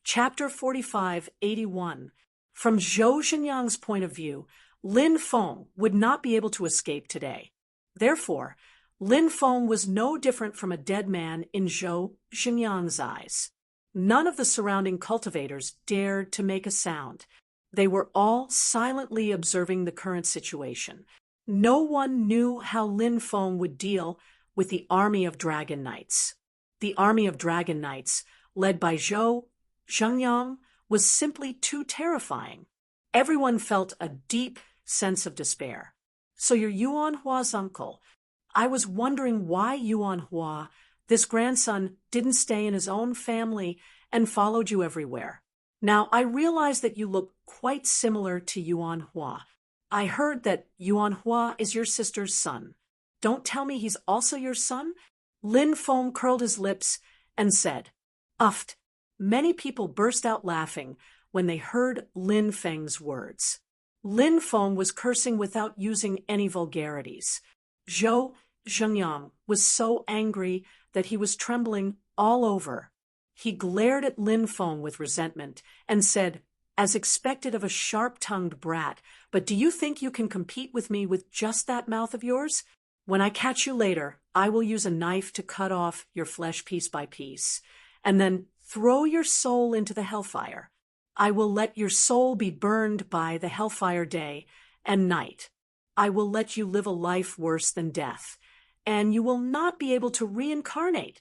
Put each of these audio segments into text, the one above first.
Chapter 4581. From Zhou Xinyang's point of view, Lin Feng would not be able to escape today. Therefore, Lin Feng was no different from a dead man in Zhou Xinyang's eyes. None of the surrounding cultivators dared to make a sound. They were all silently observing the current situation. No one knew how Lin Feng would deal with the army of dragon knights. The army of dragon knights, led by Zhou Xinyang, was simply too terrifying. Everyone felt a deep sense of despair. So you're Yuan Hua's uncle. I was wondering why Yuan Hua, this grandson, didn't stay in his own family and followed you everywhere. Now, I realize that you look quite similar to Yuan Hua. I heard that Yuan Hua is your sister's son. Don't tell me he's also your son? Lin Feng curled his lips and said, "Uft." Many people burst out laughing when they heard Lin Feng's words. Lin Feng was cursing without using any vulgarities. Zhou Xinyang was so angry that he was trembling all over. He glared at Lin Feng with resentment and said, as expected of a sharp-tongued brat, "But do you think you can compete with me with just that mouth of yours? When I catch you later, I will use a knife to cut off your flesh piece by piece, and then throw your soul into the hellfire. I will let your soul be burned by the hellfire day and night. I will let you live a life worse than death, and you will not be able to reincarnate.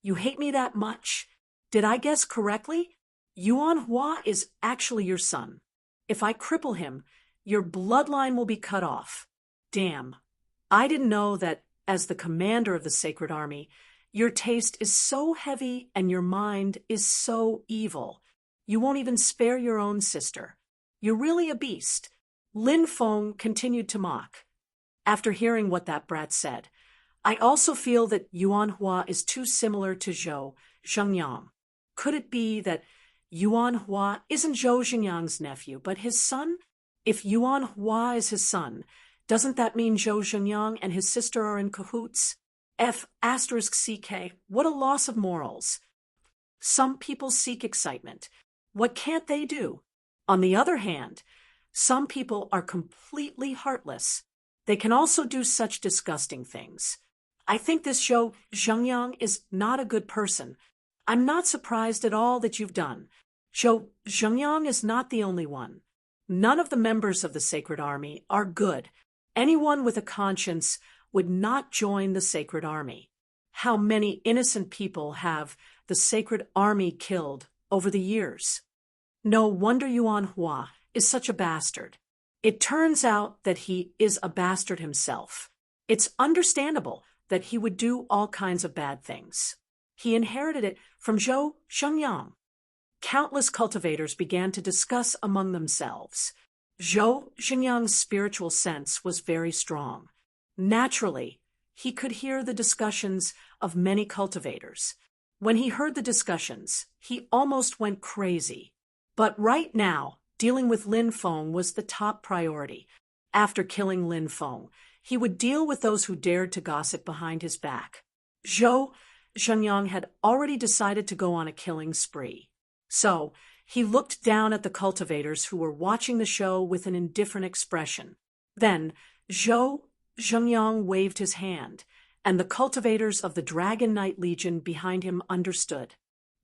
You hate me that much? Did I guess correctly? Yuan Hua is actually your son. If I cripple him, your bloodline will be cut off. Damn. I didn't know that as the commander of the Sacred Army, your taste is so heavy and your mind is so evil. You won't even spare your own sister. You're really a beast." Lin Feng continued to mock. After hearing what that brat said, "I also feel that Yuan Hua is too similar to Zhou Xinyang. Could it be that Yuan Hua isn't Zhou Xinyang's nephew, but his son? If Yuan Hua is his son, doesn't that mean Zhou Xinyang and his sister are in cahoots? F***CK, what a loss of morals. Some people seek excitement. What can't they do? On the other hand, some people are completely heartless. They can also do such disgusting things. I think this Zhou Xinyang is not a good person. I'm not surprised at all that you've done. Zhou Xinyang is not the only one. None of the members of the Sacred Army are good. Anyone with a conscience would not join the Sacred Army. How many innocent people have the Sacred Army killed over the years? No wonder Yuan Hua is such a bastard. It turns out that he is a bastard himself. It's understandable that he would do all kinds of bad things. He inherited it from Zhou Xinyang." Countless cultivators began to discuss among themselves. Zhou Xinyang's spiritual sense was very strong. Naturally, he could hear the discussions of many cultivators. When he heard the discussions, he almost went crazy. But right now, dealing with Lin Feng was the top priority. After killing Lin Feng, he would deal with those who dared to gossip behind his back. Zhou Xinyang had already decided to go on a killing spree. So, he looked down at the cultivators who were watching the show with an indifferent expression. Then, Zhou Xinyang waved his hand, and the cultivators of the Dragon Knight Legion behind him understood.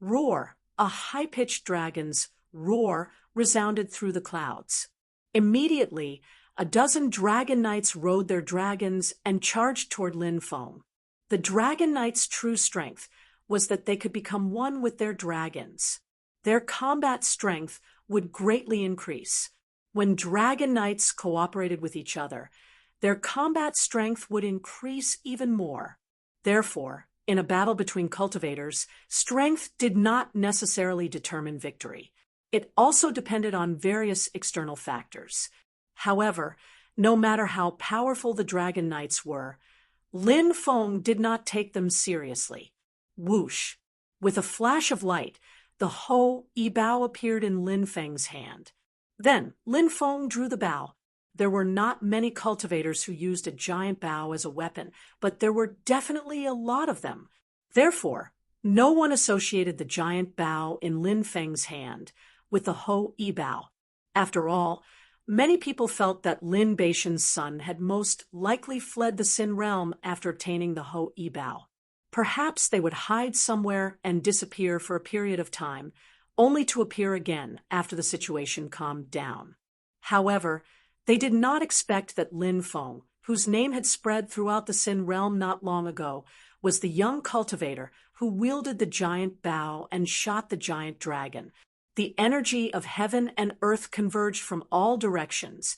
Roar! A high-pitched dragon's roar resounded through the clouds. Immediately, a dozen dragon knights rode their dragons and charged toward Lin Feng. The dragon knights' true strength was that they could become one with their dragons. Their combat strength would greatly increase. When dragon knights cooperated with each other, their combat strength would increase even more. Therefore, in a battle between cultivators, strength did not necessarily determine victory. It also depended on various external factors. However, no matter how powerful the dragon knights were, Lin Feng did not take them seriously. Whoosh! With a flash of light, the Ho-Yi bow appeared in Lin Feng's hand. Then Lin Feng drew the bow. There were not many cultivators who used a giant bow as a weapon, but there were definitely a lot of them. Therefore, No one associated the giant bow in Lin Feng's hand with the Ho Yi bow. After all, many people felt that Lin Beishan's son had most likely fled the Sin realm after obtaining the Ho Yi bow. Perhaps they would hide somewhere and disappear for a period of time, only to appear again after the situation calmed down. However, they did not expect that Lin Feng, whose name had spread throughout the Sin realm not long ago, was the young cultivator who wielded the giant bow and shot the giant dragon. The energy of heaven and earth converged from all directions,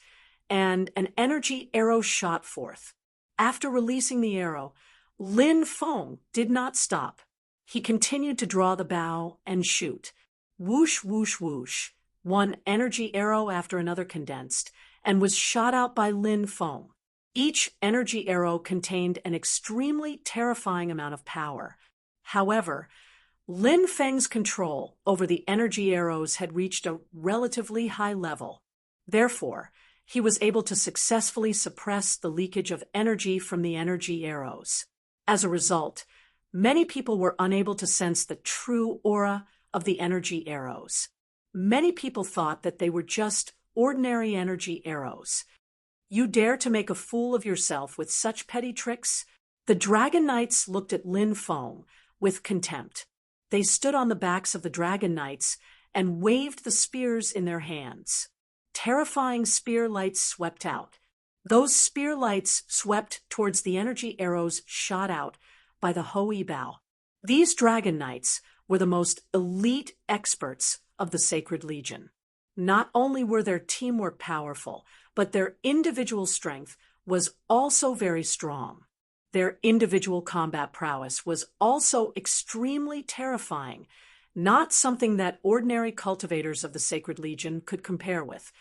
and an energy arrow shot forth. After releasing the arrow, Lin Feng did not stop. He continued to draw the bow and shoot. Whoosh, whoosh, whoosh. One energy arrow after another condensed, and was shot out by Lin Feng. Each energy arrow contained an extremely terrifying amount of power. However, Lin Feng's control over the energy arrows had reached a relatively high level. Therefore, he was able to successfully suppress the leakage of energy from the energy arrows. As a result, many people were unable to sense the true aura of the energy arrows. Many people thought that they were just ordinary energy arrows. You dare to make a fool of yourself with such petty tricks? The Dragon Knights looked at Lin Feng with contempt. They stood on the backs of the Dragon Knights and waved the spears in their hands. Terrifying spear lights swept out. Those spear lights swept towards the energy arrows shot out by the Ho Yi bow. These Dragon Knights were the most elite experts of the Sacred Legion. Not only were their teamwork powerful, but their individual strength was also very strong. Their individual combat prowess was also extremely terrifying, not something that ordinary cultivators of the Sacred Legion could compare with.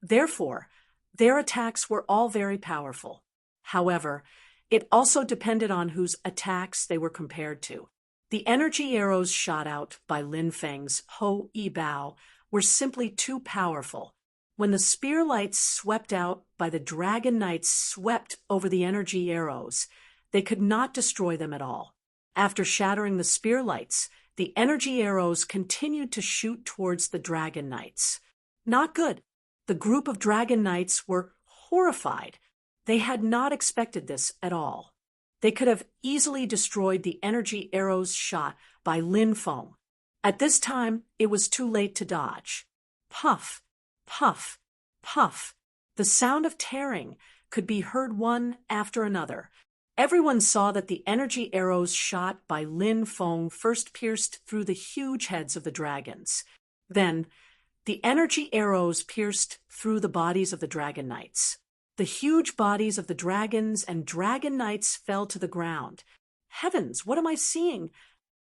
Therefore, their attacks were all very powerful. However, it also depended on whose attacks they were compared to. The energy arrows shot out by Lin Feng's Ho Yi bow were simply too powerful. When the spear lights swept out by the Dragon Knights swept over the energy arrows, they could not destroy them at all. After shattering the spear lights, the energy arrows continued to shoot towards the Dragon Knights. Not good. The group of Dragon Knights were horrified. They had not expected this at all. They could have easily destroyed the energy arrows shot by Lin Feng. At this time, it was too late to dodge. Puff, puff, puff. The sound of tearing could be heard one after another. Everyone saw that the energy arrows shot by Lin Feng first pierced through the huge heads of the dragons. Then, the energy arrows pierced through the bodies of the Dragon Knights. The huge bodies of the dragons and Dragon Knights fell to the ground. Heavens, what am I seeing?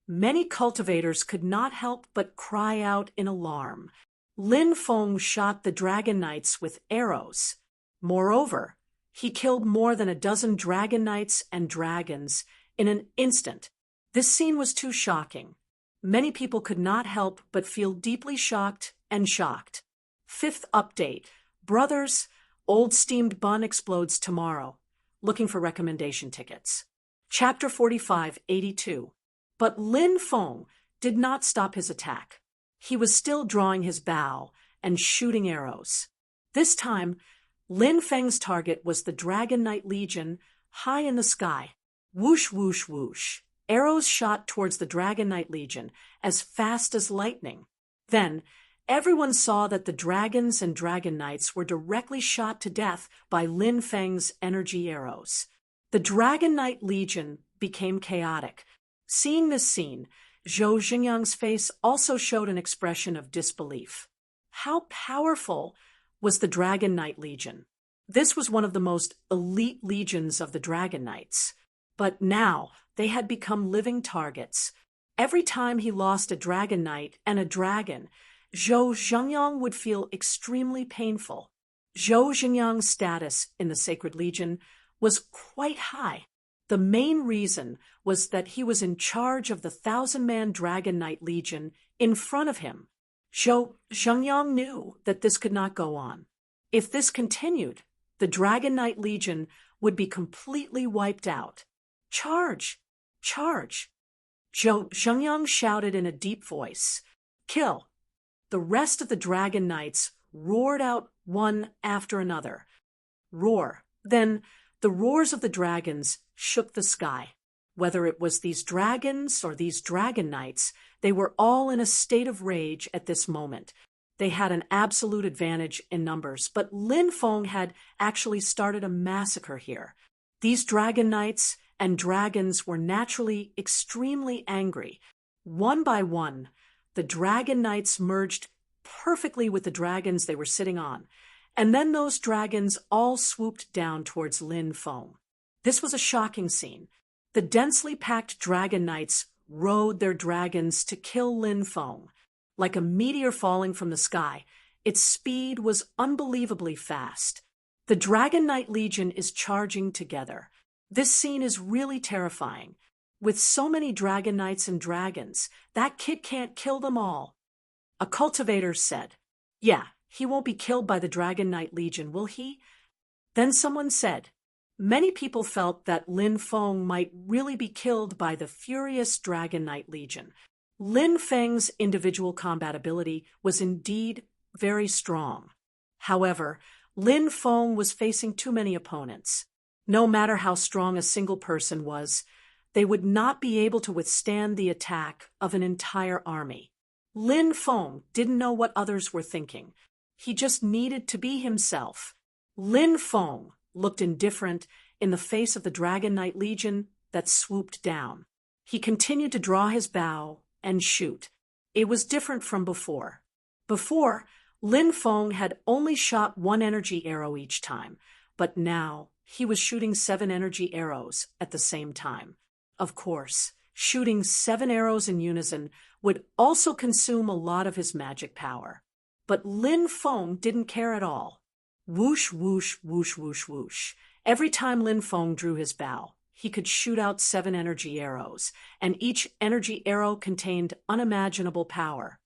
Many cultivators could not help but cry out in alarm. Lin Feng shot the Dragon Knights with arrows. Moreover, he killed more than a dozen Dragon Knights and dragons in an instant. This scene was too shocking. Many people could not help but feel deeply shocked and shocked. Fifth update. Brothers, Old Steamed Bun explodes tomorrow. Looking for recommendation tickets. Chapter 45-82. But Lin Feng did not stop his attack. He was still drawing his bow and shooting arrows. This time, Lin Feng's target was the Dragon Knight Legion high in the sky. Whoosh, whoosh, whoosh. Arrows shot towards the Dragon Knight Legion as fast as lightning. Then, everyone saw that the dragons and Dragon Knights were directly shot to death by Lin Feng's energy arrows. The Dragon Knight Legion became chaotic. Seeing this scene, Zhou Xingyang's face also showed an expression of disbelief. How powerful was the Dragon Knight Legion? This was one of the most elite legions of the Dragon Knights. But now they had become living targets. Every time he lost a Dragon Knight and a dragon, Zhou Xingyang would feel extremely painful. Zhou Xingyang's status in the Sacred Legion was quite high. The main reason was that he was in charge of the 1,000-man Dragon Knight Legion in front of him. Zhou Xingyang knew that this could not go on. If this continued, the Dragon Knight Legion would be completely wiped out. Charge! Charge! Zhengyang shouted in a deep voice. Kill! The rest of the dragon knights roared out one after another. Roar. Then the roars of the dragons shook the sky. Whether it was these dragons or these dragon knights, they were all in a state of rage at this moment. They had an absolute advantage in numbers, but Lin Feng had actually started a massacre here. These dragon knights and dragons were naturally extremely angry. One by one, the dragon knights merged perfectly with the dragons they were sitting on, and then those dragons all swooped down towards Lin Feng. This was a shocking scene. The densely packed dragon knights rode their dragons to kill Lin Feng. Like a meteor falling from the sky, its speed was unbelievably fast. The Dragon Knight Legion is charging together. This scene is really terrifying. With so many dragon knights and dragons, that kid can't kill them all. A cultivator said, "Yeah, he won't be killed by the Dragon Knight Legion, will he?" Then someone said, "Many people felt that Lin Feng might really be killed by the furious Dragon Knight Legion." Lin Feng's individual combat ability was indeed very strong. However, Lin Feng was facing too many opponents. No matter how strong a single person was, they would not be able to withstand the attack of an entire army. Lin Feng didn't know what others were thinking. He just needed to be himself. Lin Feng looked indifferent in the face of the Dragon Knight Legion that swooped down. He continued to draw his bow and shoot. It was different from before. Before, Lin Feng had only shot one energy arrow each time, but now he was shooting 7 energy arrows at the same time. Of course, shooting 7 arrows in unison would also consume a lot of his magic power. But Lin Feng didn't care at all. Whoosh, whoosh, whoosh, whoosh, whoosh. Every time Lin Feng drew his bow, he could shoot out 7 energy arrows, and each energy arrow contained unimaginable power.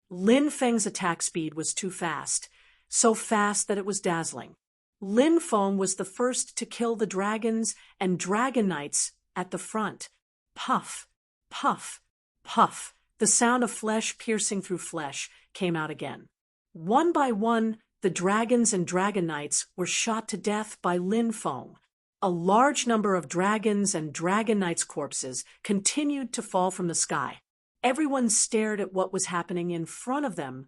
Lin Feng's attack speed was too fast, so fast that it was dazzling. Lin Feng was the first to kill the dragons and dragon knights at the front. Puff, puff, puff. The sound of flesh piercing through flesh came out again. One by one, the dragons and dragon knights were shot to death by Lin Feng. A large number of dragons and dragon knights' corpses continued to fall from the sky. Everyone stared at what was happening in front of them,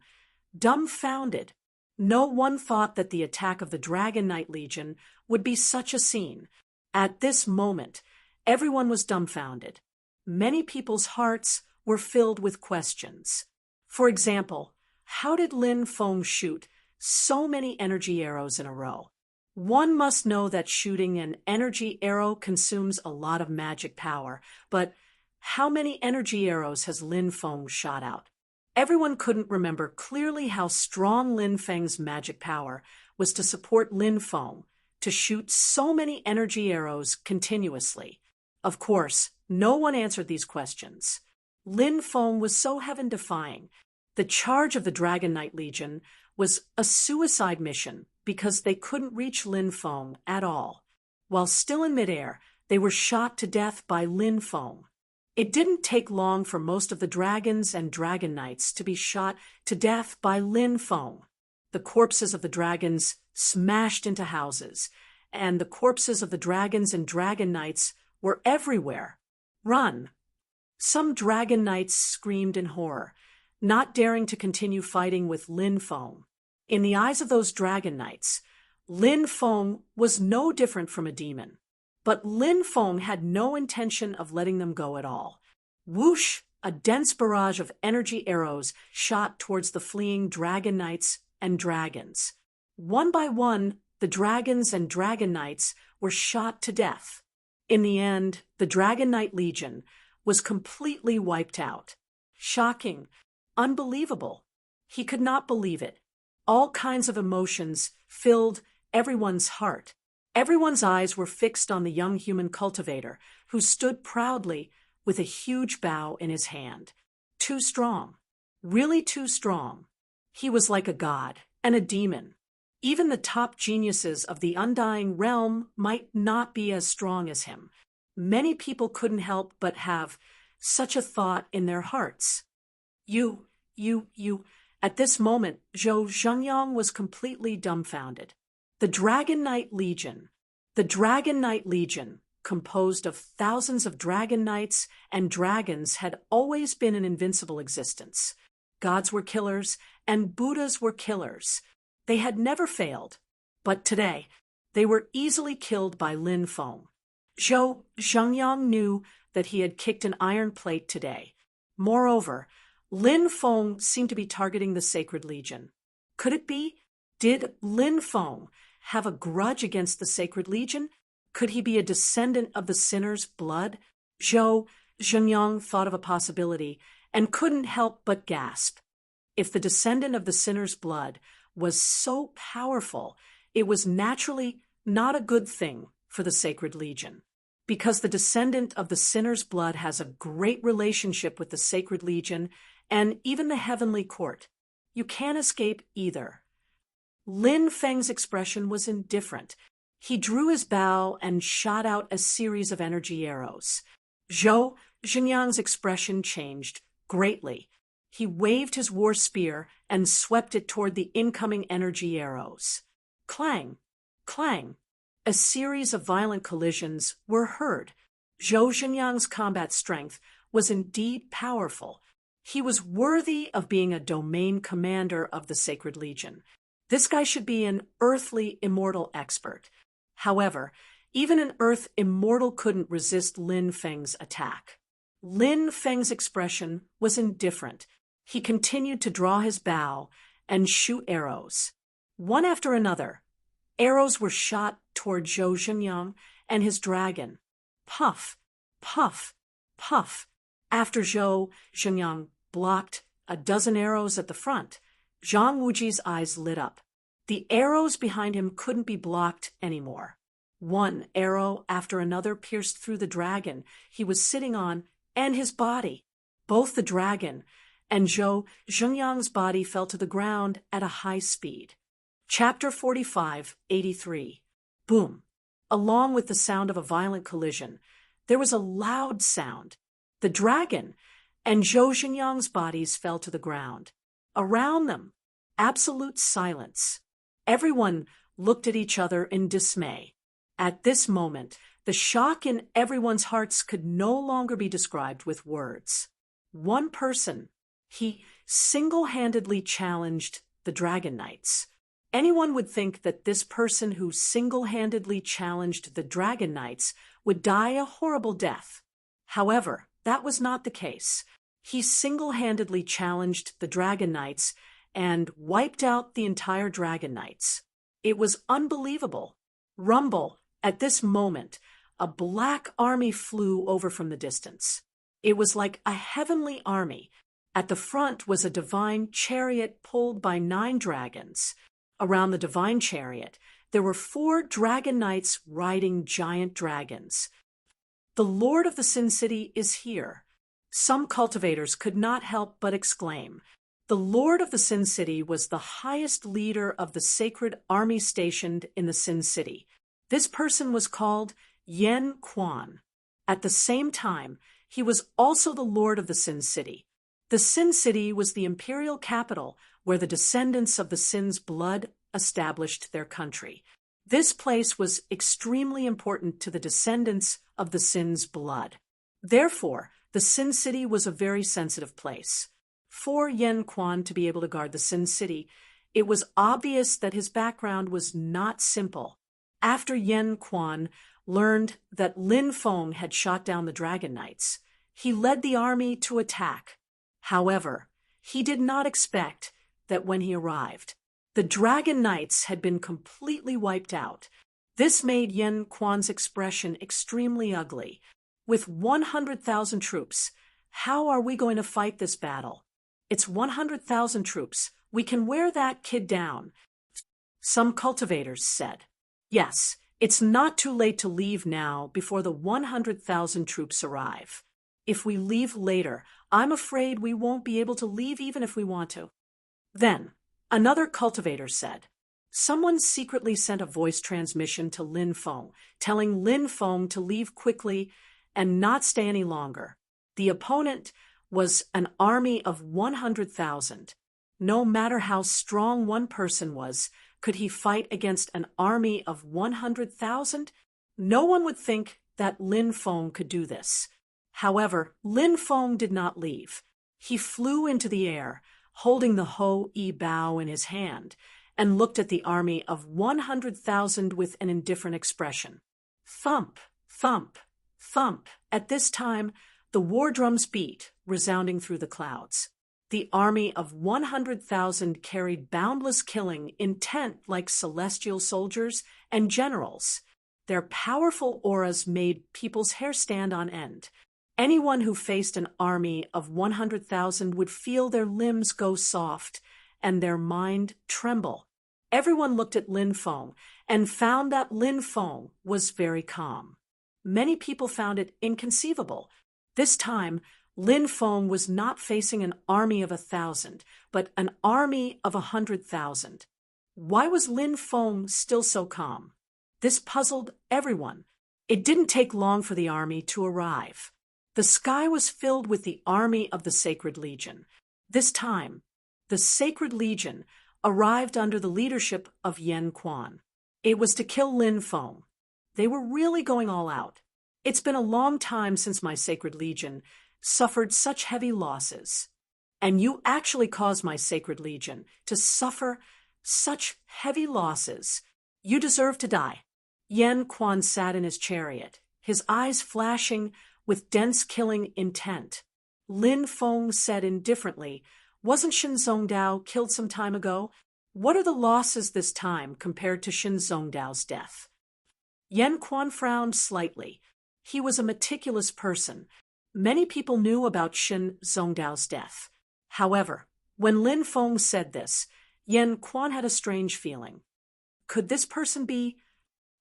dumbfounded. No one thought that the attack of the Dragon Knight Legion would be such a scene. At this moment, everyone was dumbfounded. Many people's hearts were filled with questions. For example, how did Lin Feng shoot so many energy arrows in a row? One must know that shooting an energy arrow consumes a lot of magic power, but how many energy arrows has Lin Feng shot out? Everyone couldn't remember clearly how strong Lin Feng's magic power was to support Lin Feng to shoot so many energy arrows continuously. Of course, no one answered these questions. Lin Feng was so heaven-defying. The charge of the Dragon Knight Legion was a suicide mission because they couldn't reach Lin Feng at all. While still in midair, they were shot to death by Lin Feng. It didn't take long for most of the dragons and dragon knights to be shot to death by Lin Feng. The corpses of the dragons smashed into houses, and the corpses of the dragons and dragon knights were everywhere. Run! Some dragon knights screamed in horror, not daring to continue fighting with Lin Feng. In the eyes of those dragon knights, Lin Feng was no different from a demon. But Lin Feng had no intention of letting them go at all. Whoosh! A dense barrage of energy arrows shot towards the fleeing dragon knights and dragons. One by one, the dragons and dragon knights were shot to death. In the end, the Dragon Knight Legion was completely wiped out. Shocking, unbelievable. He could not believe it. All kinds of emotions filled everyone's heart. Everyone's eyes were fixed on the young human cultivator, who stood proudly with a huge bow in his hand. Too strong. Really too strong. He was like a god and a demon. Even the top geniuses of the Undying Realm might not be as strong as him. Many people couldn't help but have such a thought in their hearts. You. At this moment, Zhou Zhengyang was completely dumbfounded. The Dragon Knight Legion. The Dragon Knight Legion, composed of thousands of dragon knights and dragons, had always been an invincible existence. Gods were killers, and Buddhas were killers. They had never failed. But today, they were easily killed by Lin Feng. Zhou Zhengyang knew that he had kicked an iron plate today. Moreover, Lin Feng seemed to be targeting the Sacred Legion. Could it be? Did Lin Feng have a grudge against the Sacred Legion? Could he be a descendant of the sinner's blood? Zhou Zhengyang thought of a possibility and couldn't help but gasp. If the descendant of the sinner's blood was so powerful, it was naturally not a good thing for the Sacred Legion. Because the descendant of the sinner's blood has a great relationship with the Sacred Legion and even the Heavenly Court. You can't escape either. Lin Feng's expression was indifferent. He drew his bow and shot out a series of energy arrows. Zhou Zhengyang's expression changed greatly. He waved his war spear and swept it toward the incoming energy arrows. Clang! Clang! A series of violent collisions were heard. Zhou Zhengyang's combat strength was indeed powerful. He was worthy of being a domain commander of the Sacred Legion. This guy should be an earthly immortal expert. However, even an earth immortal couldn't resist Lin Feng's attack. Lin Feng's expression was indifferent. He continued to draw his bow and shoot arrows. One after another, arrows were shot toward Zhou Zhengyang and his dragon. Puff, puff, puff. After Zhou Zhengyang blocked a dozen arrows at the front, Zhang Wuji's eyes lit up. The arrows behind him couldn't be blocked anymore. One arrow after another pierced through the dragon he was sitting on and his body. Both the dragon and Zhou Zhengyang's body fell to the ground at a high speed. Chapter 45:83. Boom. Along with the sound of a violent collision, there was a loud sound. The dragon and Zhou Zhengyang's bodies fell to the ground. Around them, absolute silence. Everyone looked at each other in dismay. At this moment, the shock in everyone's hearts could no longer be described with words. One person, he single-handedly challenged the Dragon Knights. Anyone would think that this person who single-handedly challenged the Dragon Knights would die a horrible death. However, that was not the case. He single-handedly challenged the Dragon Knights and wiped out the entire Dragon Knights. It was unbelievable. Rumble, at this moment, a black army flew over from the distance. It was like a heavenly army. At the front was a divine chariot pulled by 9 dragons. Around the divine chariot, there were 4 dragon knights riding giant dragons. The Lord of the Sin City is here. Some cultivators could not help but exclaim. The Lord of the Sin City was the highest leader of the sacred army stationed in the Sin City. This person was called Yen Quan. At the same time, he was also the Lord of the Sin City. The Sin City was the imperial capital where the descendants of the Sin's blood established their country. This place was extremely important to the descendants of the Sin's blood. Therefore, the Sin City was a very sensitive place. For Yen Quan to be able to guard the Sin City, it was obvious that his background was not simple. After Yen Quan learned that Lin Feng had shot down the Dragon Knights, he led the army to attack. However, he did not expect that when he arrived, the Dragon Knights had been completely wiped out. This made Yen Quan's expression extremely ugly. With 100,000 troops, how are we going to fight this battle? It's 100,000 troops. We can wear that kid down. Some cultivators said. Yes, it's not too late to leave now before the 100,000 troops arrive. If we leave later, I'm afraid we won't be able to leave even if we want to. Then, another cultivator said. Someone secretly sent a voice transmission to Lin Feng, telling Lin Feng to leave quickly and not stay any longer. The opponent was an army of 100,000. No matter how strong one person was, could he fight against an army of 100,000? No one would think that Lin Feng could do this. However, Lin Feng did not leave. He flew into the air, holding the Ho-Yi bow in his hand, and looked at the army of 100,000 with an indifferent expression. Thump, thump, thump. At this time, the war drums beat, resounding through the clouds. The army of 100,000 carried boundless killing, intent like celestial soldiers and generals. Their powerful auras made people's hair stand on end. Anyone who faced an army of 100,000 would feel their limbs go soft and their mind tremble. Everyone looked at Lin Feng and found that Lin Feng was very calm. Many people found it inconceivable. This time, Lin Feng was not facing an army of 1,000, but an army of 100,000. Why was Lin Feng still so calm? This puzzled everyone. It didn't take long for the army to arrive. The sky was filled with the army of the Sacred Legion. This time, the Sacred Legion arrived under the leadership of Yan Quan. It was to kill Lin Feng. They were really going all out. It's been a long time since my Sacred Legion suffered such heavy losses. And you actually caused my Sacred Legion to suffer such heavy losses. You deserve to die. Yan Quan sat in his chariot, his eyes flashing with dense killing intent. Lin Feng said indifferently, "Wasn't Shin Zhongdao killed some time ago? What are the losses this time compared to Shin Zhongdao's death?" Yan Quan frowned slightly. He was a meticulous person. Many people knew about Shin Zhongdao's death. However, when Lin Feng said this, Yan Quan had a strange feeling. Could this person be?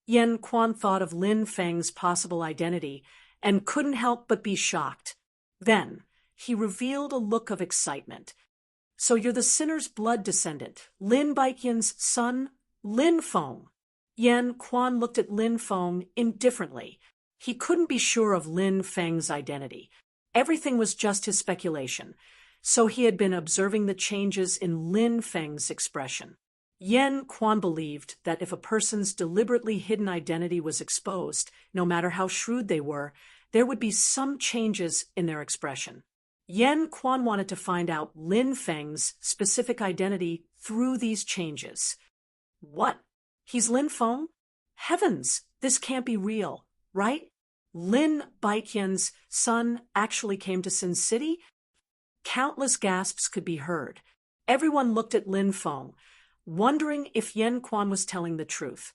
Yan Quan thought of Lin Feng's possible identity and couldn't help but be shocked. Then, he revealed a look of excitement. "So you're the sinner's blood descendant, Lin Baiqian's son, Lin Feng." Yan Quan looked at Lin Feng indifferently. He couldn't be sure of Lin Feng's identity. Everything was just his speculation, so he had been observing the changes in Lin Feng's expression. Yan Quan believed that if a person's deliberately hidden identity was exposed, no matter how shrewd they were, there would be some changes in their expression. Yan Quan wanted to find out Lin Feng's specific identity through these changes. What? He's Lin Feng? Heavens, this can't be real, right? Lin Baiqian's son actually came to Sin City? Countless gasps could be heard. Everyone looked at Lin Feng, wondering if Yan Quan was telling the truth.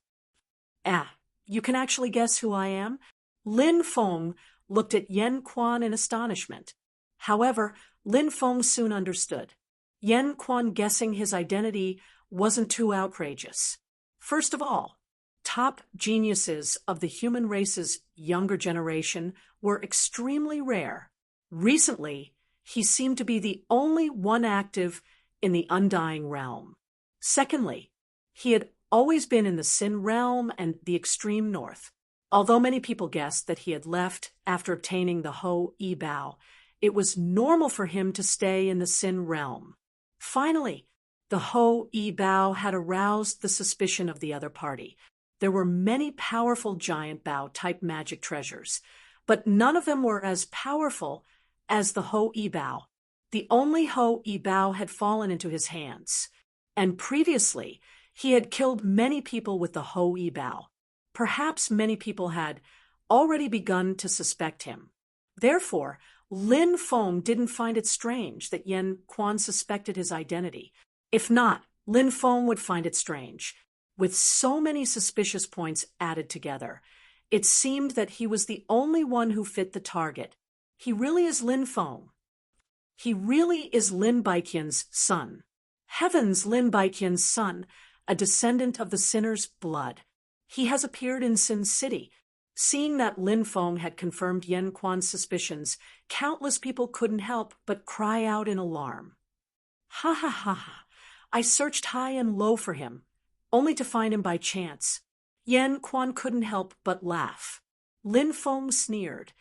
You can actually guess who I am? Lin Feng looked at Yan Quan in astonishment. However, Lin Feng soon understood. Yan Quan guessing his identity wasn't too outrageous. First of all, top geniuses of the human race's younger generation were extremely rare. Recently, he seemed to be the only one active in the undying realm. Secondly, he had always been in the Sin realm and the extreme north. Although many people guessed that he had left after obtaining the Ho-Yi bow, it was normal for him to stay in the Sin realm. Finally, the Ho-Yi bow had aroused the suspicion of the other party. There were many powerful giant bow-type magic treasures, but none of them were as powerful as the Ho-Yi bow. The only Ho-Yi bow had fallen into his hands, and previously he had killed many people with the Ho-Yi bow. Perhaps many people had already begun to suspect him. Therefore, Lin Feng didn't find it strange that Yan Quan suspected his identity. If not, Lin Feng would find it strange. With so many suspicious points added together, it seemed that he was the only one who fit the target. He really is Lin Feng. He really is Lin Baiqian's son. Heavens, Lin Baiqian's son, a descendant of the sinner's blood. He has appeared in Sin City. Seeing that Lin Feng had confirmed Yan Quan's suspicions, countless people couldn't help but cry out in alarm. Ha ha ha ha! I searched high and low for him, only to find him by chance. Yan Quan couldn't help but laugh. Lin Feng sneered.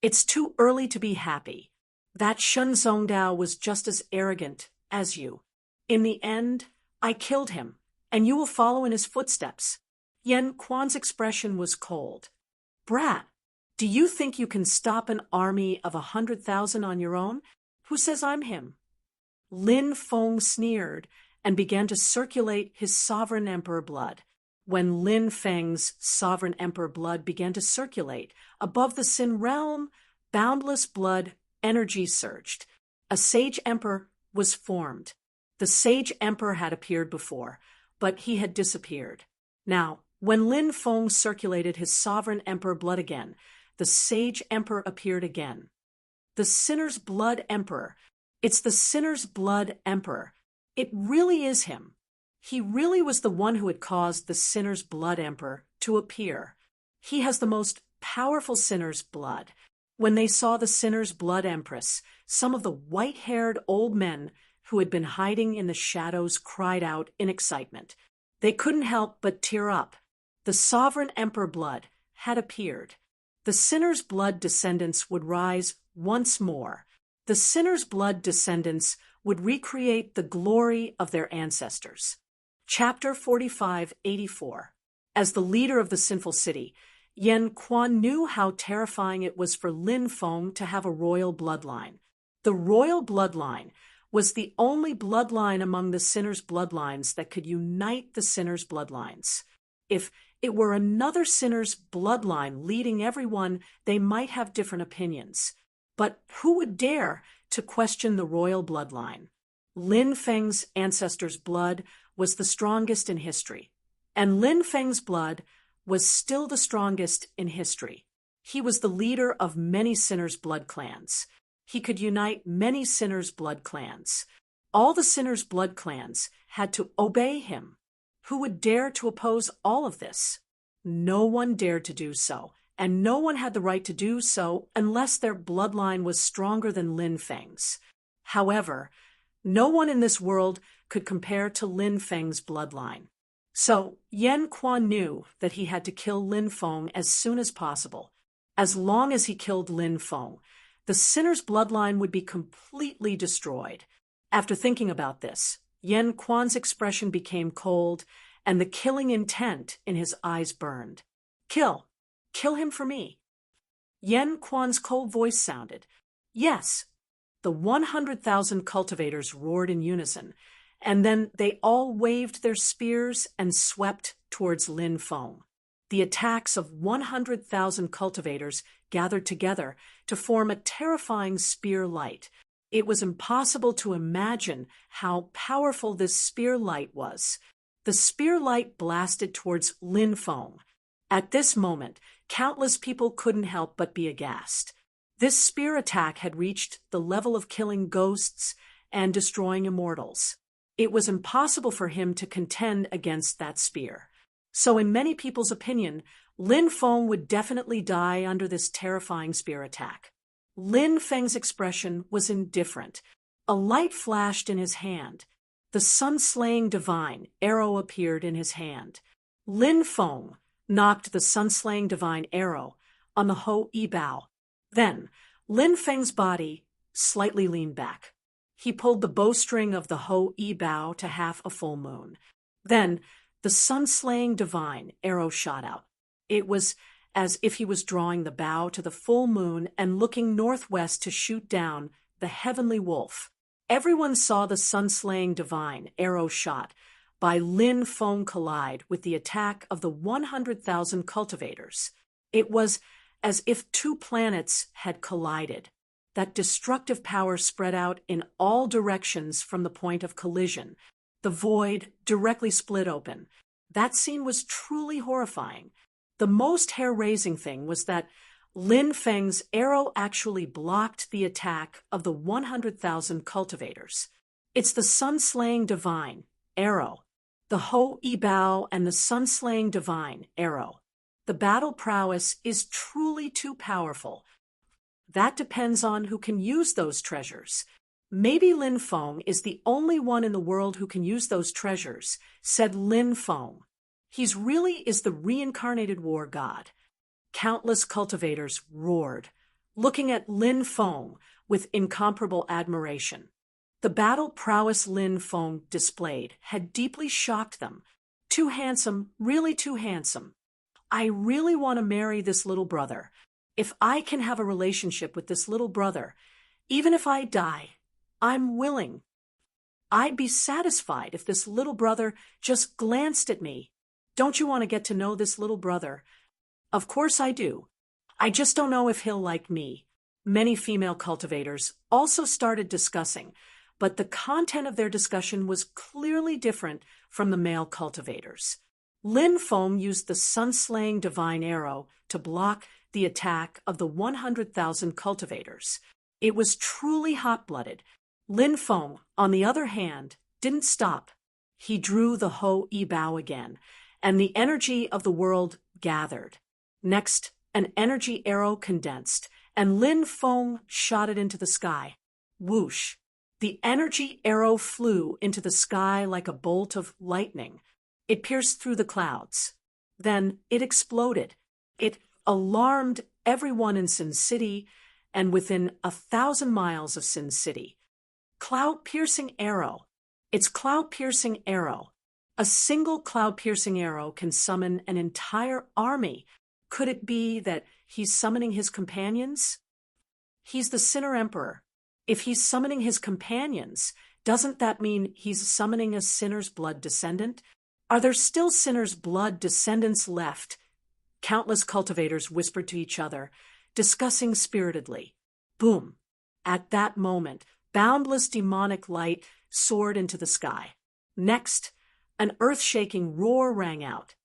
It's too early to be happy. That Shun Zongdao was just as arrogant as you. In the end, I killed him, and you will follow in his footsteps. Yen Quan's expression was cold. Brat, do you think you can stop an army of 100,000 on your own? Who says I'm him? Lin Feng sneered and began to circulate his sovereign emperor blood. When Lin Feng's sovereign emperor blood began to circulate above the Sin realm, boundless blood energy surged. A sage emperor was formed. The sage emperor had appeared before, but he had disappeared. Now, when Lin Feng circulated his sovereign emperor blood again, the sage emperor appeared again. The sinner's blood emperor. It's the sinner's blood emperor. It really is him. He really was the one who had caused the sinner's blood emperor to appear. He has the most powerful sinner's blood. When they saw the sinner's blood empress, some of the white-haired old men who had been hiding in the shadows cried out in excitement. They couldn't help but tear up. The sovereign emperor blood had appeared. The sinner's blood descendants would rise once more. The sinner's blood descendants would recreate the glory of their ancestors. Chapter 45-84. As the leader of the sinful city, Yen Quan knew how terrifying it was for Lin Feng to have a royal bloodline. The royal bloodline was the only bloodline among the sinner's bloodlines that could unite the sinner's bloodlines. If it were another sinner's bloodline leading everyone, they might have different opinions. But who would dare to question the royal bloodline? Lin Feng's ancestors' blood was the strongest in history, and Lin Feng's blood was still the strongest in history. He was the leader of many sinners' blood clans. He could unite many sinners' blood clans. All the sinners' blood clans had to obey him. Who would dare to oppose all of this? No one dared to do so, and no one had the right to do so unless their bloodline was stronger than Lin Feng's. However, no one in this world could compare to Lin Feng's bloodline. So Yen Quan knew that he had to kill Lin Feng as soon as possible. As long as he killed Lin Feng, the sinner's bloodline would be completely destroyed. After thinking about this, Yen Quan's expression became cold, and the killing intent in his eyes burned. Kill him for me. Yen Quan's cold voice sounded. Yes. The 100,000 cultivators roared in unison, and then they all waved their spears and swept towards Lin Feng. The attacks of 100,000 cultivators gathered together to form a terrifying spear light. It was impossible to imagine how powerful this spear light was. The spear light blasted towards Lin Feng. At this moment, countless people couldn't help but be aghast. This spear attack had reached the level of killing ghosts and destroying immortals. It was impossible for him to contend against that spear. So in many people's opinion, Lin Feng would definitely die under this terrifying spear attack. Lin Feng's expression was indifferent. A light flashed in his hand. The sun-slaying divine arrow appeared in his hand. Lin Feng knocked the sun-slaying divine arrow on the Ho-Yi bow. Then, Lin Feng's body slightly leaned back. He pulled the bowstring of the Ho-Yi bow to half a full moon. Then, the sun-slaying divine arrow shot out. It was as if he was drawing the bow to the full moon and looking northwest to shoot down the heavenly wolf. Everyone saw the sun-slaying divine arrow shot by Lin Feng collide with the attack of the 100,000 cultivators. It was as if two planets had collided. That destructive power spread out in all directions from the point of collision. The void directly split open. That scene was truly horrifying. The most hair-raising thing was that Lin Feng's arrow actually blocked the attack of the 100,000 cultivators. It's the sun-slaying divine arrow, the Ho-Yi bow and the sun-slaying divine arrow. The battle prowess is truly too powerful. That depends on who can use those treasures. Maybe Lin Feng is the only one in the world who can use those treasures, said Lin Feng. He's really is the reincarnated war god. Countless cultivators roared. looking at Lin Feng with incomparable admiration. The battle prowess Lin Feng displayed had deeply shocked them. Too handsome, really too handsome. I really want to marry this little brother. If I can have a relationship with this little brother, even if I die, I'm willing. I'd be satisfied if this little brother just glanced at me. Don't you want to get to know this little brother? Of course I do. I just don't know if he'll like me. Many female cultivators also started discussing, but the content of their discussion was clearly different from the male cultivators. Lin Feng used the sun-slaying divine arrow to block the attack of the 100,000 cultivators. It was truly hot-blooded. Lin Feng, on the other hand, didn't stop. He drew the Ho-E bow again, and the energy of the world gathered. Next, an energy arrow condensed, and Lin Feng shot it into the sky. Whoosh! The energy arrow flew into the sky like a bolt of lightning. It pierced through the clouds. Then it exploded. It alarmed everyone in Sin City and within 1,000 miles of Sin City. Cloud-piercing arrow. It's cloud-piercing arrow. A single cloud-piercing arrow can summon an entire army. Could it be that he's summoning his companions? He's the Sinner Emperor. If he's summoning his companions, doesn't that mean he's summoning a sinner's blood descendant? Are there still sinners' blood descendants left? Countless cultivators whispered to each other, discussing spiritedly. Boom! At that moment, boundless demonic light soared into the sky. Next, an earth-shaking roar rang out.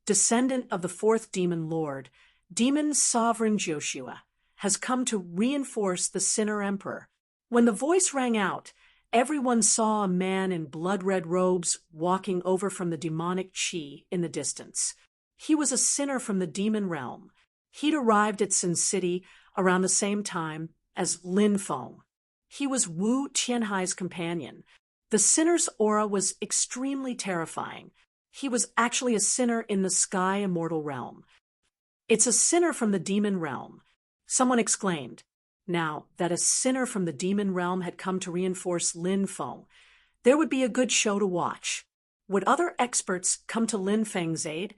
Descendant of the fourth demon lord, demon sovereign Joshua, has come to reinforce the Sinner Emperor. When the voice rang out, everyone saw a man in blood-red robes walking over from the demonic chi in the distance. He was a sinner from the demon realm. He'd arrived at Sin City around the same time as Lin Feng. He was Wu Tianhai's companion. The sinner's aura was extremely terrifying. He was actually a sinner in the sky immortal realm. It's a sinner from the demon realm, someone exclaimed. Now that a sinner from the demon realm had come to reinforce Lin Feng, there would be a good show to watch. Would other experts come to Lin Feng's aid?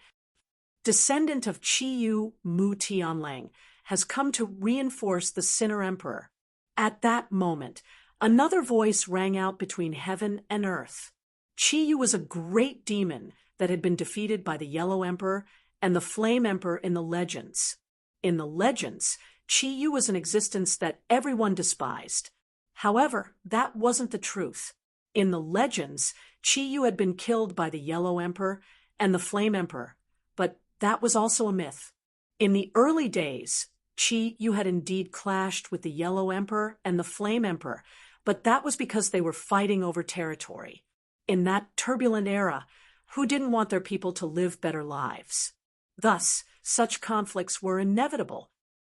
Descendant of Qi Yu Mu Tianlang has come to reinforce the Sinner Emperor. At that moment, another voice rang out between heaven and earth. Qi Yu was a great demon that had been defeated by the Yellow Emperor and the Flame Emperor in the legends. In the legends, Qi Yu was an existence that everyone despised. However, that wasn't the truth. In the legends, Qi Yu had been killed by the Yellow Emperor and the Flame Emperor, but that was also a myth. In the early days, Qi Yu had indeed clashed with the Yellow Emperor and the Flame Emperor, but that was because they were fighting over territory. In that turbulent era, who didn't want their people to live better lives? Thus, such conflicts were inevitable.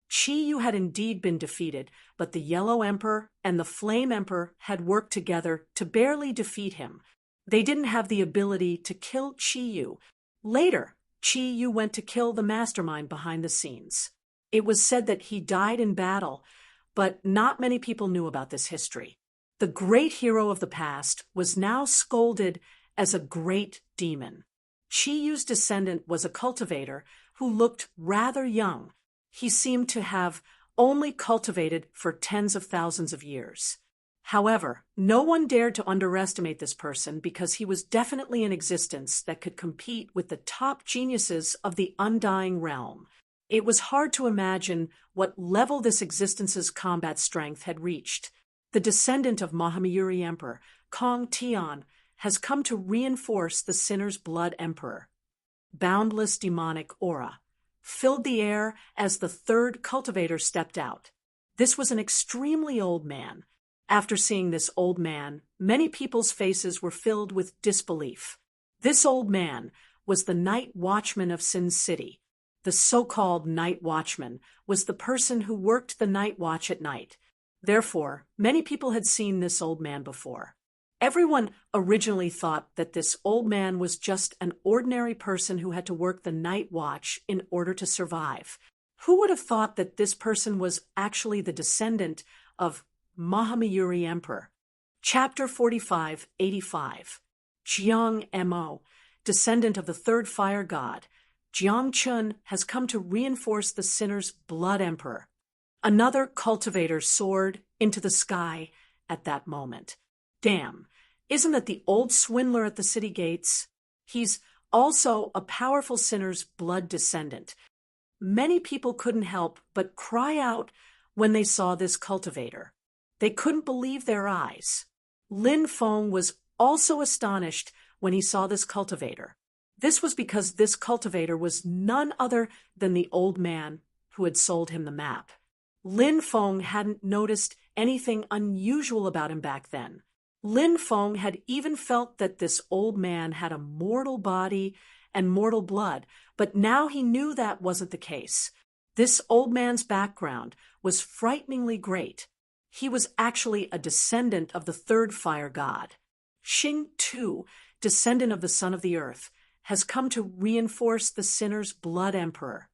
Qi Yu had indeed been defeated, but the Yellow Emperor and the Flame Emperor had worked together to barely defeat him. They didn't have the ability to kill Qi Yu. Later, Qi Yu went to kill the mastermind behind the scenes. It was said that he died in battle, but not many people knew about this history. The great hero of the past was now scolded as a great demon. Qi Yu's descendant was a cultivator who looked rather young. He seemed to have only cultivated for tens of thousands of years. However, no one dared to underestimate this person because he was definitely an existence that could compete with the top geniuses of the undying realm. It was hard to imagine what level this existence's combat strength had reached. The descendant of Mahamayuri Emperor, Kong Tian, has come to reinforce the Sinner's Blood Emperor. Boundless demonic aura filled the air as the third cultivator stepped out. This was an extremely old man. After seeing this old man, many people's faces were filled with disbelief. This old man was the night watchman of Sin City. The so-called night watchman was the person who worked the night watch at night. Therefore, many people had seen this old man before. Everyone originally thought that this old man was just an ordinary person who had to work the night watch in order to survive. Who would have thought that this person was actually the descendant of Mahamayuri Emperor? Chapter 45:85. Jiang Mo, descendant of the third fire god, Jiang Chun has come to reinforce the sinner's blood emperor. Another cultivator soared into the sky at that moment. Damn, isn't that the old swindler at the city gates? He's also a powerful sinner's blood descendant. Many people couldn't help but cry out when they saw this cultivator. They couldn't believe their eyes. Lin Feng was also astonished when he saw this cultivator. This was because this cultivator was none other than the old man who had sold him the map. Lin Feng hadn't noticed anything unusual about him back then. Lin Feng had even felt that this old man had a mortal body and mortal blood, but now he knew that wasn't the case. This old man's background was frighteningly great. He was actually a descendant of the third fire god. Xing Tu, descendant of the son of the earth, has come to reinforce the sinner's blood emperor.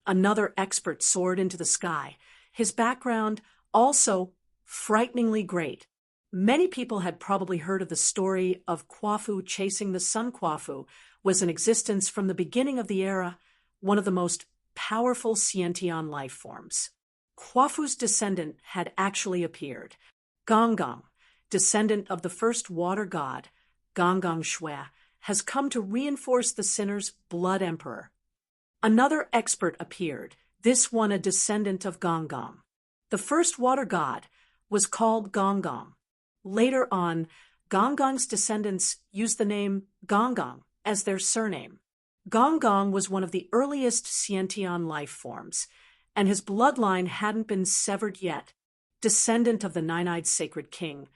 Another expert soared into the sky. His background also frighteningly great. Many people had probably heard of the story of Quafu chasing the sun. Quafu was in existence from the beginning of the era, one of the most powerful Scientian life forms. Quafu's descendant had actually appeared. Gonggong, descendant of the first water god, Gonggong Shui, has come to reinforce the sinner's blood emperor. Another expert appeared, this one a descendant of Gonggong. The first water god was called Gonggong. Later on, Gonggong's descendants used the name Gonggong as their surname. Gonggong was one of the earliest Scientian life forms, and his bloodline hadn't been severed yet. Descendant of the nine-eyed sacred king,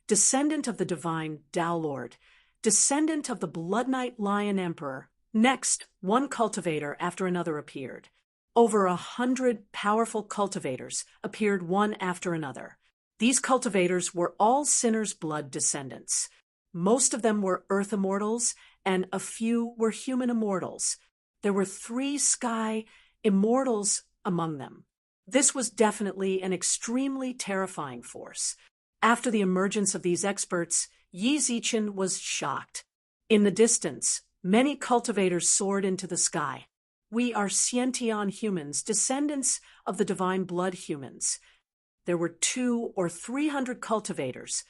descendant of the divine Tao Lord, descendant of the blood knight lion emperor. Next, one cultivator after another appeared. Over 100 powerful cultivators appeared one after another. These cultivators were all sinners' blood descendants. Most of them were earth immortals, and a few were human immortals. There were 3 sky immortals among them. This was definitely an extremely terrifying force. After the emergence of these experts, Yi Zichen was shocked. In the distance, many cultivators soared into the sky. We are Scientian humans, descendants of the divine blood humans. There were 200 or 300 cultivators,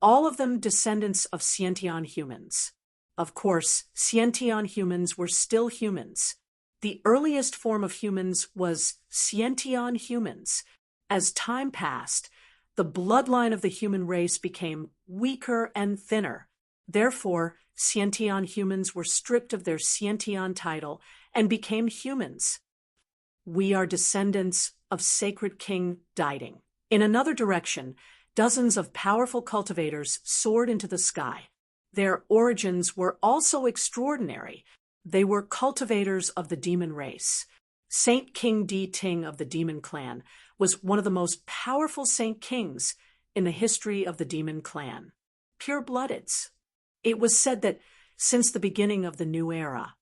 all of them descendants of Scientian humans. Of course, Scientian humans were still humans. The earliest form of humans was Scientian humans. As time passed, the bloodline of the human race became weaker and thinner. Therefore, Scientian humans were stripped of their Scientian title and became humans. We are descendants of Sacred King Diding. In another direction, dozens of powerful cultivators soared into the sky. Their origins were also extraordinary. They were cultivators of the demon race. Saint King Di Ting of the demon clan was one of the most powerful saint kings in the history of the demon clan. Pure-bloodeds. It was said that since the beginning of the new era,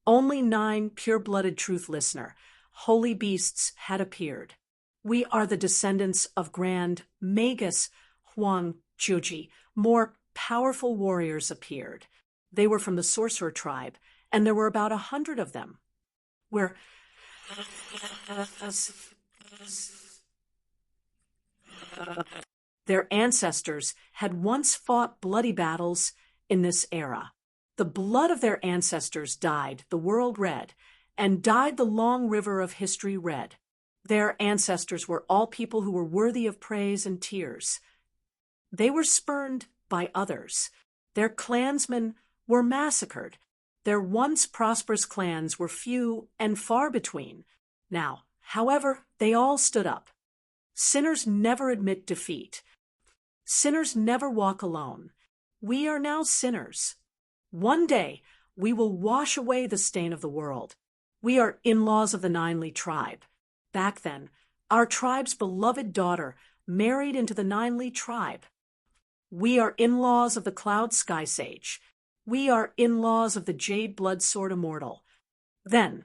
only 9 pure-blooded truth listener, holy beasts had appeared. We are the descendants of Grand Magus Huang Juji. More powerful warriors appeared. They were from the sorcerer tribe, and there were about 100 of them. Their ancestors had once fought bloody battles in this era. The blood of their ancestors dyed the world red, and dyed the long river of history red. Their ancestors were all people who were worthy of praise and tears. They were spurned by others. Their clansmen were massacred. Their once prosperous clans were few and far between. Now, however, they all stood up. Sinners never admit defeat. Sinners never walk alone. We are now sinners. One day, we will wash away the stain of the world. We are in-laws of the Ninely tribe. Back then, our tribe's beloved daughter married into the Ninely tribe. We are in-laws of the Cloud Sky Sage. We are in-laws of the Jade Blood Sword Immortal. Then,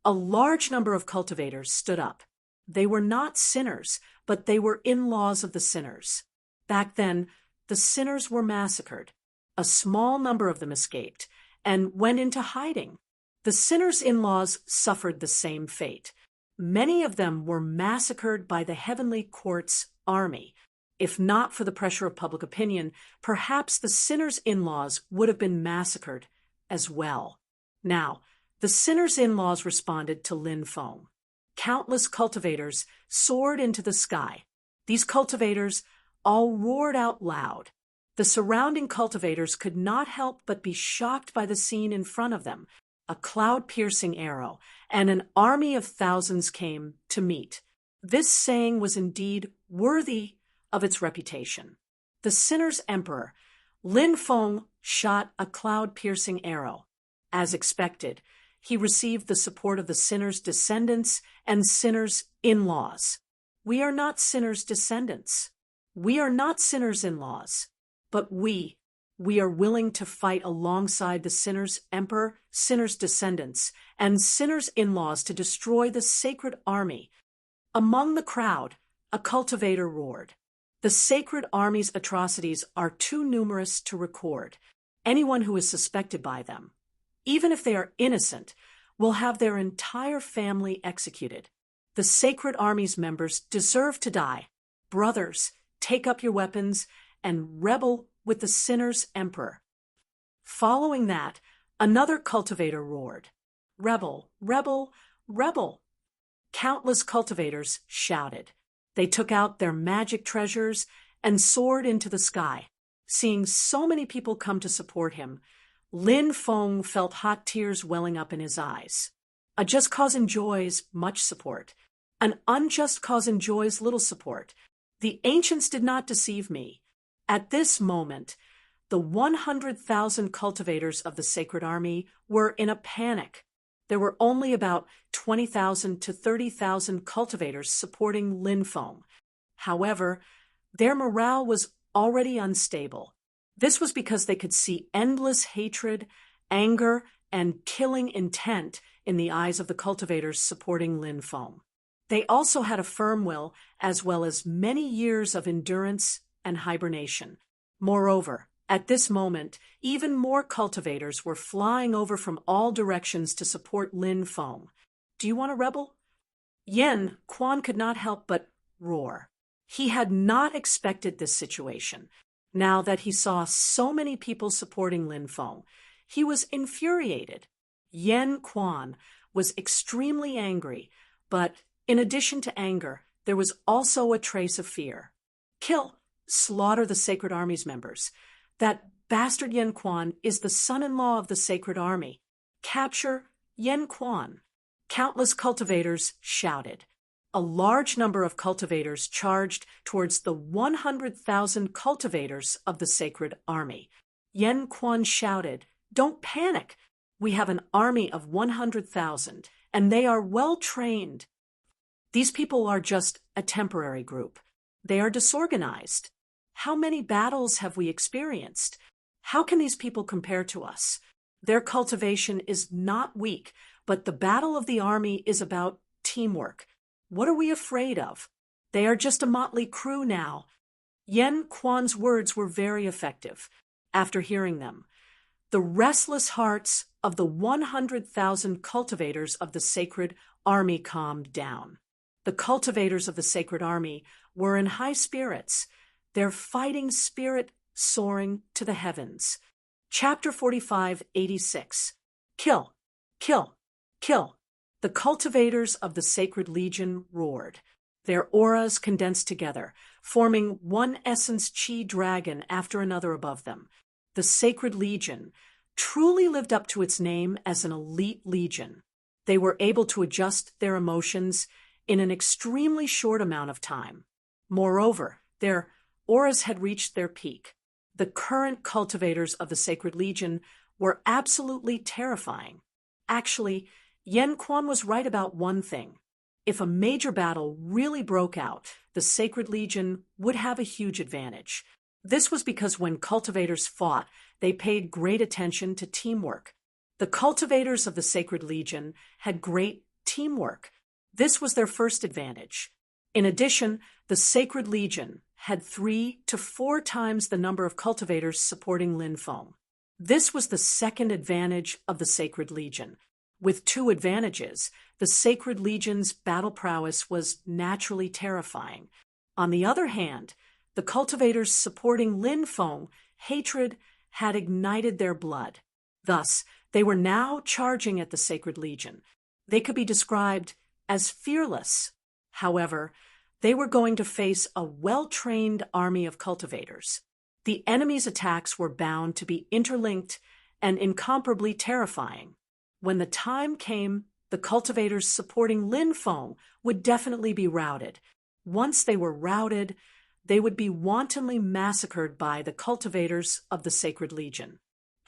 A large number of cultivators stood up. They were not sinners, but they were in-laws of the sinners. Back then, the sinners were massacred. A small number of them escaped and went into hiding. The sinners' in-laws suffered the same fate. Many of them were massacred by the heavenly court's army. If not for the pressure of public opinion, perhaps the sinners' in-laws would have been massacred as well. Now, the sinners' in-laws responded to Lin Feng. Countless cultivators soared into the sky. These cultivators all roared out loud. The surrounding cultivators could not help but be shocked by the scene in front of them. A cloud-piercing arrow, and an army of thousands came to meet. This saying was indeed worthy of its reputation. The sinners' emperor, Lin Feng, shot a cloud-piercing arrow. As expected, he received the support of the sinners' descendants and sinners' in-laws. We are not sinners' descendants. We are not sinners' in-laws. But we are willing to fight alongside the sinners' emperor, sinners' descendants, and sinners' in-laws to destroy the sacred army. Among the crowd, a cultivator roared. The sacred army's atrocities are too numerous to record. Anyone who is suspected by them, even if they are innocent, will have their entire family executed. The sacred army's members deserve to die. Brothers, take up your weapons and rebel with the sinners' emperor. Following that, another cultivator roared, "Rebel, rebel, rebel!" Countless cultivators shouted. They took out their magic treasures and soared into the sky. Seeing so many people come to support him, Lin Feng felt hot tears welling up in his eyes. A just cause enjoys much support. An unjust cause enjoys little support. The ancients did not deceive me. At this moment, the 100,000 cultivators of the Sacred Army were in a panic. There were only about 20,000 to 30,000 cultivators supporting Lin Feng. However, their morale was already unstable. This was because they could see endless hatred, anger, and killing intent in the eyes of the cultivators supporting Lin Feng. They also had a firm will, as well as many years of endurance and hibernation. Moreover, at this moment, even more cultivators were flying over from all directions to support Lin Feng. Do you want to rebel? Yen Quan could not help but roar. He had not expected this situation. Now that he saw so many people supporting Lin Feng, he was infuriated. Yen Quan was extremely angry, but in addition to anger, there was also a trace of fear. Kill, slaughter the Sacred Army's members. That bastard Yen Quan is the son-in-law of the Sacred Army. Capture Yen Quan. Countless cultivators shouted. A large number of cultivators charged towards the 100,000 cultivators of the Sacred Army. Yen Quan shouted, "Don't panic. We have an army of 100,000, and they are well trained. These people are just a temporary group. They are disorganized. How many battles have we experienced? How can these people compare to us? Their cultivation is not weak, but the battle of the army is about teamwork. What are we afraid of? They are just a motley crew now." Yen Quan's words were very effective. After hearing them, the restless hearts of the 100,000 cultivators of the Sacred Army calmed down. The cultivators of the Sacred Army were in high spirits, their fighting spirit soaring to the heavens. Chapter 45:86. Kill, kill, kill. The cultivators of the Sacred Legion roared. Their auras condensed together, forming one essence chi dragon after another above them. The Sacred Legion truly lived up to its name as an elite legion. They were able to adjust their emotions in an extremely short amount of time. Moreover, their auras had reached their peak. The current cultivators of the Sacred Legion were absolutely terrifying. Actually, Yen Quan was right about one thing. If a major battle really broke out, the Sacred Legion would have a huge advantage. This was because when cultivators fought, they paid great attention to teamwork. The cultivators of the Sacred Legion had great teamwork. This was their first advantage. In addition, the Sacred Legion had 3 to 4 times the number of cultivators supporting Lin Feng. This was the second advantage of the Sacred Legion. With 2 advantages, the Sacred Legion's battle prowess was naturally terrifying. On the other hand, the cultivators supporting Lin Feng hatred had ignited their blood. Thus, they were now charging at the Sacred Legion. They could be described as fearless. However, they were going to face a well-trained army of cultivators. The enemy's attacks were bound to be interlinked and incomparably terrifying. When the time came, the cultivators supporting Lin Feng would definitely be routed. Once they were routed, they would be wantonly massacred by the cultivators of the Sacred Legion.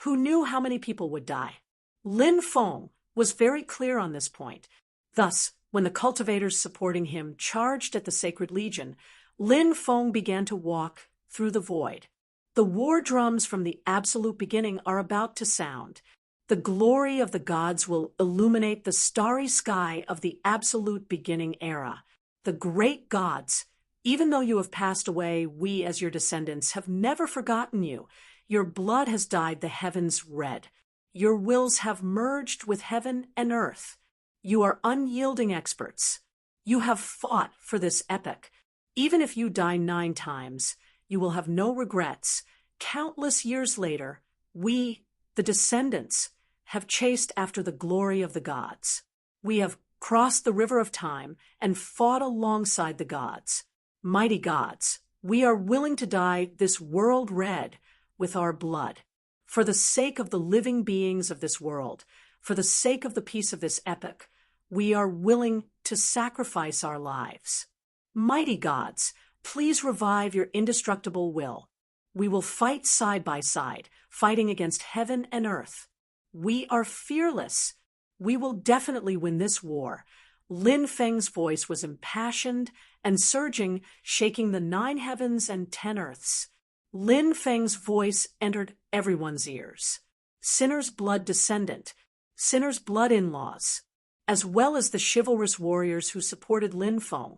Who knew how many people would die? Lin Feng was very clear on this point. Thus, when the cultivators supporting him charged at the Sacred Legion, Lin Feng began to walk through the void. The war drums from the absolute beginning are about to sound. The glory of the gods will illuminate the starry sky of the absolute beginning era. The great gods, even though you have passed away, we as your descendants have never forgotten you. Your blood has dyed the heavens red. Your wills have merged with heaven and earth. You are unyielding experts. You have fought for this epic. Even if you die 9 times, you will have no regrets. Countless years later, we, the descendants, have chased after the glory of the gods. We have crossed the river of time and fought alongside the gods. Mighty gods, we are willing to dye this world red with our blood. For the sake of the living beings of this world, for the sake of the peace of this epoch, we are willing to sacrifice our lives. Mighty gods, please revive your indestructible will. We will fight side by side, fighting against heaven and earth. We are fearless. We will definitely win this war. Lin Feng's voice was impassioned and surging, shaking the 9 heavens and 10 earths. Lin Feng's voice entered everyone's ears. Sinner's blood descendant, Sinner's blood in-laws, as well as the chivalrous warriors who supported Lin Feng,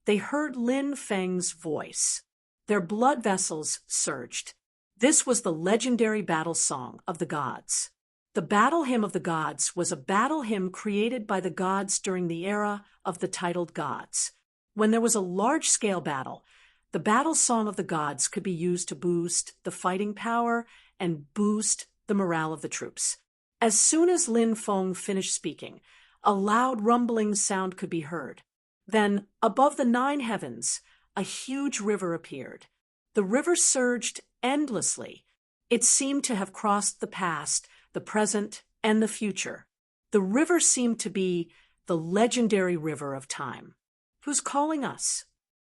they heard Lin Feng's voice. Their blood vessels surged. This was the legendary battle song of the gods. The Battle Hymn of the Gods was a battle hymn created by the gods during the era of the titled gods. When there was a large-scale battle, the battle song of the gods could be used to boost the fighting power and boost the morale of the troops. As soon as Lin Feng finished speaking, a loud rumbling sound could be heard. Then, above the 9 heavens, a huge river appeared. The river surged endlessly. It seemed to have crossed the past, the present, and the future. The river seemed to be the legendary river of time. Who's calling us?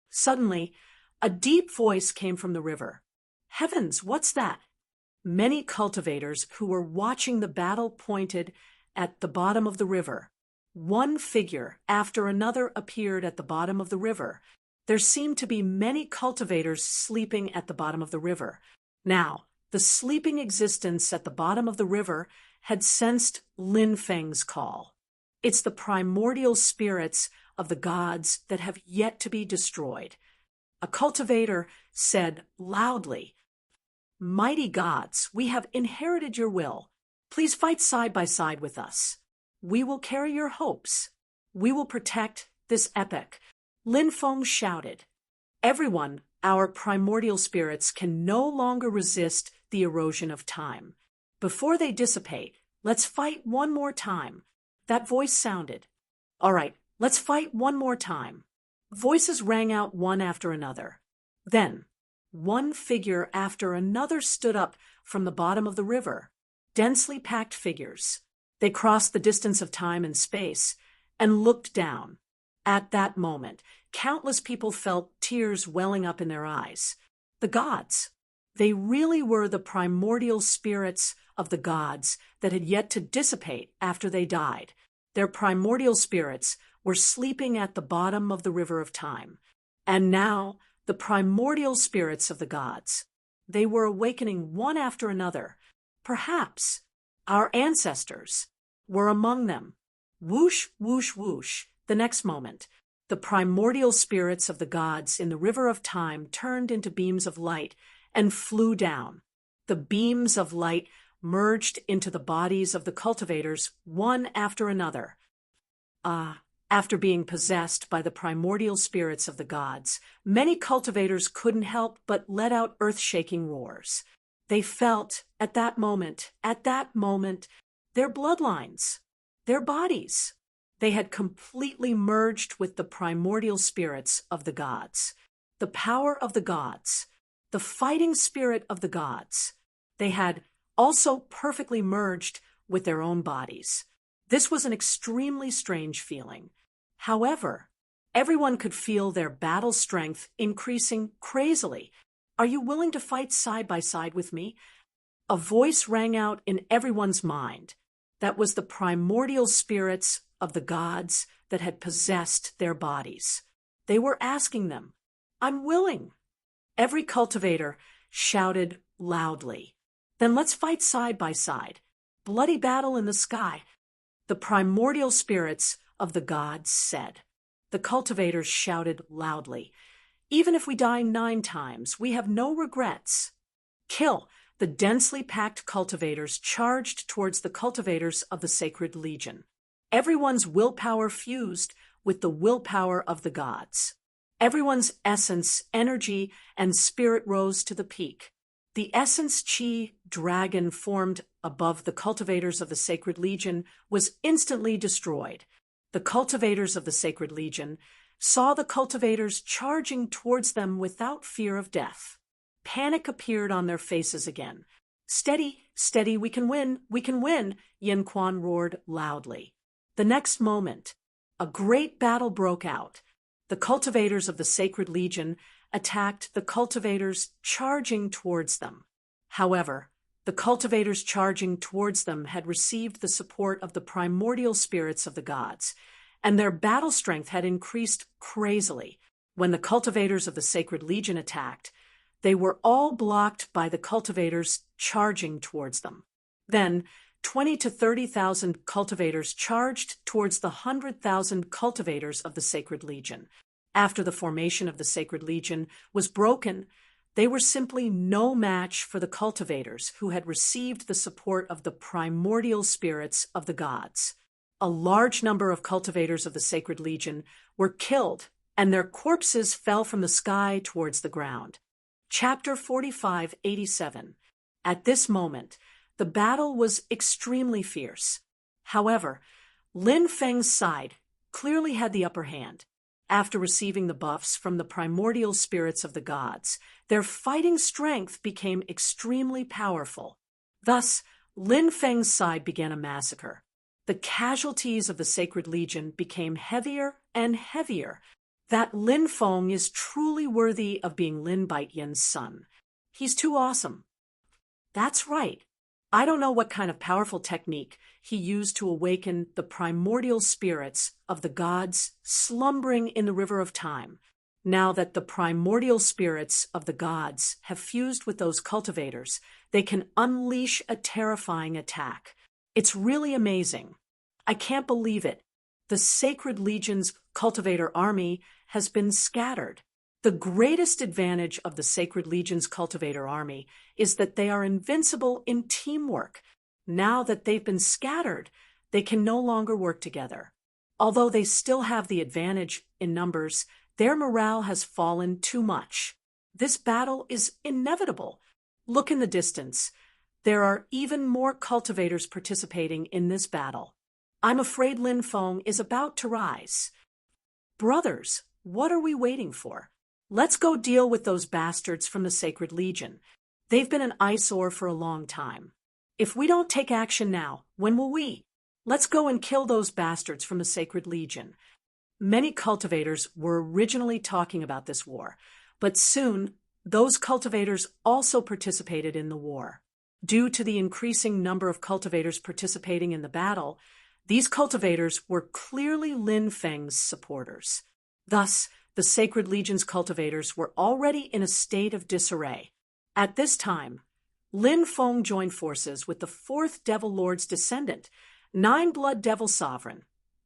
Suddenly, a deep voice came from the river. Heavens, what's that? Many cultivators who were watching the battle pointed at the bottom of the river. One figure after another appeared at the bottom of the river. There seemed to be many cultivators sleeping at the bottom of the river. Now, the sleeping existence at the bottom of the river had sensed Lin Feng's call. It's the primordial spirits of the gods that have yet to be destroyed. A cultivator said loudly, "Mighty gods, we have inherited your will. Please fight side by side with us. We will carry your hopes. We will protect this epoch." Lin Feng shouted, "Everyone, our primordial spirits can no longer resist the erosion of time. Before they dissipate, let's fight one more time." That voice sounded. "All right, let's fight one more time." Voices rang out one after another. Then, one figure after another stood up from the bottom of the river. Densely packed figures. They crossed the distance of time and space and looked down. At that moment, countless people felt tears welling up in their eyes. The gods. They really were the primordial spirits of the gods that had yet to dissipate after they died. Their primordial spirits were sleeping at the bottom of the river of time. And now, the primordial spirits of the gods. They were awakening one after another. Perhaps our ancestors were among them. Whoosh, whoosh, whoosh. The next moment, the primordial spirits of the gods in the river of time turned into beams of light and flew down. The beams of light merged into the bodies of the cultivators, one after another. After being possessed by the primordial spirits of the gods, many cultivators couldn't help but let out earth-shaking roars. They felt, at that moment, their bloodlines, their bodies. They had completely merged with the primordial spirits of the gods, the power of the gods, the fighting spirit of the gods. They had also perfectly merged with their own bodies. This was an extremely strange feeling. However, everyone could feel their battle strength increasing crazily. Are you willing to fight side by side with me? A voice rang out in everyone's mind. That was the primordial spirits of the gods that had possessed their bodies. They were asking them, "I'm willing." Every cultivator shouted loudly, "Then let's fight side by side. Bloody battle in the sky." The primordial spirits of the gods said. The cultivators shouted loudly, "Even if we die 9 times, we have no regrets." Kill! The densely packed cultivators charged towards the cultivators of the Sacred Legion. Everyone's willpower fused with the willpower of the gods. Everyone's essence, energy, and spirit rose to the peak. The essence chi dragon formed above the cultivators of the Sacred Legion was instantly destroyed. The cultivators of the Sacred Legion saw the cultivators charging towards them without fear of death. Panic appeared on their faces again. "Steady, steady, we can win," Yin Quan roared loudly. The next moment, a great battle broke out. The cultivators of the Sacred Legion attacked the cultivators charging towards them. However, the cultivators charging towards them had received the support of the primordial spirits of the gods, and their battle strength had increased crazily. When the cultivators of the Sacred Legion attacked, they were all blocked by the cultivators charging towards them. Then, 20 to 30,000 cultivators charged towards the 100,000 cultivators of the Sacred Legion. After the formation of the Sacred Legion was broken, they were simply no match for the cultivators who had received the support of the primordial spirits of the gods. A large number of cultivators of the Sacred Legion were killed, and their corpses fell from the sky towards the ground. Chapter 4587. At this moment, the battle was extremely fierce. However, Lin Feng's side clearly had the upper hand. After receiving the buffs from the primordial spirits of the gods, their fighting strength became extremely powerful. Thus, Lin Feng's side began a massacre. The casualties of the Sacred Legion became heavier and heavier. That Lin Feng is truly worthy of being Lin Baitian's son. He's too awesome. That's right. I don't know what kind of powerful technique he used to awaken the primordial spirits of the gods slumbering in the river of time. Now that the primordial spirits of the gods have fused with those cultivators, they can unleash a terrifying attack. It's really amazing. I can't believe it. The Sacred Legion's cultivator army has been scattered. The greatest advantage of the Sacred Legion's cultivator army is that they are invincible in teamwork. Now that they've been scattered, they can no longer work together. Although they still have the advantage in numbers, their morale has fallen too much. This battle is inevitable. Look in the distance. There are even more cultivators participating in this battle. I'm afraid Lin Feng is about to rise. Brothers, what are we waiting for? Let's go deal with those bastards from the Sacred Legion. They've been an eyesore for a long time. If we don't take action now, when will we? Let's go and kill those bastards from the Sacred Legion. Many cultivators were originally talking about this war, but soon those cultivators also participated in the war. Due to the increasing number of cultivators participating in the battle, these cultivators were clearly Lin Feng's supporters. Thus, the Sacred Legion's cultivators were already in a state of disarray. At this time, Lin Feng joined forces with the 4th Devil Lord's descendant, 9 Blood Devil Sovereign.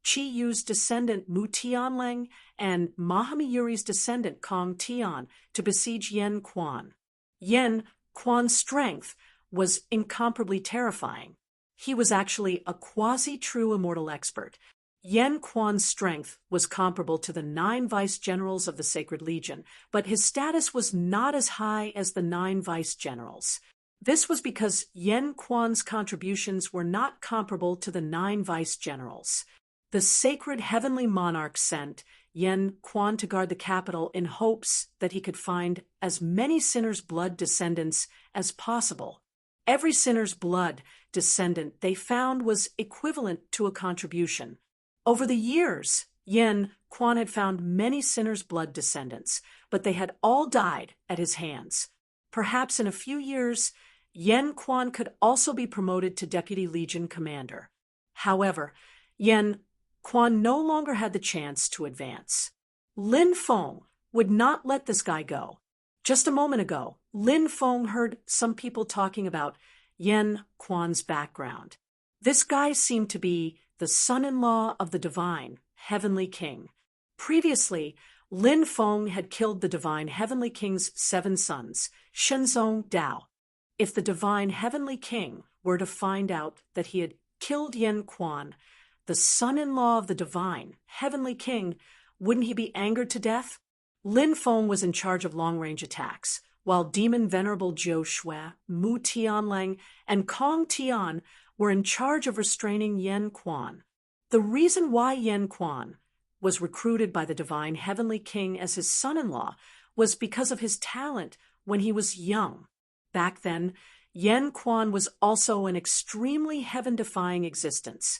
Chi Yu's descendant Mu Tianlang and Mahamiyuri's descendant Kong Tian to besiege Yen Quan. Yen Quan's strength was incomparably terrifying. He was actually a quasi-true immortal expert. Yen Quan's strength was comparable to the 9 vice-generals of the Sacred Legion, but his status was not as high as the 9 vice-generals. This was because Yen Quan's contributions were not comparable to the 9 vice-generals. The sacred heavenly monarch sent Yen Quan to guard the capital in hopes that he could find as many sinners' blood descendants as possible. Every sinner's blood descendant they found was equivalent to a contribution. Over the years, Yen Quan had found many sinners' blood descendants, but they had all died at his hands. Perhaps in a few years, Yen Quan could also be promoted to Deputy Legion Commander. However, Yen Quan no longer had the chance to advance. Lin Feng would not let this guy go. Just a moment ago, Lin Feng heard some people talking about Yen Quan's background. This guy seemed to be the son-in-law of the divine Heavenly King. Previously, Lin Feng had killed the divine Heavenly King's 7 sons, Shenzong Dao. If the divine Heavenly King were to find out that he had killed Yen Quan, the son-in-law of the divine Heavenly King, wouldn't he be angered to death? Lin Feng was in charge of long-range attacks, while Demon Venerable Zhou Shui, Mu Tianlang, and Kong Tian were in charge of restraining Yen Quan. The reason why Yen Quan was recruited by the divine Heavenly King as his son-in-law was because of his talent when he was young. Back then, Yen Quan was also an extremely heaven-defying existence,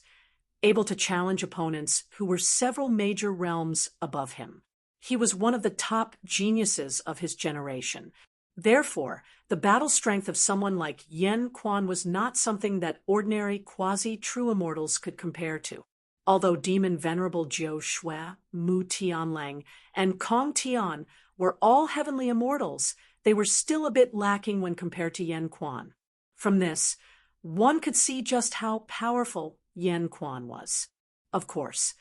able to challenge opponents who were several major realms above him. He was one of the top geniuses of his generation. Therefore, the battle strength of someone like Yen Quan was not something that ordinary quasi-true immortals could compare to. Although Demon Venerable Zhou Shui, Mu Tianlang, and Kong Tian were all heavenly immortals, they were still a bit lacking when compared to Yen Quan. From this, one could see just how powerful Yen Quan was. Of course,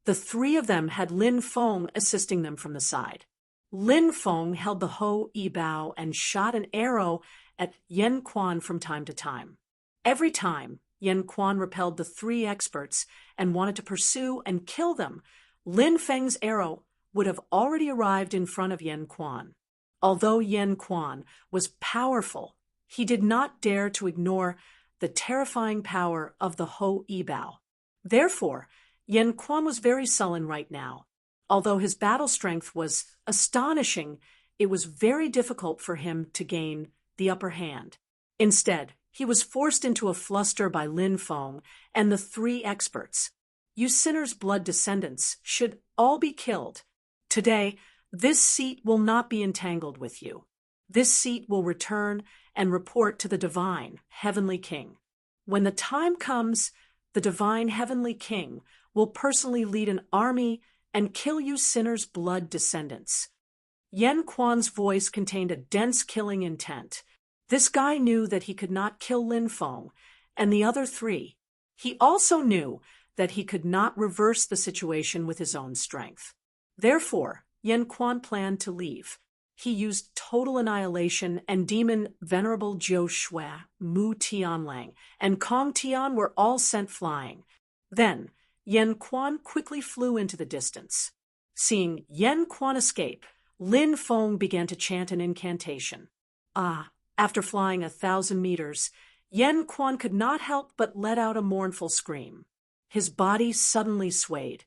the 3 of them had Lin Feng assisting them from the side. Lin Feng held the Ho Yi Bao and shot an arrow at Yen Quan from time to time. Every time Yen Quan repelled the 3 experts and wanted to pursue and kill them, Lin Feng's arrow would have already arrived in front of Yen Quan. Although Yen Quan was powerful, he did not dare to ignore the terrifying power of the Ho Yi Bao. Therefore, Yen Quan was very sullen right now. Although his battle strength was astonishing, it was very difficult for him to gain the upper hand. Instead, he was forced into a fluster by Lin Feng and the 3 experts. You sinners' blood descendants should all be killed. Today, this seat will not be entangled with you. This seat will return and report to the divine Heavenly King. When the time comes, the divine Heavenly King will personally lead an army and kill you sinners' blood descendants. Yen Quan's voice contained a dense killing intent. This guy knew that he could not kill Lin Feng and the other 3. He also knew that he could not reverse the situation with his own strength. Therefore, Yen Quan planned to leave. He used total annihilation, and Demon Venerable Zhou Shui, Mu Tianlang, and Kong Tian were all sent flying. Then, Yen Quan quickly flew into the distance. Seeing Yen Quan escape, Lin Feng began to chant an incantation. After flying 1,000 meters, Yen Quan could not help but let out a mournful scream. His body suddenly swayed,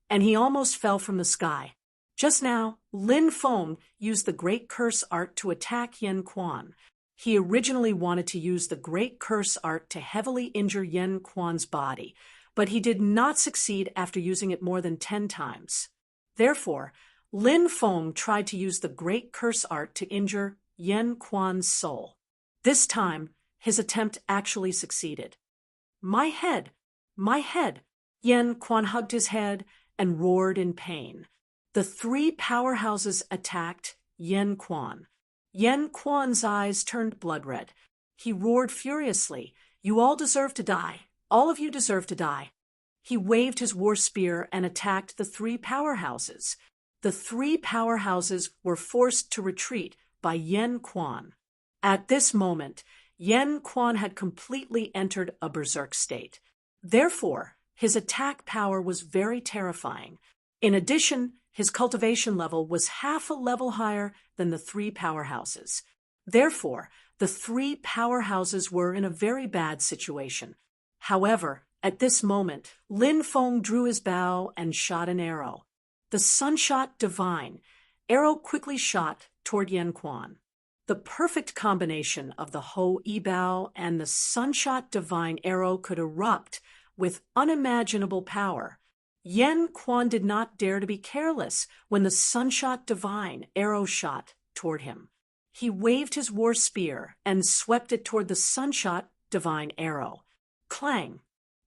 and he almost fell from the sky. Just now, Lin Feng used the Great Curse Art to attack Yen Quan. He originally wanted to use the Great Curse Art to heavily injure Yen Quan's body, but he did not succeed after using it more than 10 times. Therefore, Lin Feng tried to use the Great Curse Art to injure Yen Quan's soul. This time, his attempt actually succeeded. My head! My head! Yen Quan hugged his head and roared in pain. The 3 powerhouses attacked Yen Quan. Yen Quan's eyes turned blood red. He roared furiously, "You all deserve to die. All of you deserve to die." He waved his war spear and attacked the three powerhouses. The three powerhouses were forced to retreat by Yen Quan. At this moment, Yen Quan had completely entered a berserk state. Therefore, his attack power was very terrifying. In addition, his cultivation level was half a level higher than the three powerhouses. Therefore, the three powerhouses were in a very bad situation. However, at this moment, Lin Feng drew his bow and shot an arrow. The Sunshot Divine arrow quickly shot toward Yen Quan. The perfect combination of the Ho Yi bow and the Sunshot Divine arrow could erupt with unimaginable power. Yen Quan did not dare to be careless when the Sunshot Divine arrow shot toward him. He waved his war spear and swept it toward the Sunshot Divine arrow. Clang!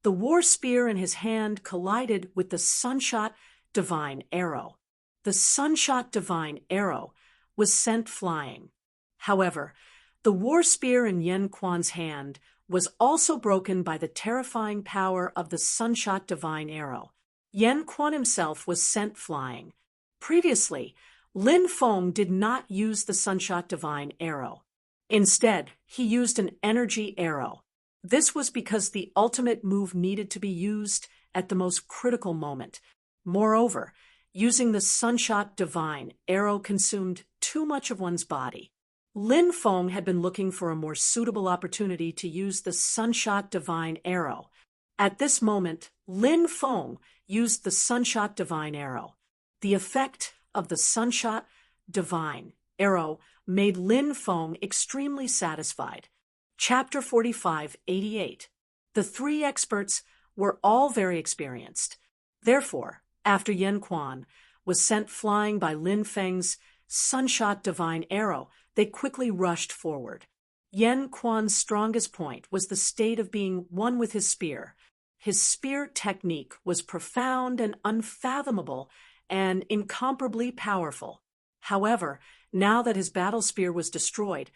The war spear in his hand collided with the Sunshot Divine arrow. The Sunshot Divine arrow was sent flying. However, the war spear in Yen Quan's hand was also broken by the terrifying power of the Sunshot Divine arrow. Yen Quan himself was sent flying. Previously, Lin Feng did not use the Sunshot Divine arrow. Instead, he used an energy arrow. This was because the ultimate move needed to be used at the most critical moment. Moreover, using the Sunshot Divine arrow consumed too much of one's body. Lin Feng had been looking for a more suitable opportunity to use the Sunshot Divine arrow. At this moment, Lin Feng used the Sunshot Divine arrow. The effect of the Sunshot Divine arrow made Lin Feng extremely satisfied. Chapter 45-88. The three experts were all very experienced. Therefore, after Yen Quan was sent flying by Lin Feng's Sunshot Divine arrow, they quickly rushed forward. Yen Quan's strongest point was the state of being one with his spear. His spear technique was profound and unfathomable and incomparably powerful. However, now that his battle spear was destroyed,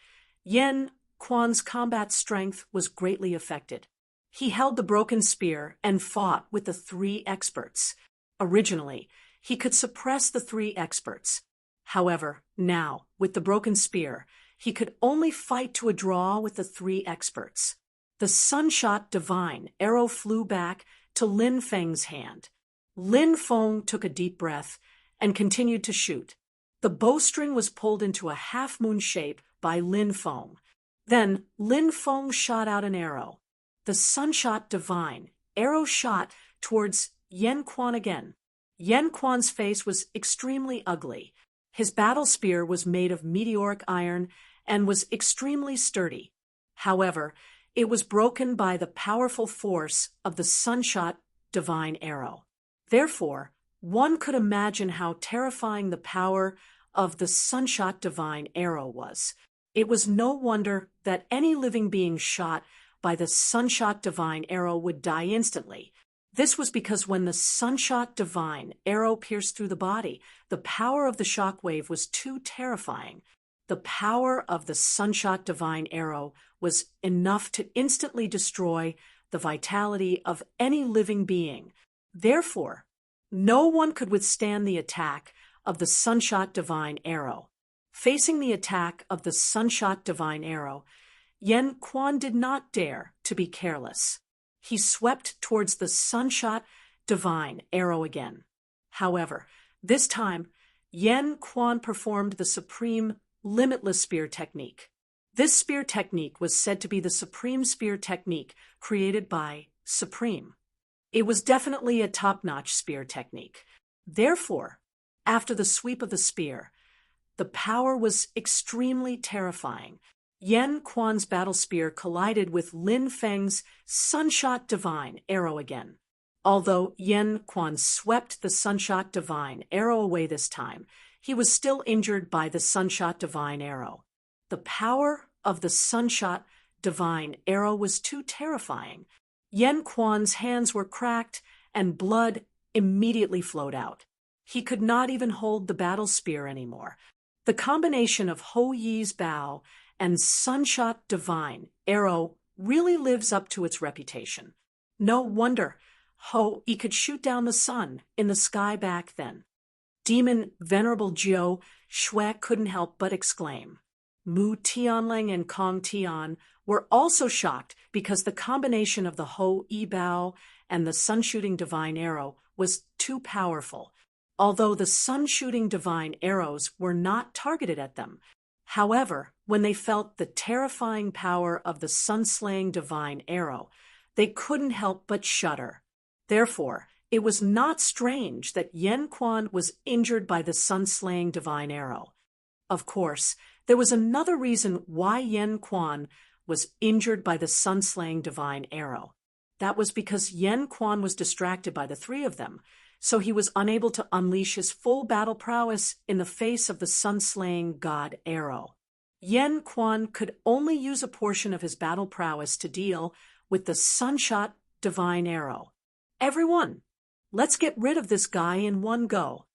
Yen Quan's combat strength was greatly affected. He held the broken spear and fought with the three experts. Originally, he could suppress the three experts. However, now, with the broken spear, he could only fight to a draw with the three experts. The Sunshot Divine arrow flew back to Lin Feng's hand. Lin Feng took a deep breath and continued to shoot. The bowstring was pulled into a half-moon shape by Lin Feng. Then Lin Feng shot out an arrow. The Sunshot Divine arrow shot towards Yen Quan again. Yen Quan's face was extremely ugly. His battle spear was made of meteoric iron and was extremely sturdy. However, it was broken by the powerful force of the Sunshot Divine arrow. Therefore, one could imagine how terrifying the power of the Sunshot Divine arrow was. It was no wonder that any living being shot by the Sunshot Divine arrow would die instantly. This was because when the Sunshot Divine arrow pierced through the body, the power of the shockwave was too terrifying. The power of the Sunshot Divine arrow was enough to instantly destroy the vitality of any living being. Therefore, no one could withstand the attack of the Sunshot Divine arrow. Facing the attack of the Sunshot Divine arrow, Yen Quan did not dare to be careless. He swept towards the Sunshot Divine arrow again. However, this time, Yen Quan performed the supreme limitless spear technique. This spear technique was said to be the supreme spear technique created by Supreme. It was definitely a top-notch spear technique. Therefore, after the sweep of the spear, the power was extremely terrifying. Yen Quan's battle spear collided with Lin Feng's Sunshot Divine arrow again. Although Yen Quan swept the Sunshot Divine arrow away this time, he was still injured by the Sunshot Divine arrow. The power of the Sunshot Divine arrow was too terrifying. Yen Quan's hands were cracked and blood immediately flowed out. He could not even hold the battle spear anymore. The combination of Ho Yi's bow and Sunshot Divine arrow really lives up to its reputation. No wonder Ho, he could shoot down the sun in the sky back then. Demon Venerable Jiao Shui couldn't help but exclaim. Mu Tianlang and Kong Tian were also shocked because the combination of the Ho Yi Bao and the sun-shooting divine arrow was too powerful, although the sun-shooting divine arrows were not targeted at them. However, when they felt the terrifying power of the sun-slaying divine arrow, they couldn't help but shudder. Therefore, it was not strange that Yen Quan was injured by the sun-slaying divine arrow. Of course, there was another reason why Yen Quan was injured by the sun-slaying divine arrow. That was because Yen Quan was distracted by the three of them, so he was unable to unleash his full battle prowess in the face of the sun-slaying god arrow. Yen Quan could only use a portion of his battle prowess to deal with the sunshot divine arrow. Everyone, let's get rid of this guy in one go.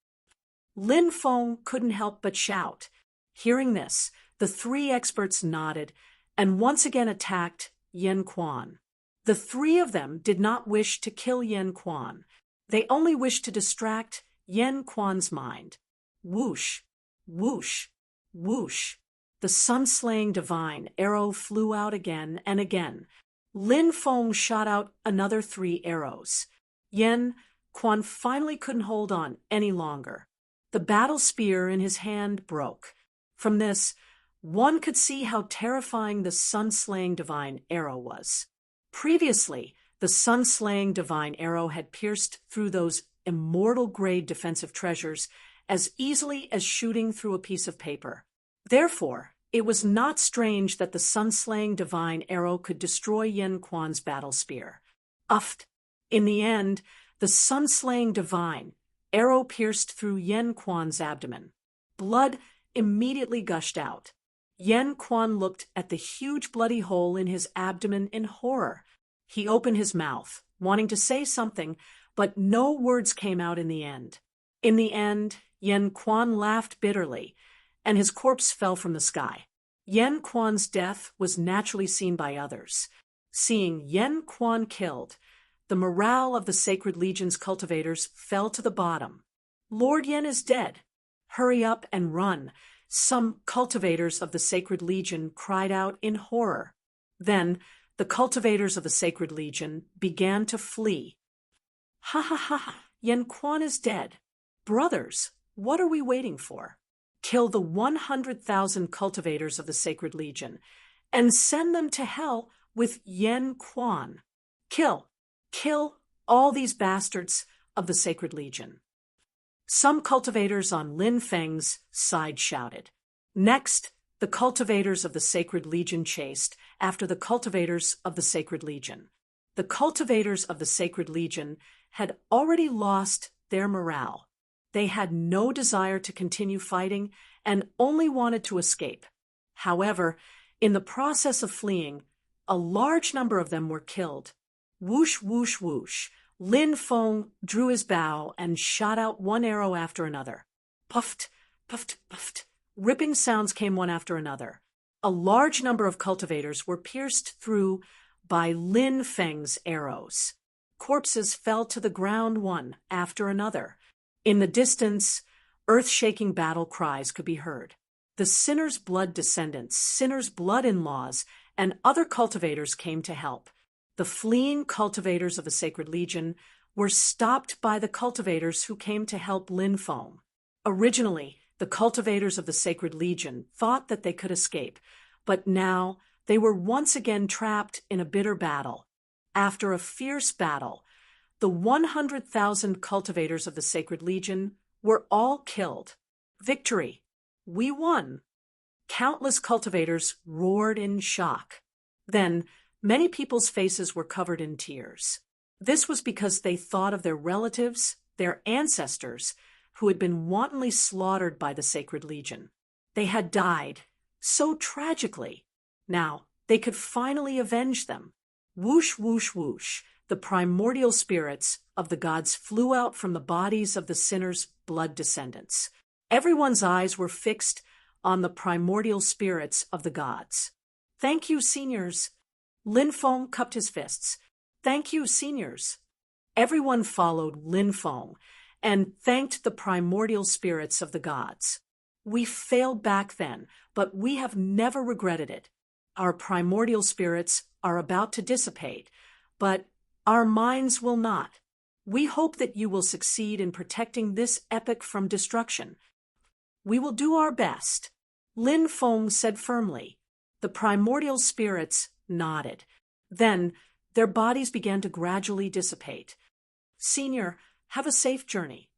Lin Feng couldn't help but shout. Hearing this, the three experts nodded and once again attacked Yen Quan. The three of them did not wish to kill Yen Quan. They only wished to distract Yen Quan's mind. Whoosh, whoosh, whoosh. The sun-slaying divine arrow flew out again and again. Lin Feng shot out another 3 arrows. Yen Quan finally couldn't hold on any longer. The battle spear in his hand broke. From this, one could see how terrifying the sun-slaying divine arrow was. Previously, the sun-slaying divine arrow had pierced through those immortal-grade defensive treasures as easily as shooting through a piece of paper. Therefore, it was not strange that the sun-slaying divine arrow could destroy Yen Quan's battle spear. Uft! In the end, the sun-slaying divine arrow pierced through Yen Quan's abdomen. Blood immediately gushed out. Yen Quan looked at the huge bloody hole in his abdomen in horror. He opened his mouth, wanting to say something, but no words came out in the end. In the end, Yen Quan laughed bitterly, and his corpse fell from the sky. Yen Quan's death was naturally seen by others. Seeing Yen Quan killed, the morale of the Sacred Legion's cultivators fell to the bottom. Lord Yen is dead. Hurry up and run, some cultivators of the Sacred Legion cried out in horror. Then, the cultivators of the Sacred Legion began to flee. Ha ha ha, Yen Quan is dead. Brothers, what are we waiting for? Kill the 100,000 cultivators of the Sacred Legion and send them to hell with Yen Quan. Kill all these bastards of the Sacred Legion. Some cultivators on Lin Feng's side shouted. Next, the cultivators of the Sacred Legion chased after the cultivators of the Sacred Legion. The cultivators of the Sacred Legion had already lost their morale. They had no desire to continue fighting and only wanted to escape. However, in the process of fleeing, a large number of them were killed. Whoosh, whoosh, whoosh. Lin Feng drew his bow and shot out one arrow after another. Puffed, puffed, puffed. Ripping sounds came one after another. A large number of cultivators were pierced through by Lin Feng's arrows. Corpses fell to the ground one after another. In the distance, earth-shaking battle cries could be heard. The Sinner's Blood descendants, Sinner's Blood-in-laws, and other cultivators came to help. The fleeing cultivators of the Sacred Legion were stopped by the cultivators who came to help Lin Feng. Originally, the cultivators of the Sacred Legion thought that they could escape, but now they were once again trapped in a bitter battle. After a fierce battle, the 100,000 cultivators of the Sacred Legion were all killed. Victory! We won! Countless cultivators roared in shock. Then, many people's faces were covered in tears. This was because they thought of their relatives, their ancestors, who had been wantonly slaughtered by the Sacred Legion. They had died so tragically. Now, they could finally avenge them. Whoosh, whoosh, whoosh. The primordial spirits of the gods flew out from the bodies of the Sinner's Blood descendants. Everyone's eyes were fixed on the primordial spirits of the gods. Thank you, seniors. Lin Feng cupped his fists. Thank you, seniors. Everyone followed Lin Feng and thanked the primordial spirits of the gods. We failed back then, but we have never regretted it. Our primordial spirits are about to dissipate, but our minds will not. We hope that you will succeed in protecting this epoch from destruction. We will do our best, Lin Feng said firmly. The primordial spirits nodded. Then their bodies began to gradually dissipate. Senior, have a safe journey,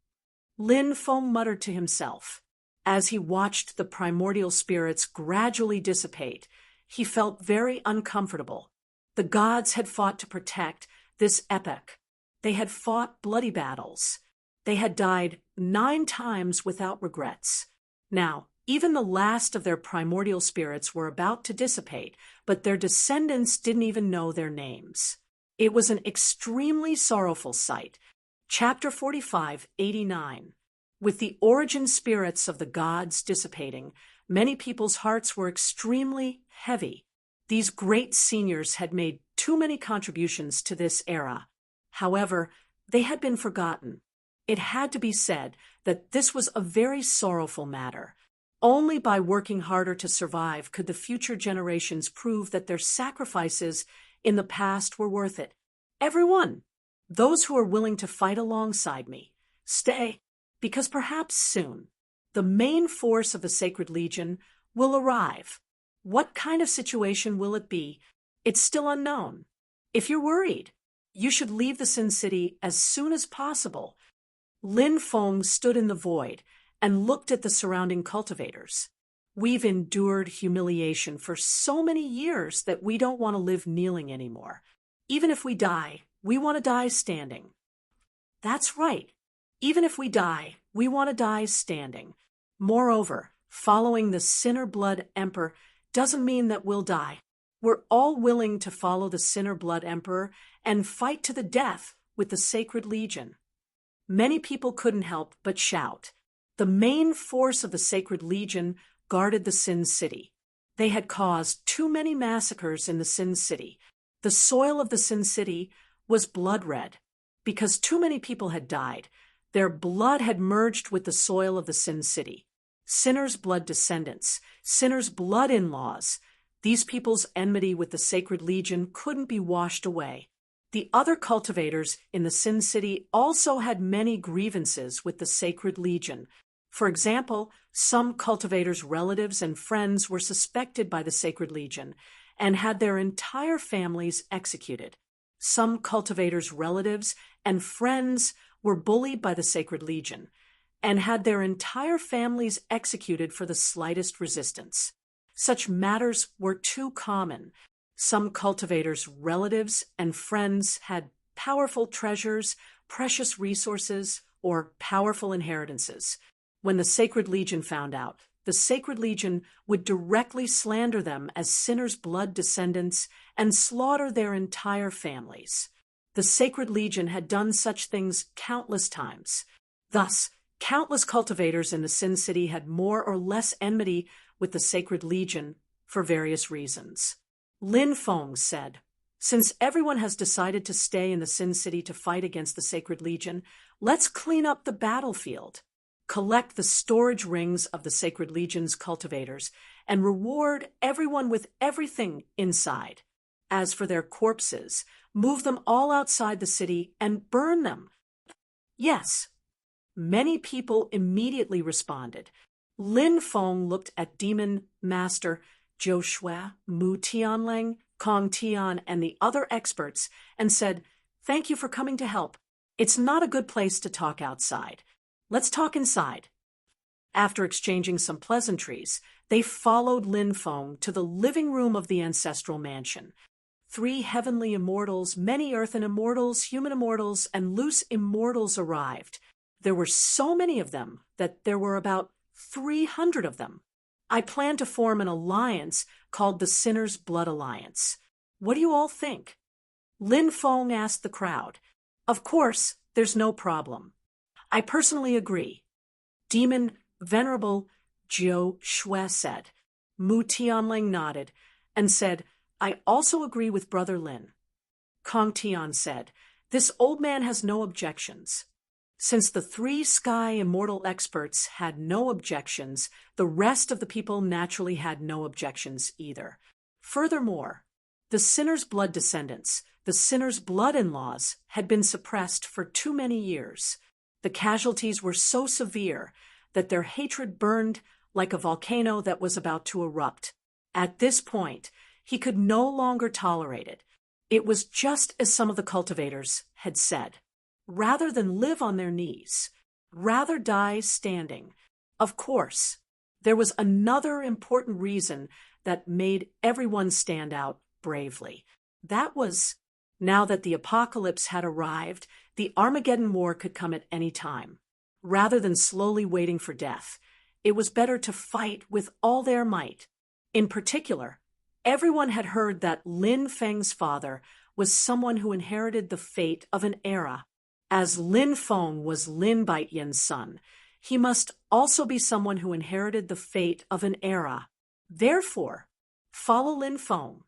Lin Feng muttered to himself. As he watched the primordial spirits gradually dissipate, he felt very uncomfortable. The gods had fought to protect this epoch. They had fought bloody battles. They had died 9 times without regrets. Now, even the last of their primordial spirits were about to dissipate, but their descendants didn't even know their names. It was an extremely sorrowful sight. Chapter 45:89. With the origin spirits of the gods dissipating, many people's hearts were extremely heavy. These great seniors had made too many contributions to this era. However, they had been forgotten. It had to be said that this was a very sorrowful matter. Only by working harder to survive could the future generations prove that their sacrifices in the past were worth it. Everyone, those who are willing to fight alongside me, stay, because perhaps soon the main force of the Sacred Legion will arrive. What kind of situation will it be? It's still unknown. If you're worried, you should leave the Sin City as soon as possible. Lin Feng stood in the void and looked at the surrounding cultivators. We've endured humiliation for so many years that we don't want to live kneeling anymore. Even if we die, we want to die standing. That's right. Even if we die, we want to die standing. Moreover, following the Sinner Blood Emperor doesn't mean that we'll die. We're all willing to follow the Sinner Blood Emperor and fight to the death with the Sacred Legion. Many people couldn't help but shout. The main force of the Sacred Legion guarded the Sin City. They had caused too many massacres in the Sin City. The soil of the Sin City was blood red. Because too many people had died, their blood had merged with the soil of the Sin City. Sinners' blood descendants, sinners' blood in-laws. These people's enmity with the Sacred Legion couldn't be washed away. The other cultivators in the Sin City also had many grievances with the Sacred Legion. For example, some cultivators' relatives and friends were suspected by the Sacred Legion and had their entire families executed. Some cultivators' relatives and friends were bullied by the Sacred Legion and had their entire families executed for the slightest resistance. Such matters were too common. Some cultivators' relatives and friends had powerful treasures, precious resources, or powerful inheritances. When the Sacred Legion found out, the Sacred Legion would directly slander them as sinners' blood descendants and slaughter their entire families. The Sacred Legion had done such things countless times. Thus, countless cultivators in the Sin City had more or less enmity with the Sacred Legion for various reasons. Lin Feng said, "Since everyone has decided to stay in the Sin City to fight against the Sacred Legion, let's clean up the battlefield. Collect the storage rings of the Sacred Legion's cultivators and reward everyone with everything inside. As for their corpses, move them all outside the city and burn them." Yes. Many people immediately responded. Lin Feng looked at Demon Master Zhou Shui, Mu Tianlang, Kong Tian, and the other experts and said, "Thank you for coming to help. It's not a good place to talk outside. Let's talk inside." After exchanging some pleasantries, they followed Lin Feng to the living room of the ancestral mansion. 3 heavenly immortals, many earthen immortals, human immortals, and loose immortals arrived. There were so many of them that there were about 300 of them. I plan to form an alliance called the Sinner's Blood Alliance. What do you all think? Lin Feng asked the crowd. Of course, there's no problem. I personally agree. Demon Venerable Zhou Shui said. Mu Tianlang nodded and said, "I also agree with Brother Lin." Kong Tian said, This old man has no objections. Since the three sky immortal experts had no objections, the rest of the people naturally had no objections either. Furthermore, the sinner's blood descendants, the sinner's blood-in-laws, had been suppressed for too many years. The casualties were so severe that their hatred burned like a volcano that was about to erupt. At this point, he could no longer tolerate it. It was just as some of the cultivators had said. Rather than live on their knees, rather die standing. Of course, there was another important reason that made everyone stand out bravely. That was, now that the apocalypse had arrived, the Armageddon War could come at any time. Rather than slowly waiting for death, it was better to fight with all their might. In particular, everyone had heard that Lin Feng's father was someone who inherited the fate of an era. As Lin Feng was Lin Baitian's son, he must also be someone who inherited the fate of an era. Therefore, follow Lin Feng.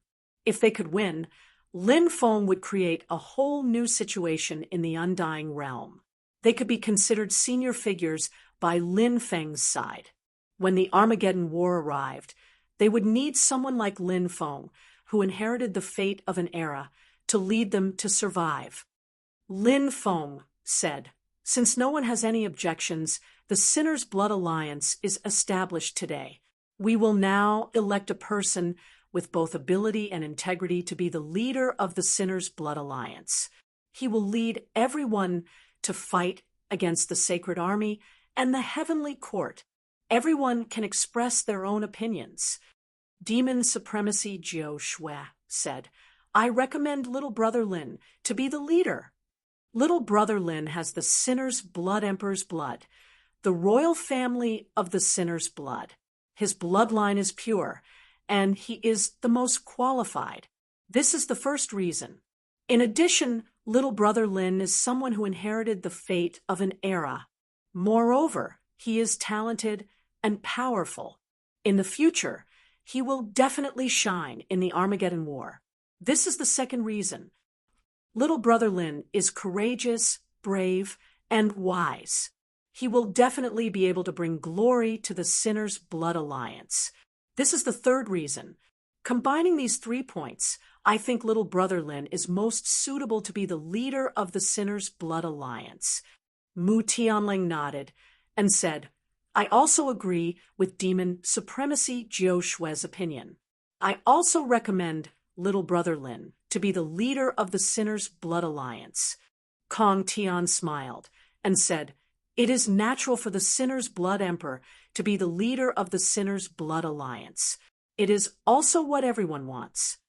If they could win, Lin Feng would create a whole new situation in the Undying Realm. They could be considered senior figures by Lin Feng's side. When the Armageddon War arrived, they would need someone like Lin Feng, who inherited the fate of an era, to lead them to survive. Lin Feng said, "Since no one has any objections, the Sinner's Blood Alliance is established today. We will now elect a person with both ability and integrity to be the leader of the Sinner's Blood Alliance. He will lead everyone to fight against the Sacred Army and the Heavenly Court. Everyone can express their own opinions." Demon Supremacy Jiao Shui said, "I recommend Little Brother Lin to be the leader." Little Brother Lin has the Sinner's Blood Emperor's blood, the royal family of the Sinner's blood. His bloodline is pure, and he is the most qualified. This is the first reason. In addition, Little Brother Lin is someone who inherited the fate of an era. Moreover, he is talented and powerful. In the future, he will definitely shine in the Armageddon War. This is the second reason. Little Brother Lin is courageous, brave, and wise. He will definitely be able to bring glory to the Sinner's Blood Alliance. This is the third reason. Combining these 3 points, I think Little Brother Lin is most suitable to be the leader of the Sinner's Blood Alliance. Mu Tianling nodded and said, "I also agree with Demon Supremacy Jiao Shui's opinion. I also recommend Little Brother Lin to be the leader of the Sinner's Blood Alliance." Kong Tian smiled and said, "It is natural for the Sinner's Blood Emperor to be the leader of the Sinner's Blood Alliance. It is also what everyone wants.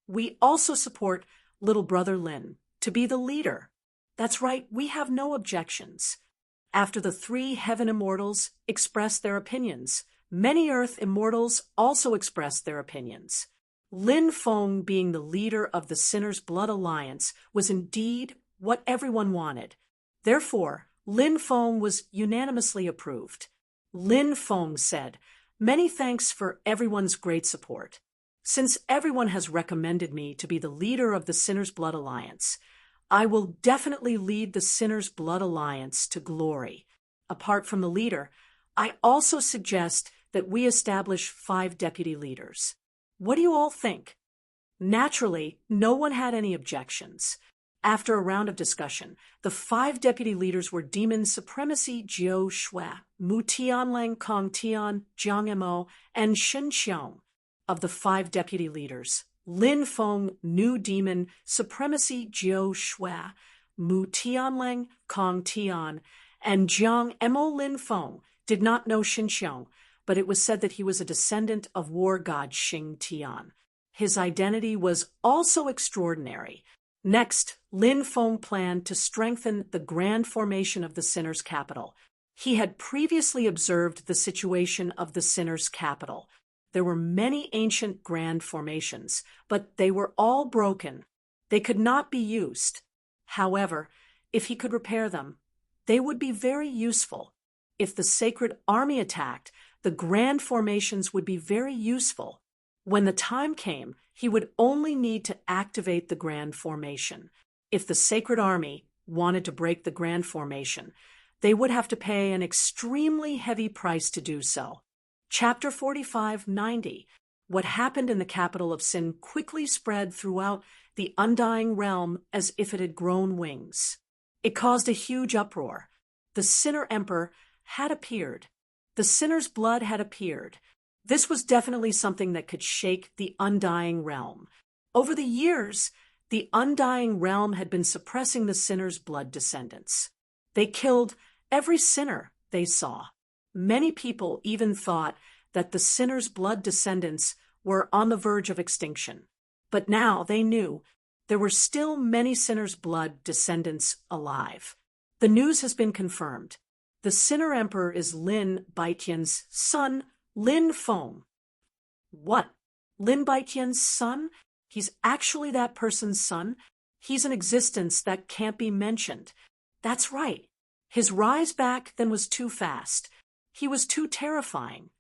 We also support Little Brother Lin to be the leader." That's right, we have no objections. After the 3 heaven immortals expressed their opinions, many earth immortals also expressed their opinions. Lin Feng being the leader of the Sinner's Blood Alliance was indeed what everyone wanted. Therefore, Lin Feng was unanimously approved. Lin Feng said, "Many thanks for everyone's great support. Since everyone has recommended me to be the leader of the Sinner's Blood Alliance, I will definitely lead the Sinner's Blood Alliance to glory. Apart from the leader, I also suggest that we establish 5 deputy leaders. What do you all think?" Naturally, no one had any objections. After a round of discussion, the 5 deputy leaders were Demon Supremacy Jiao Shui, Mu Tianlang Kong Tian, Jiang Mo, and Shen Xiong. Of the 5 deputy leaders, Lin Feng knew Demon Supremacy Jiao Shui, Mu Tianlang Kong Tian, and Jiang Mo. Lin Feng did not know Shen Xiong, but it was said that he was a descendant of war god Xing Tian. His identity was also extraordinary. Next, Lin Feng planned to strengthen the grand formation of the Sinner's capital. He had previously observed the situation of the Sinner's capital. There were many ancient grand formations, but they were all broken. They could not be used. However, if he could repair them, they would be very useful. If the Sacred Army attacked, the grand formations would be very useful. When the time came, he would only need to activate the grand formation. If the Sacred Army wanted to break the Grand Formation, they would have to pay an extremely heavy price to do so. Chapter 45:90. What happened in the capital of Sin quickly spread throughout the undying realm as if it had grown wings. It caused a huge uproar. The Sinner Emperor had appeared. The sinner's blood had appeared. This was definitely something that could shake the undying realm. Over the years, the undying realm had been suppressing the sinner's blood descendants. They killed every sinner they saw. Many people even thought that the sinner's blood descendants were on the verge of extinction. But now they knew there were still many sinners' blood descendants alive. The news has been confirmed. The Sinner Emperor is Lin Baitian's son, Lin Feng. What? Lin Baitian's son? He's actually that person's son? He's an existence that can't be mentioned. That's right. His rise back then was too fast. He was too terrifying.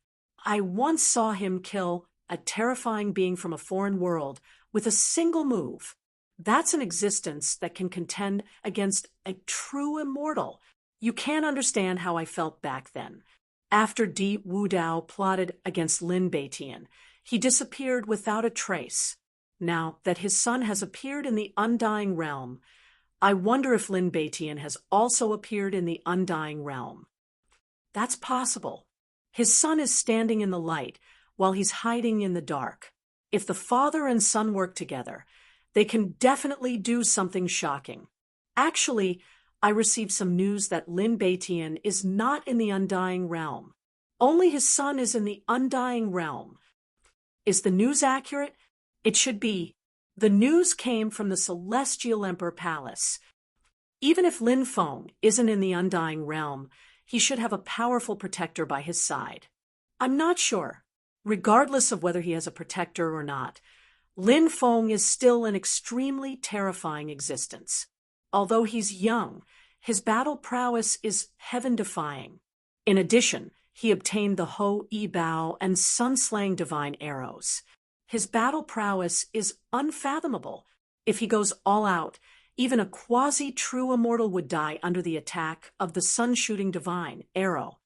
I once saw him kill a terrifying being from a foreign world with a single move. That's an existence that can contend against a true immortal. You can't understand how I felt back then. After Di Wudao plotted against Lin Baitian, he disappeared without a trace. Now that his son has appeared in the undying realm, I wonder if Lin Baitian has also appeared in the undying realm. That's possible. His son is standing in the light while he's hiding in the dark. If the father and son work together, they can definitely do something shocking. Actually, I received some news that Lin Baitian is not in the undying realm. Only his son is in the undying realm. Is the news accurate? It should be. The news came from the Celestial Emperor Palace. Even if Lin Feng isn't in the undying realm, he should have a powerful protector by his side. I'm not sure. Regardless of whether he has a protector or not, Lin Feng is still an extremely terrifying existence. Although he's young, his battle prowess is heaven-defying. In addition, he obtained the Ho Yi Bao and sun-slaying divine arrows. His battle prowess is unfathomable. If he goes all out, even a quasi-true immortal would die under the attack of the sun-shooting divine arrow.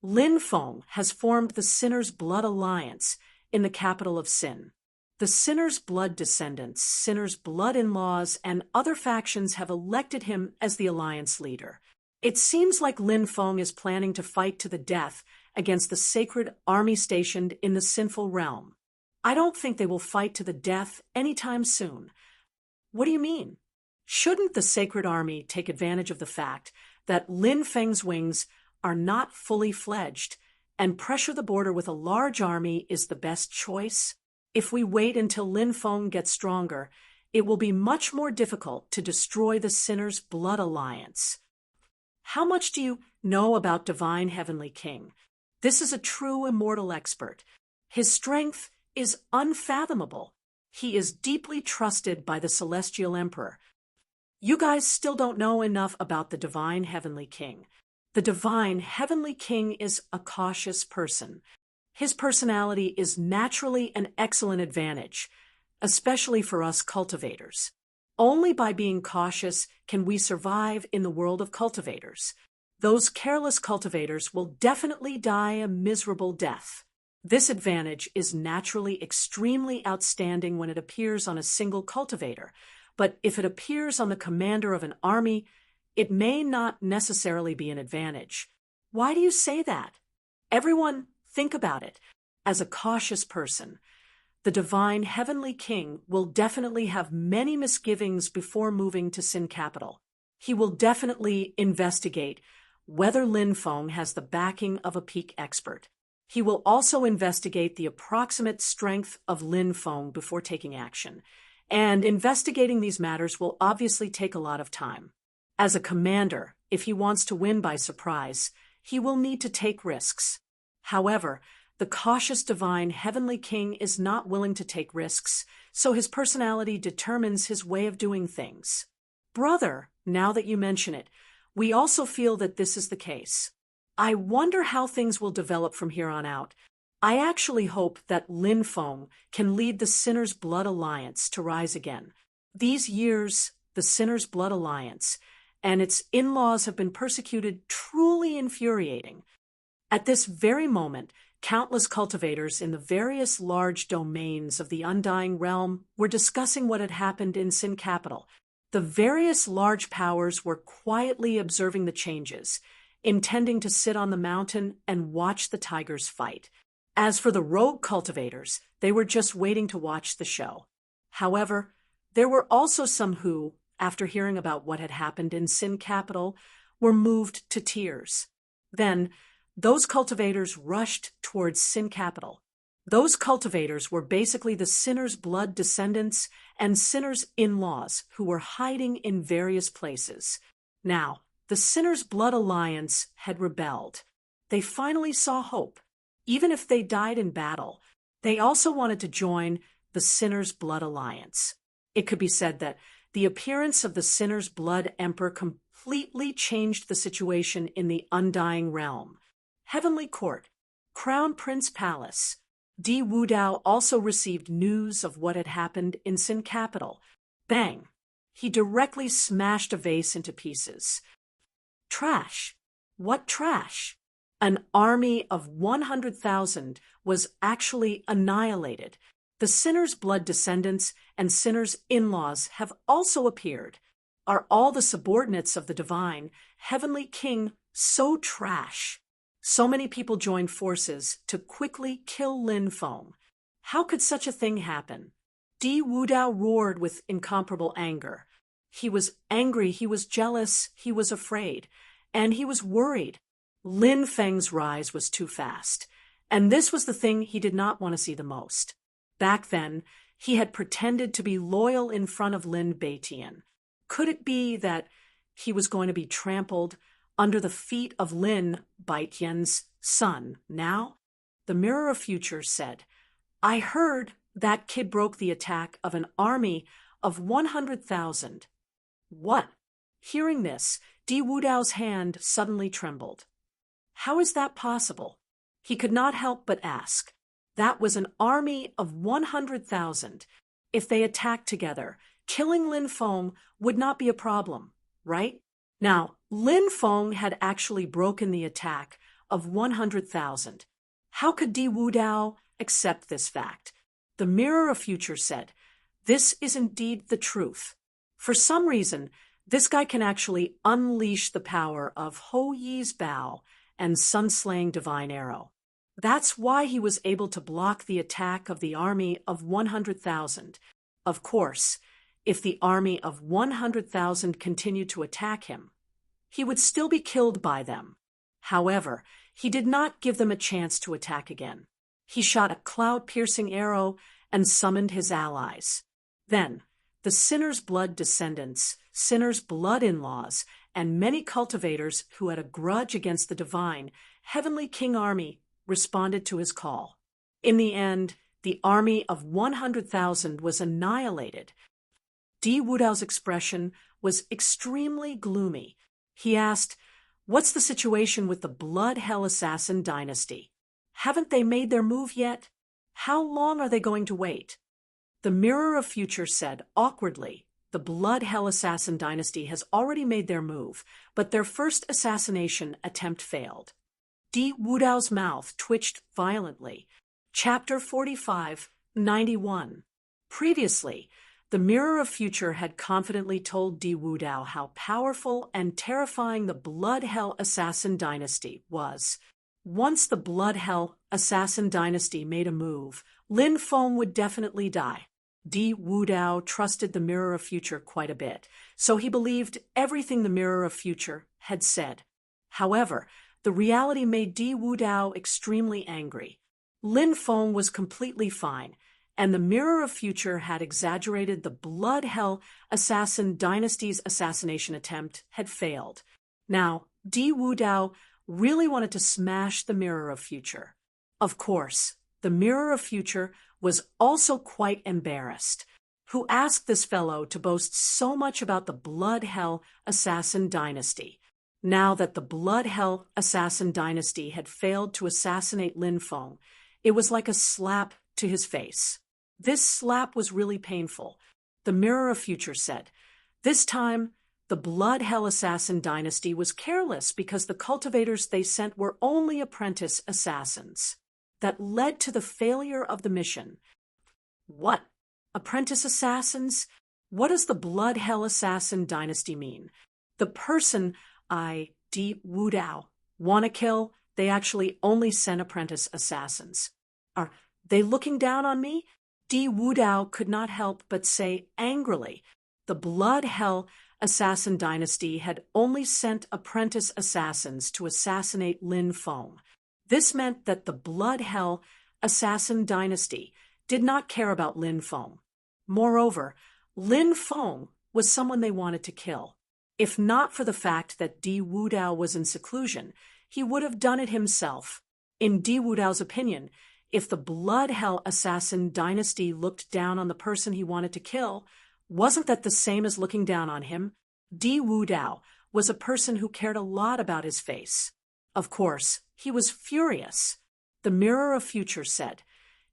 Lin Feng has formed the Sinner's Blood Alliance in the capital of Sin. The Sinner's Blood descendants, Sinner's Blood in-laws, and other factions have elected him as the alliance leader. It seems like Lin Feng is planning to fight to the death against the sacred army stationed in the sinful realm. I don't think they will fight to the death anytime soon. What do you mean? Shouldn't the Sacred Army take advantage of the fact that Lin Feng's wings are not fully fledged, and pressure the border with a large army is the best choice? If we wait until Lin Feng gets stronger, it will be much more difficult to destroy the Sinner's Blood Alliance. How much do you know about Divine Heavenly King? This is a true immortal expert. His strength is unfathomable. He is deeply trusted by the Celestial Emperor. You guys still don't know enough about the Divine Heavenly King. The Divine Heavenly King is a cautious person. His personality is naturally an excellent advantage, especially for us cultivators. Only by being cautious can we survive in the world of cultivators. Those careless cultivators will definitely die a miserable death. This advantage is naturally extremely outstanding when it appears on a single cultivator, but if it appears on the commander of an army, it may not necessarily be an advantage. Why do you say that? Everyone, think about it. As a cautious person, the Divine Heavenly King will definitely have many misgivings before moving to Sin Capital. He will definitely investigate whether Lin Feng has the backing of a peak expert. He will also investigate the approximate strength of Lin Feng before taking action, and investigating these matters will obviously take a lot of time. As a commander, if he wants to win by surprise, he will need to take risks. However, the cautious Divine Heavenly King is not willing to take risks, so his personality determines his way of doing things. Brother, now that you mention it, we also feel that this is the case. I wonder how things will develop from here on out. I actually hope that Lin Feng can lead the Sinner's Blood Alliance to rise again. These years the Sinner's Blood Alliance, and its in-laws have been persecuted, truly infuriating. At this very moment, countless cultivators in the various large domains of the Undying Realm were discussing what had happened in Sin Capital. The various large powers were quietly observing the changes, intending to sit on the mountain and watch the tigers fight. As for the rogue cultivators, they were just waiting to watch the show. However, there were also some who, after hearing about what had happened in Sin Capital, were moved to tears. Then, those cultivators rushed towards Sin Capital. Those cultivators were basically the Sinner's Blood descendants and Sinner's in-laws who were hiding in various places. Now, the Sinner's Blood Alliance had rebelled. They finally saw hope. Even if they died in battle, they also wanted to join the Sinner's Blood Alliance. It could be said that the appearance of the Sinner's Blood Emperor completely changed the situation in the Undying Realm. Heavenly Court, Crown Prince Palace. Di Wudao also received news of what had happened in Sin Capital. Bang! He directly smashed a vase into pieces. Trash! What trash? An army of 100,000 was actually annihilated. The Sinner's Blood descendants and Sinner's in-laws have also appeared. Are all the subordinates of the divine, Heavenly King so trash? So many people joined forces to quickly kill Lin Feng. How could such a thing happen? Di Wudao roared with incomparable anger. He was angry, he was jealous, he was afraid, and he was worried. Lin Feng's rise was too fast, and this was the thing he did not want to see the most. Back then, he had pretended to be loyal in front of Lin Beitian. Could it be that he was going to be trampled under the feet of Lin Beitian's son now? The Mirror of Future said, I heard that kid broke the attack of an army of 100,000. What? Hearing this, Di Wudao's hand suddenly trembled. How is that possible? He could not help but ask. That was an army of 100,000. If they attacked together, killing Lin Feng would not be a problem, right? Now, Lin Feng had actually broken the attack of 100,000. How could Di Wudao accept this fact? The Mirror of Future said, this is indeed the truth. For some reason, this guy can actually unleash the power of Ho Yi's Bow and Sun-Slaying Divine Arrow. That's why he was able to block the attack of the army of 100,000. Of course, if the army of 100,000 continued to attack him, he would still be killed by them. However, he did not give them a chance to attack again. He shot a cloud-piercing arrow and summoned his allies. Then, the Sinner's Blood descendants, Sinner's Blood in-laws, and many cultivators who had a grudge against the divine, Heavenly King army responded to his call. In the end, the army of 100,000 was annihilated. Di Wudao's expression was extremely gloomy. He asked, what's the situation with the Blood Hell Assassin dynasty? Haven't they made their move yet? How long are they going to wait? The Mirror of Future said, awkwardly, the Blood Hell Assassin dynasty has already made their move, but their first assassination attempt failed. Di Wudao's mouth twitched violently. Chapter 45, 91. Previously, the Mirror of Future had confidently told Di Wudao how powerful and terrifying the Blood Hell Assassin dynasty was. Once the Blood Hell Assassin dynasty made a move, Lin Feng would definitely die. Di Wudao trusted the Mirror of Future quite a bit, so he believed everything the Mirror of Future had said. However, the reality made Di Wudao extremely angry. Lin Feng was completely fine, and the Mirror of Future had exaggerated the Blood Hell Assassin dynasty's assassination attempt had failed. Now, Di Wudao really wanted to smash the Mirror of Future. Of course, the Mirror of Future was also quite embarrassed. Who asked this fellow to boast so much about the Blood Hell Assassin dynasty? Now that the Blood Hell Assassin dynasty had failed to assassinate Lin Feng, it was like a slap to his face. This slap was really painful. The Mirror of Future said, This time, the Blood Hell Assassin dynasty was careless because the cultivators they sent were only apprentice assassins. That led to the failure of the mission. What? Apprentice assassins? What does the Blood Hell Assassin dynasty mean? The person Di Wudao want to kill, they actually only sent apprentice assassins. Are they looking down on me? Di Wudao could not help but say angrily. The Blood Hell Assassin dynasty had only sent apprentice assassins to assassinate Lin Feng. This meant that the Blood Hell Assassin dynasty did not care about Lin Feng. Moreover, Lin Feng was someone they wanted to kill. If not for the fact that Di Wudao was in seclusion, he would have done it himself. In Di Wudao's opinion, if the Blood Hell Assassin dynasty looked down on the person he wanted to kill, wasn't that the same as looking down on him? Di Wudao was a person who cared a lot about his face. Of course, he was furious. The Mirror of Future said,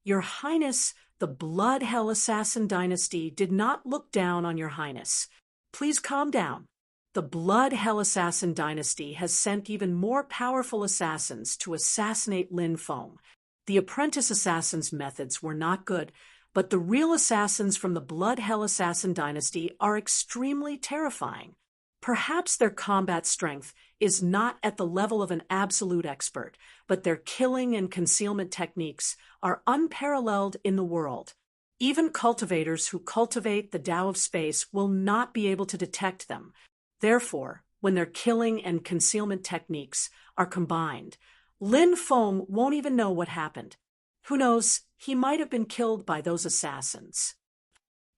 "Your Highness, the Blood Hell Assassin dynasty did not look down on your Highness. Please calm down. The Blood Hell Assassin dynasty has sent even more powerful assassins to assassinate Lin Feng. The apprentice assassins' methods were not good, but the real assassins from the Blood Hell Assassin dynasty are extremely terrifying. Perhaps their combat strength is not at the level of an absolute expert, but their killing and concealment techniques are unparalleled in the world. Even cultivators who cultivate the Tao of Space will not be able to detect them. Therefore, when their killing and concealment techniques are combined, Lin Feng won't even know what happened. Who knows, he might have been killed by those assassins."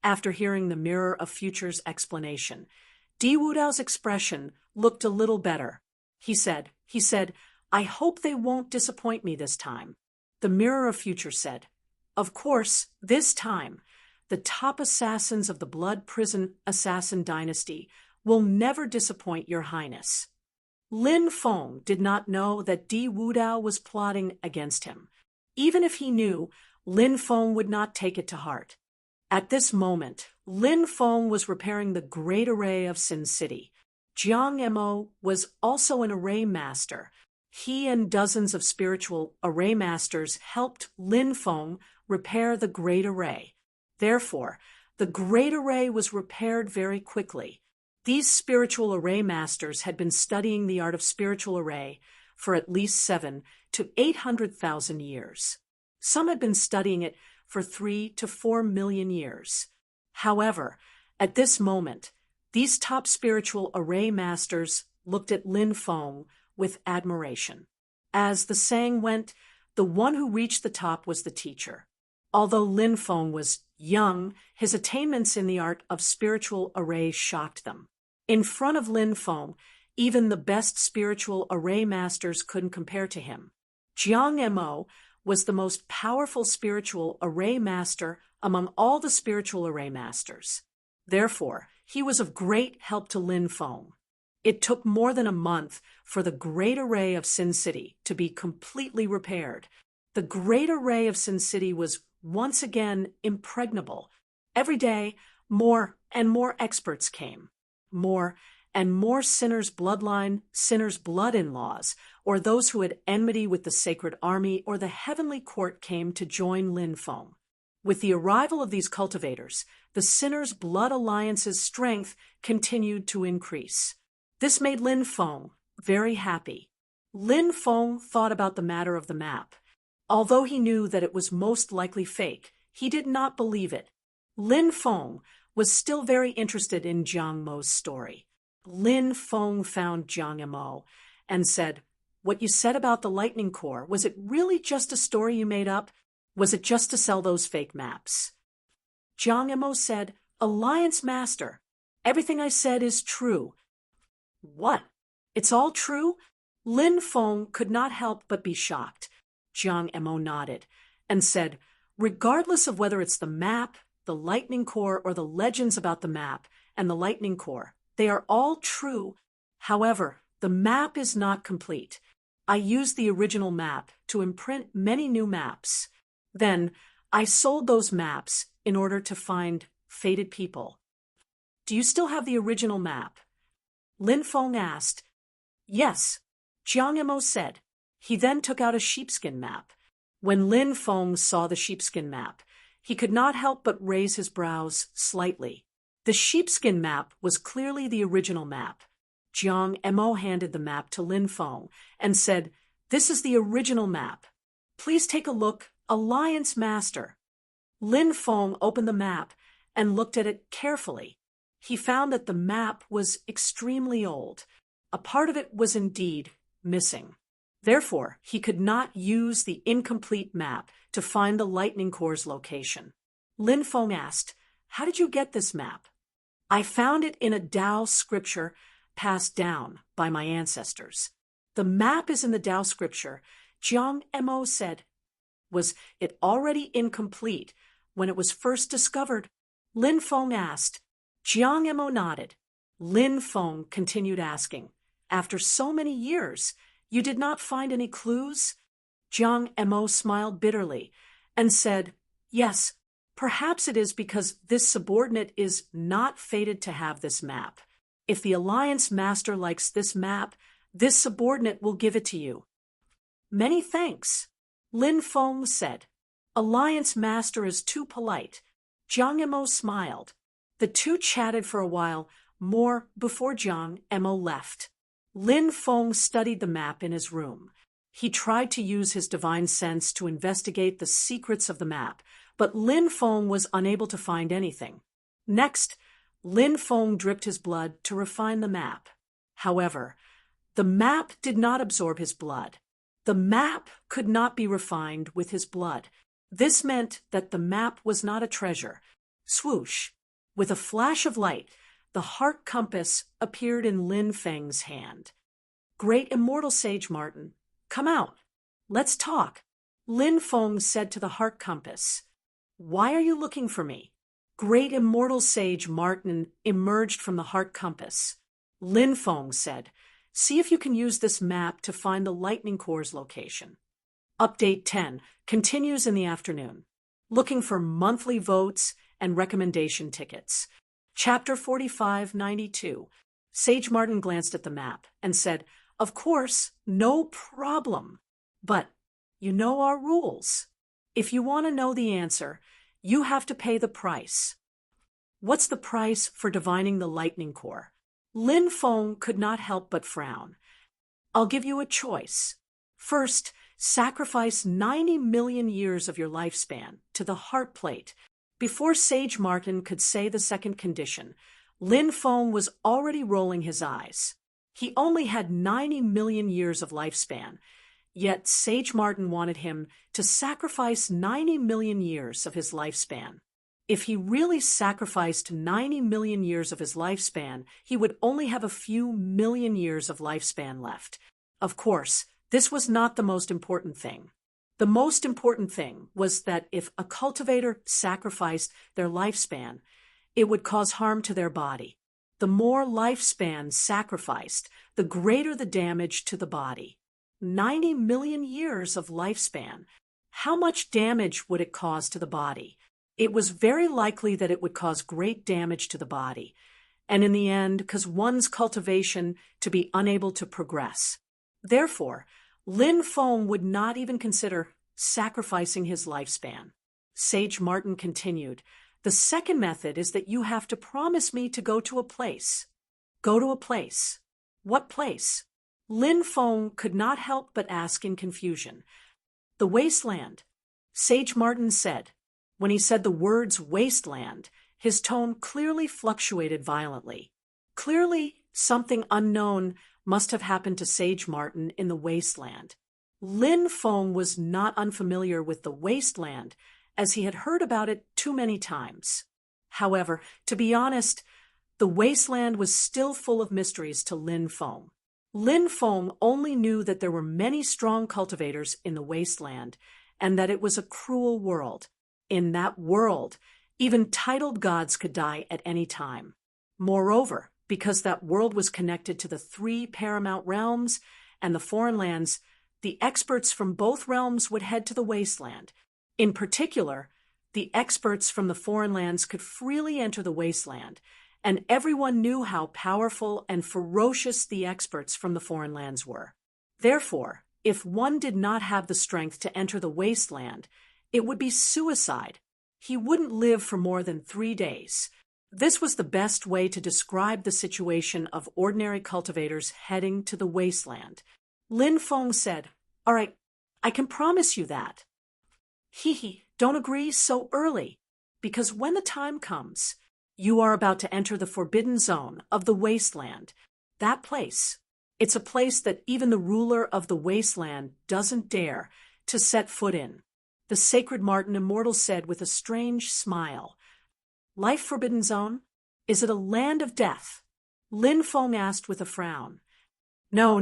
After hearing the Mirror of Future's explanation, Di Wudao's expression looked a little better. He said, "I hope they won't disappoint me this time." The Mirror of Future said, "Of course, this time, the top assassins of the Blood Prison Assassin dynasty will never disappoint your Highness." Lin Feng did not know that Di Wudao was plotting against him. Even if he knew, Lin Feng would not take it to heart. At this moment, Lin Feng was repairing the Great Array of Sin City. Jiang Mo was also an array master. He and dozens of spiritual array masters helped Lin Feng repair the Great Array. Therefore, the Great Array was repaired very quickly. These spiritual array masters had been studying the art of spiritual array for at least 700,000 to 800,000 years. Some had been studying it for 3 to 4 million years. However, at this moment, these top spiritual array masters looked at Lin Feng with admiration. As the saying went, the one who reached the top was the teacher. Although Lin Feng was young, his attainments in the art of spiritual array shocked them. In front of Lin Feng, even the best spiritual array masters couldn't compare to him. Jiang Mo was the most powerful spiritual array master among all the spiritual array masters. Therefore, he was of great help to Lin Feng. It took more than a month for the Great Array of Sin City to be completely repaired. The Great Array of Sin City was once again impregnable. Every day, more and more experts came. More and more sinners' blood-in-laws, or those who had enmity with the Sacred Army or the Heavenly Court came to join Lin Feng. With the arrival of these cultivators, the sinners' blood alliance's strength continued to increase. This made Lin Feng very happy. Lin Feng thought about the matter of the map. Although he knew that it was most likely fake, he did not believe it. Lin Feng was still very interested in Jiang Mo's story. Lin Feng found Jiang Mo and said, "What you said about the Lightning Core, was it really just a story you made up? Was it just to sell those fake maps?" Jiang Mo said, "Alliance Master, everything I said is true." "What? It's all true?" Lin Feng could not help but be shocked. Jiang Mo nodded and said, "Regardless of whether it's the map, the Lightning Core, or the legends about the map and the Lightning Core, they are all true. However, the map is not complete. I used the original map to imprint many new maps. Then, I sold those maps in order to find fated people." do you still have the original map? Lin Feng asked. Yes, Jiang Emo said. He then took out a sheepskin map. When Lin Feng saw the sheepskin map, he could not help but raise his brows slightly. The sheepskin map was clearly the original map. Jiang Emo handed the map to Lin Feng and said, "This is the original map. Please take a look, Alliance Master." Lin Feng opened the map and looked at it carefully. He found that the map was extremely old. A part of it was indeed missing. Therefore, he could not use the incomplete map to find the lightning core's location. Lin Feng asked, "How did you get this map?" "I found it in a Tao scripture passed down by my ancestors." "The map is in the Tao scripture," Jiang Emo said. "Was it already incomplete when it was first discovered?" Lin Feng asked. Jiang Emo nodded. Lin Feng continued asking, "After so many years, you did not find any clues?" Jiang Emo smiled bitterly and said, "Yes, perhaps it is because this subordinate is not fated to have this map. If the Alliance Master likes this map, this subordinate will give it to you." "Many thanks," Lin Feng said. "Alliance Master is too polite." Jiang Emo smiled. The two chatted for a while more before Jiang Emo left. Lin Feng studied the map in his room. He tried to use his divine sense to investigate the secrets of the map, but Lin Feng was unable to find anything. Next, Lin Feng dripped his blood to refine the map. However, the map did not absorb his blood. The map could not be refined with his blood. This meant that the map was not a treasure. Swoosh! With a flash of light, the heart compass appeared in Lin Feng's hand. "Great immortal sage Martin, come out. Let's talk," Lin Feng said to the heart compass. "Why are you looking for me?" Great immortal sage Martin emerged from the heart compass. Lin Feng said, "See if you can use this map to find the lightning core's location." Update 10 continues in the afternoon. Looking for monthly votes and recommendation tickets. Chapter 4592. Sage Martin glanced at the map and said, "Of course, no problem. But you know our rules. If you want to know the answer, you have to pay the price." "What's the price for divining the lightning core?" Lin Feng could not help but frown. "I'll give you a choice. First, sacrifice 90 million years of your lifespan to the heart plate." Before Sage Martin could say the second condition, Lin Feng was already rolling his eyes. He only had 90 million years of lifespan, yet Sage Martin wanted him to sacrifice 90 million years of his lifespan. If he really sacrificed 90 million years of his lifespan, he would only have a few million years of lifespan left. Of course, this was not the most important thing. The most important thing was that if a cultivator sacrificed their lifespan, it would cause harm to their body. The more lifespan sacrificed, the greater the damage to the body. 90 million years of lifespan. How much damage would it cause to the body? It was very likely that it would cause great damage to the body, and in the end, cause one's cultivation to be unable to progress. Therefore, Lin Feng would not even consider sacrificing his lifespan. Sage Martin continued, "The second method is that you have to promise me to go to a place." "Go to a place? What place?" Lin Feng could not help but ask in confusion. "The wasteland," Sage Martin said. When he said the words wasteland, his tone clearly fluctuated violently. Clearly, something unknown must have happened to Sage Martin in the wasteland. Lin Feng was not unfamiliar with the wasteland, as he had heard about it too many times. However, to be honest, the wasteland was still full of mysteries to Lin Feng. Lin Feng only knew that there were many strong cultivators in the wasteland, and that it was a cruel world. In that world, even titled gods could die at any time. Moreover, because that world was connected to the 3 paramount realms and the foreign lands, the experts from both realms would head to the wasteland. In particular, the experts from the foreign lands could freely enter the wasteland, and everyone knew how powerful and ferocious the experts from the foreign lands were. Therefore, if one did not have the strength to enter the wasteland, it would be suicide. He wouldn't live for more than 3 days. This was the best way to describe the situation of ordinary cultivators heading to the wasteland. Lin Feng said, "All right, I can promise you that." Hee, don't agree so early, because when the time comes, you are about to enter the forbidden zone of the wasteland. That place, it's a place that even the ruler of the wasteland doesn't dare to set foot in. The sacred Martin Immortal said with a strange smile. Life Forbidden Zone? Is it a land of death? Lin Feng asked with a frown. No.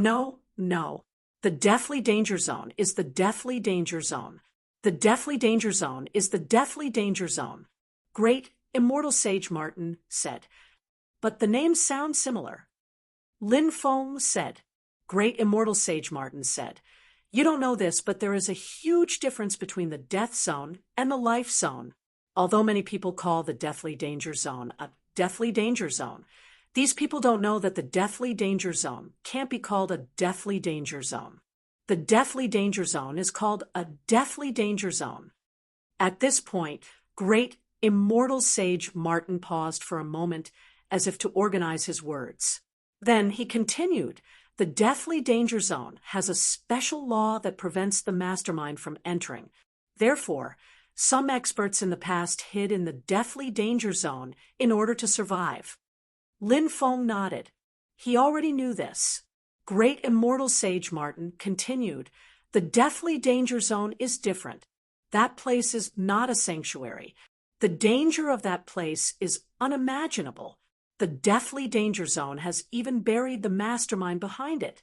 The Deathly Danger Zone is the Deathly Danger Zone. The Deathly Danger Zone is the Deathly Danger Zone. Great Immortal Sage Martin said. But the names sound similar. Lin Feng said. Great Immortal Sage Martin said. You don't know this, but there is a huge difference between the Death Zone and the Life Zone. Although many people call the Deathly Danger Zone a Deathly Danger Zone, these people don't know that the Deathly Danger Zone can't be called a Deathly Danger Zone. The Deathly Danger Zone is called a Deathly Danger Zone. At this point, Great Immortal Sage Martin paused for a moment as if to organize his words. Then he continued, the Deathly Danger Zone has a special law that prevents the mastermind from entering. Therefore, some experts in the past hid in the Deathly Danger Zone in order to survive. Lin Feng nodded. He already knew this. Great Immortal Sage Martin continued, the Deathly Danger Zone is different. That place is not a sanctuary. The danger of that place is unimaginable. The Deathly Danger Zone has even buried the mastermind behind it.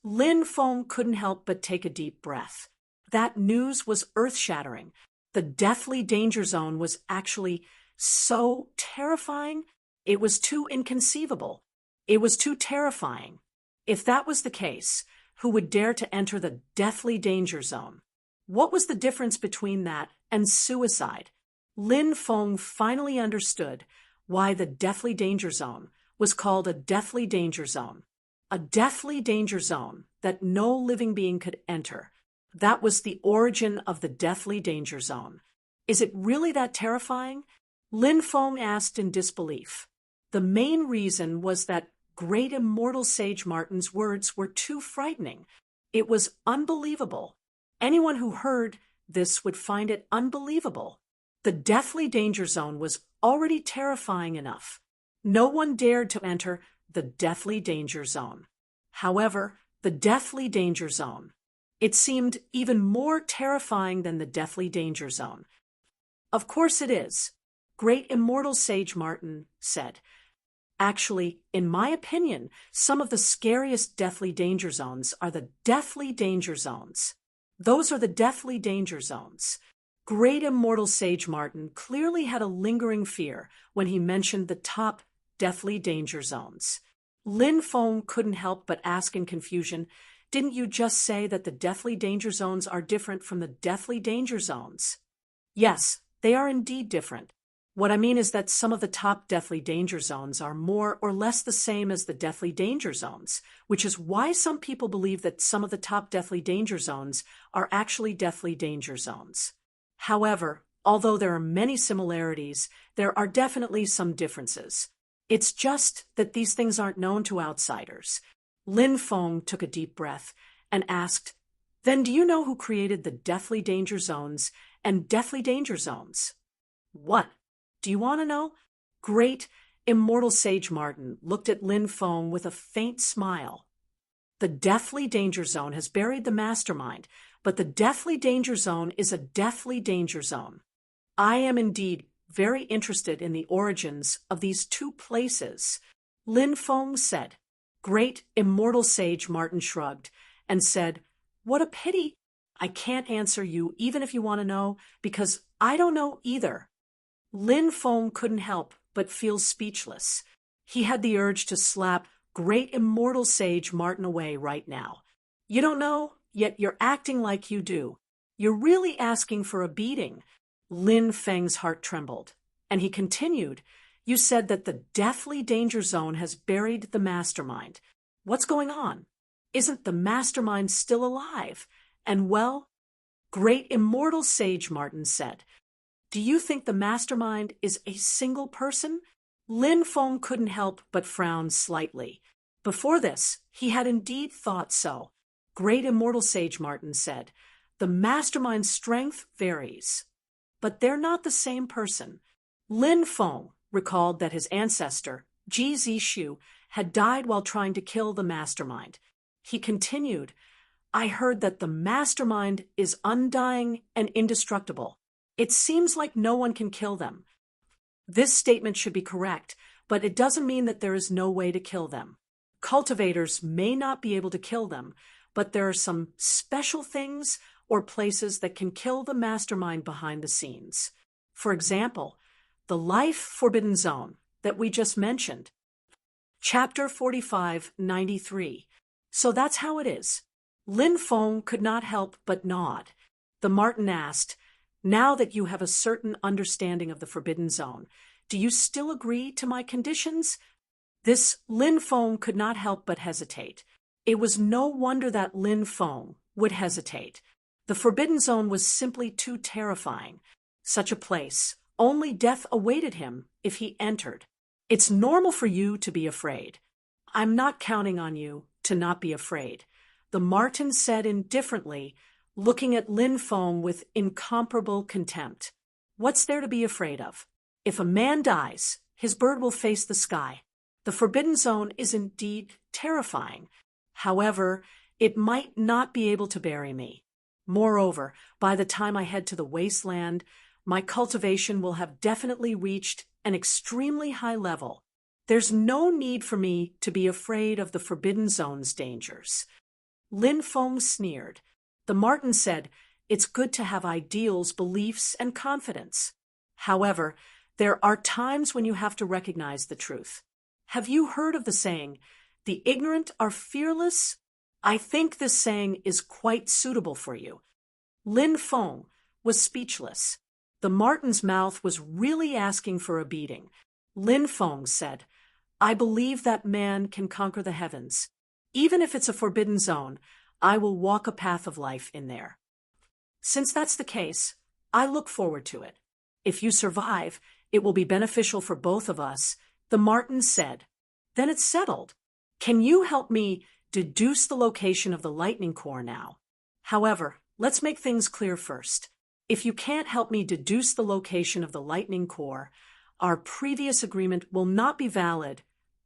Lin Feng couldn't help but take a deep breath. That news was earth-shattering. The Deathly Danger Zone was actually so terrifying. It was too inconceivable. It was too terrifying. If that was the case, who would dare to enter the Deathly Danger Zone? What was the difference between that and suicide? Lin Feng finally understood why the Deathly Danger Zone was called a Deathly Danger Zone. A Deathly Danger Zone that no living being could enter. That was the origin of the Deathly Danger Zone. Is it really that terrifying? Lin Feng asked in disbelief. The main reason was that Great Immortal Sage Martin's words were too frightening. It was unbelievable. Anyone who heard this would find it unbelievable. The Deathly Danger Zone was already terrifying enough. No one dared to enter the Deathly Danger Zone. However, the Deathly Danger Zone, it seemed even more terrifying than the Deathly Danger Zone. Of course it is, Great Immortal Sage Martin said. Actually, in my opinion, some of the scariest Deathly Danger Zones are the Deathly Danger Zones. Those are the Deathly Danger Zones. Great Immortal Sage Martin clearly had a lingering fear when he mentioned the top Deathly Danger Zones. Lin Feng couldn't help but ask in confusion, didn't you just say that the Deathly Danger Zones are different from the Deathly Danger Zones? Yes, they are indeed different. What I mean is that some of the top Deathly Danger Zones are more or less the same as the Deathly Danger Zones, which is why some people believe that some of the top Deathly Danger Zones are actually Deathly Danger Zones. However, although there are many similarities, there are definitely some differences. It's just that these things aren't known to outsiders. Lin Feng took a deep breath and asked, then do you know who created the Deathly Danger Zones and Deathly Danger Zones? What? Do you want to know? Great Immortal Sage Martin looked at Lin Feng with a faint smile. The Deathly Danger Zone has buried the mastermind, but the Deathly Danger Zone is a Deathly Danger Zone. I am indeed very interested in the origins of these two places, Lin Feng said. Great Immortal Sage Martin shrugged and said, what a pity. I can't answer you even if you want to know, because I don't know either. Lin Feng couldn't help but feel speechless. He had the urge to slap Great Immortal Sage Martin away right now. You don't know, yet you're acting like you do. You're really asking for a beating. Lin Feng's heart trembled, and he continued, You said that the deathly danger zone has buried the mastermind. What's going on? Isn't the mastermind still alive? And well, great immortal sage Martin said, do you think the mastermind is a single person? Lin Feng couldn't help but frown slightly. Before this, he had indeed thought so. Great immortal sage Martin said, the mastermind's strength varies. But they're not the same person. Lin Feng recalled that his ancestor, Ji Zishu, had died while trying to kill the mastermind. He continued, I heard that the mastermind is undying and indestructible. It seems like no one can kill them. This statement should be correct, but it doesn't mean that there is no way to kill them. Cultivators may not be able to kill them, but there are some special things or places that can kill the mastermind behind the scenes. For example, the life forbidden zone that we just mentioned. Chapter 4593. So that's how it is. Lin Feng could not help but nod. The Martin asked, now that you have a certain understanding of the forbidden zone, do you still agree to my conditions? This Lin Feng could not help but hesitate. It was no wonder that Lin Feng would hesitate. The forbidden zone was simply too terrifying. Such a place, only death awaited him if he entered. It's normal for you to be afraid. I'm not counting on you to not be afraid. The Martin said indifferently, looking at Lin Feng with incomparable contempt. What's there to be afraid of? If a man dies, his bird will face the sky. The forbidden zone is indeed terrifying. However, it might not be able to bury me. Moreover, by the time I head to the wasteland, my cultivation will have definitely reached an extremely high level. There's no need for me to be afraid of the forbidden zone's dangers. Lin Feng sneered. The Martin said, it's good to have ideals, beliefs, and confidence. However, there are times when you have to recognize the truth. Have you heard of the saying, the ignorant are fearless? I think this saying is quite suitable for you. Lin Feng was speechless. The Martin's mouth was really asking for a beating. Lin Feng said, I believe that man can conquer the heavens. Even if it's a forbidden zone, I will walk a path of life in there. Since that's the case, I look forward to it. If you survive, it will be beneficial for both of us, the Martin said. Then it's settled. Can you help me deduce the location of the lightning core now? However, let's make things clear first. If you can't help me deduce the location of the lightning core, our previous agreement will not be valid,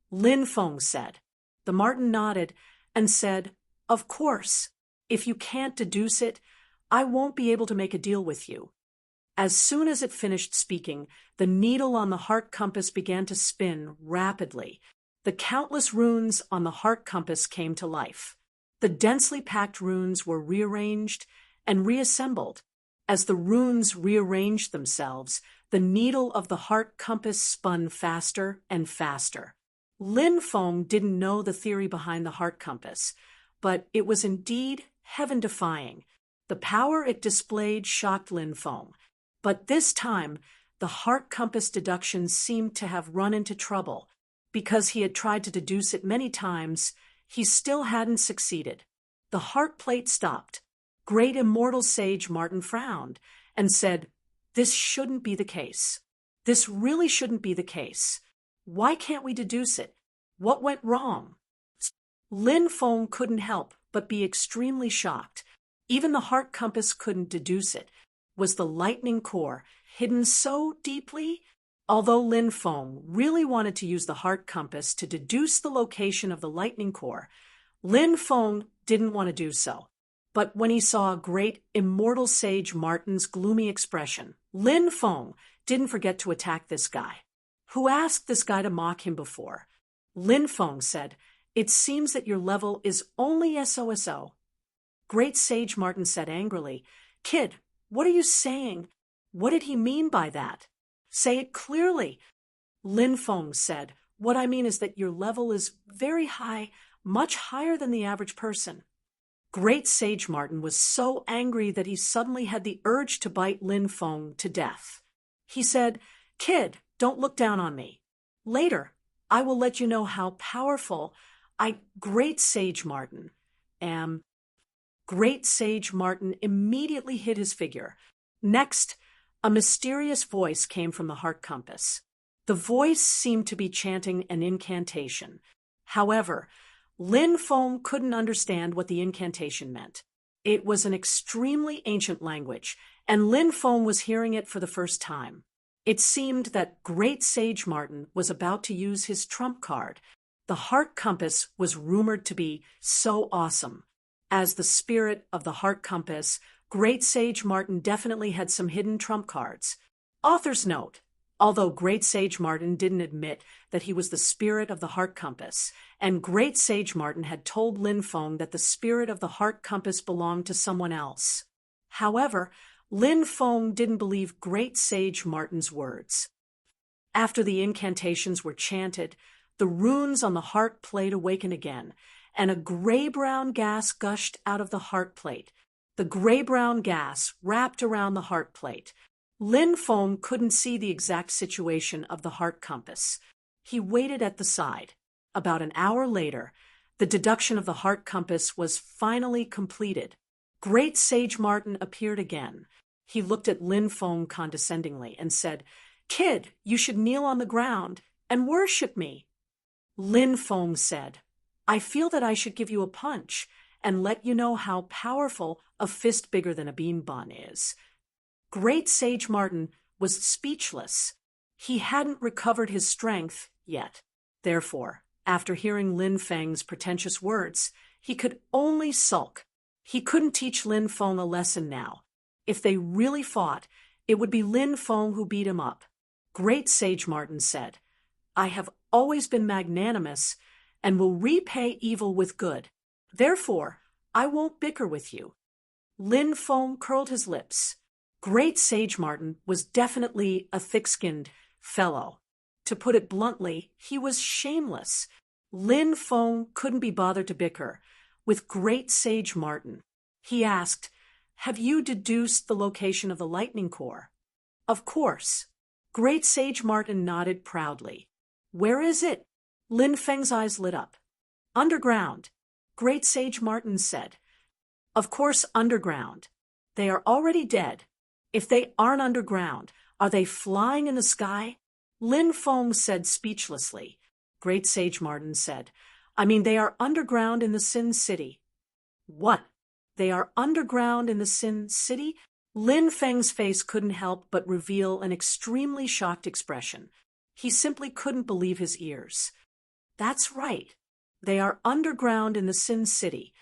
Lin Feng said. The Martin nodded and said, of course, if you can't deduce it, I won't be able to make a deal with you. As soon as it finished speaking, the needle on the heart compass began to spin rapidly. The countless runes on the heart compass came to life. The densely packed runes were rearranged and reassembled. As the runes rearranged themselves, the needle of the heart compass spun faster and faster. Lin Feng didn't know the theory behind the heart compass, but it was indeed heaven-defying. The power it displayed shocked Lin Feng. But this time, the heart compass deduction seemed to have run into trouble. Because he had tried to deduce it many times, he still hadn't succeeded. The heart plate stopped. Great immortal sage Martin frowned and said, this shouldn't be the case. This really shouldn't be the case. Why can't we deduce it? What went wrong? Lin Feng couldn't help but be extremely shocked. Even the heart compass couldn't deduce it. Was the lightning core hidden so deeply? Although Lin Feng really wanted to use the heart compass to deduce the location of the lightning core, Lin Feng didn't want to do so. But when he saw great immortal sage Martin's gloomy expression, Lin Feng didn't forget to attack this guy. Who asked this guy to mock him before? Lin Feng said, it seems that your level is only SOSO. Great sage Martin said angrily, kid, what are you saying? What did he mean by that? Say it clearly. Lin Feng said, what I mean is that your level is very high, much higher than the average person. Great sage Martin was so angry that he suddenly had the urge to bite Lin Feng to death. He said, kid, don't look down on me. Later, I will let you know how powerful Great Sage Martin am. Great Sage Martin immediately hid his figure. Next, a mysterious voice came from the heart compass. The voice seemed to be chanting an incantation. However, Lin Feng couldn't understand what the incantation meant. It was an extremely ancient language, and Lin Feng was hearing it for the first time. It seemed that Great Sage Martin was about to use his trump card. The heart compass was rumored to be so awesome. As the spirit of the heart compass, Great Sage Martin definitely had some hidden trump cards. Author's note: although Great Sage Martin didn't admit that he was the spirit of the heart compass, and Great Sage Martin had told Lin Feng that the spirit of the heart compass belonged to someone else. However, Lin Feng didn't believe Great Sage Martin's words. After the incantations were chanted, the runes on the heart plate awakened again, and a gray-brown gas gushed out of the heart plate. The gray-brown gas wrapped around the heart plate. Lin Feng couldn't see the exact situation of the heart compass. He waited at the side. About an hour later, the deduction of the heart compass was finally completed. Great Sage Martin appeared again. He looked at Lin Feng condescendingly and said, "Kid, you should kneel on the ground and worship me." Lin Feng said, "I feel that I should give you a punch and let you know how powerful a fist bigger than a bean bun is." Great Sage Martin was speechless. He hadn't recovered his strength yet. Therefore, after hearing Lin Feng's pretentious words, he could only sulk. He couldn't teach Lin Feng a lesson now. If they really fought, it would be Lin Feng who beat him up. Great Sage Martin said, "I have always been magnanimous and will repay evil with good. Therefore, I won't bicker with you." Lin Feng curled his lips. Great Sage Martin was definitely a thick-skinned fellow. To put it bluntly, he was shameless. Lin Feng couldn't be bothered to bicker with Great Sage Martin. He asked, "Have you deduced the location of the lightning core?" "Of course." Great Sage Martin nodded proudly. "Where is it?" Lin Feng's eyes lit up. "Underground," Great Sage Martin said. "Of course, underground. They are already dead. If they aren't underground, are they flying in the sky?" Lin Feng said speechlessly. Great Sage Martin said, "I mean, they are underground in the Sin City." "What? They are underground in the Sin City?" Lin Feng's face couldn't help but reveal an extremely shocked expression. He simply couldn't believe his ears. "That's right. They are underground in the Sin City.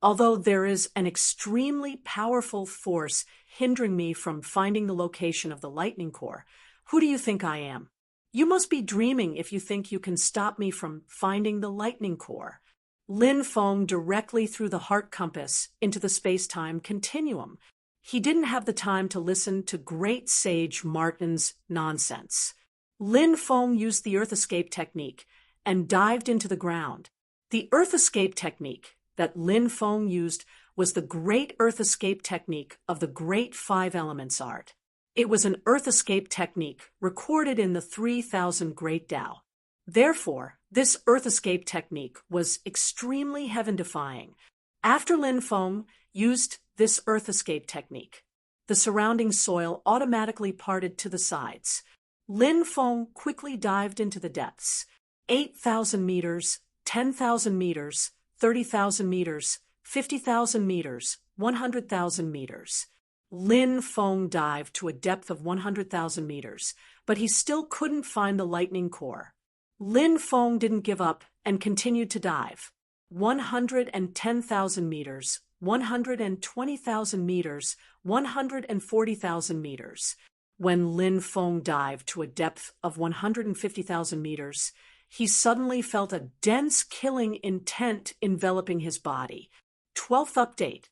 Although there is an extremely powerful force hindering me from finding the location of the lightning core, who do you think I am? You must be dreaming if you think you can stop me from finding the lightning core." Lin Feng directly threw the heart compass into the space-time continuum. He didn't have the time to listen to Great Sage Martin's nonsense. Lin Feng used the Earth Escape technique and dived into the ground. The Earth Escape technique that Lin Feng used was the Great Earth Escape technique of the Great Five Elements art. It was an Earth Escape technique recorded in the 3000 Great Tao. Therefore, this Earth Escape technique was extremely heaven-defying. After Lin Feng used this Earth Escape technique, the surrounding soil automatically parted to the sides. Lin Feng quickly dived into the depths. 8,000 meters, 10,000 meters, 30,000 meters, 50,000 meters, 100,000 meters. Lin Feng dived to a depth of 100,000 meters, but he still couldn't find the lightning core. Lin Feng didn't give up and continued to dive. 110,000 meters, 120,000 meters, 140,000 meters. When Lin Feng dived to a depth of 150,000 meters, he suddenly felt a dense killing intent enveloping his body. 12th update,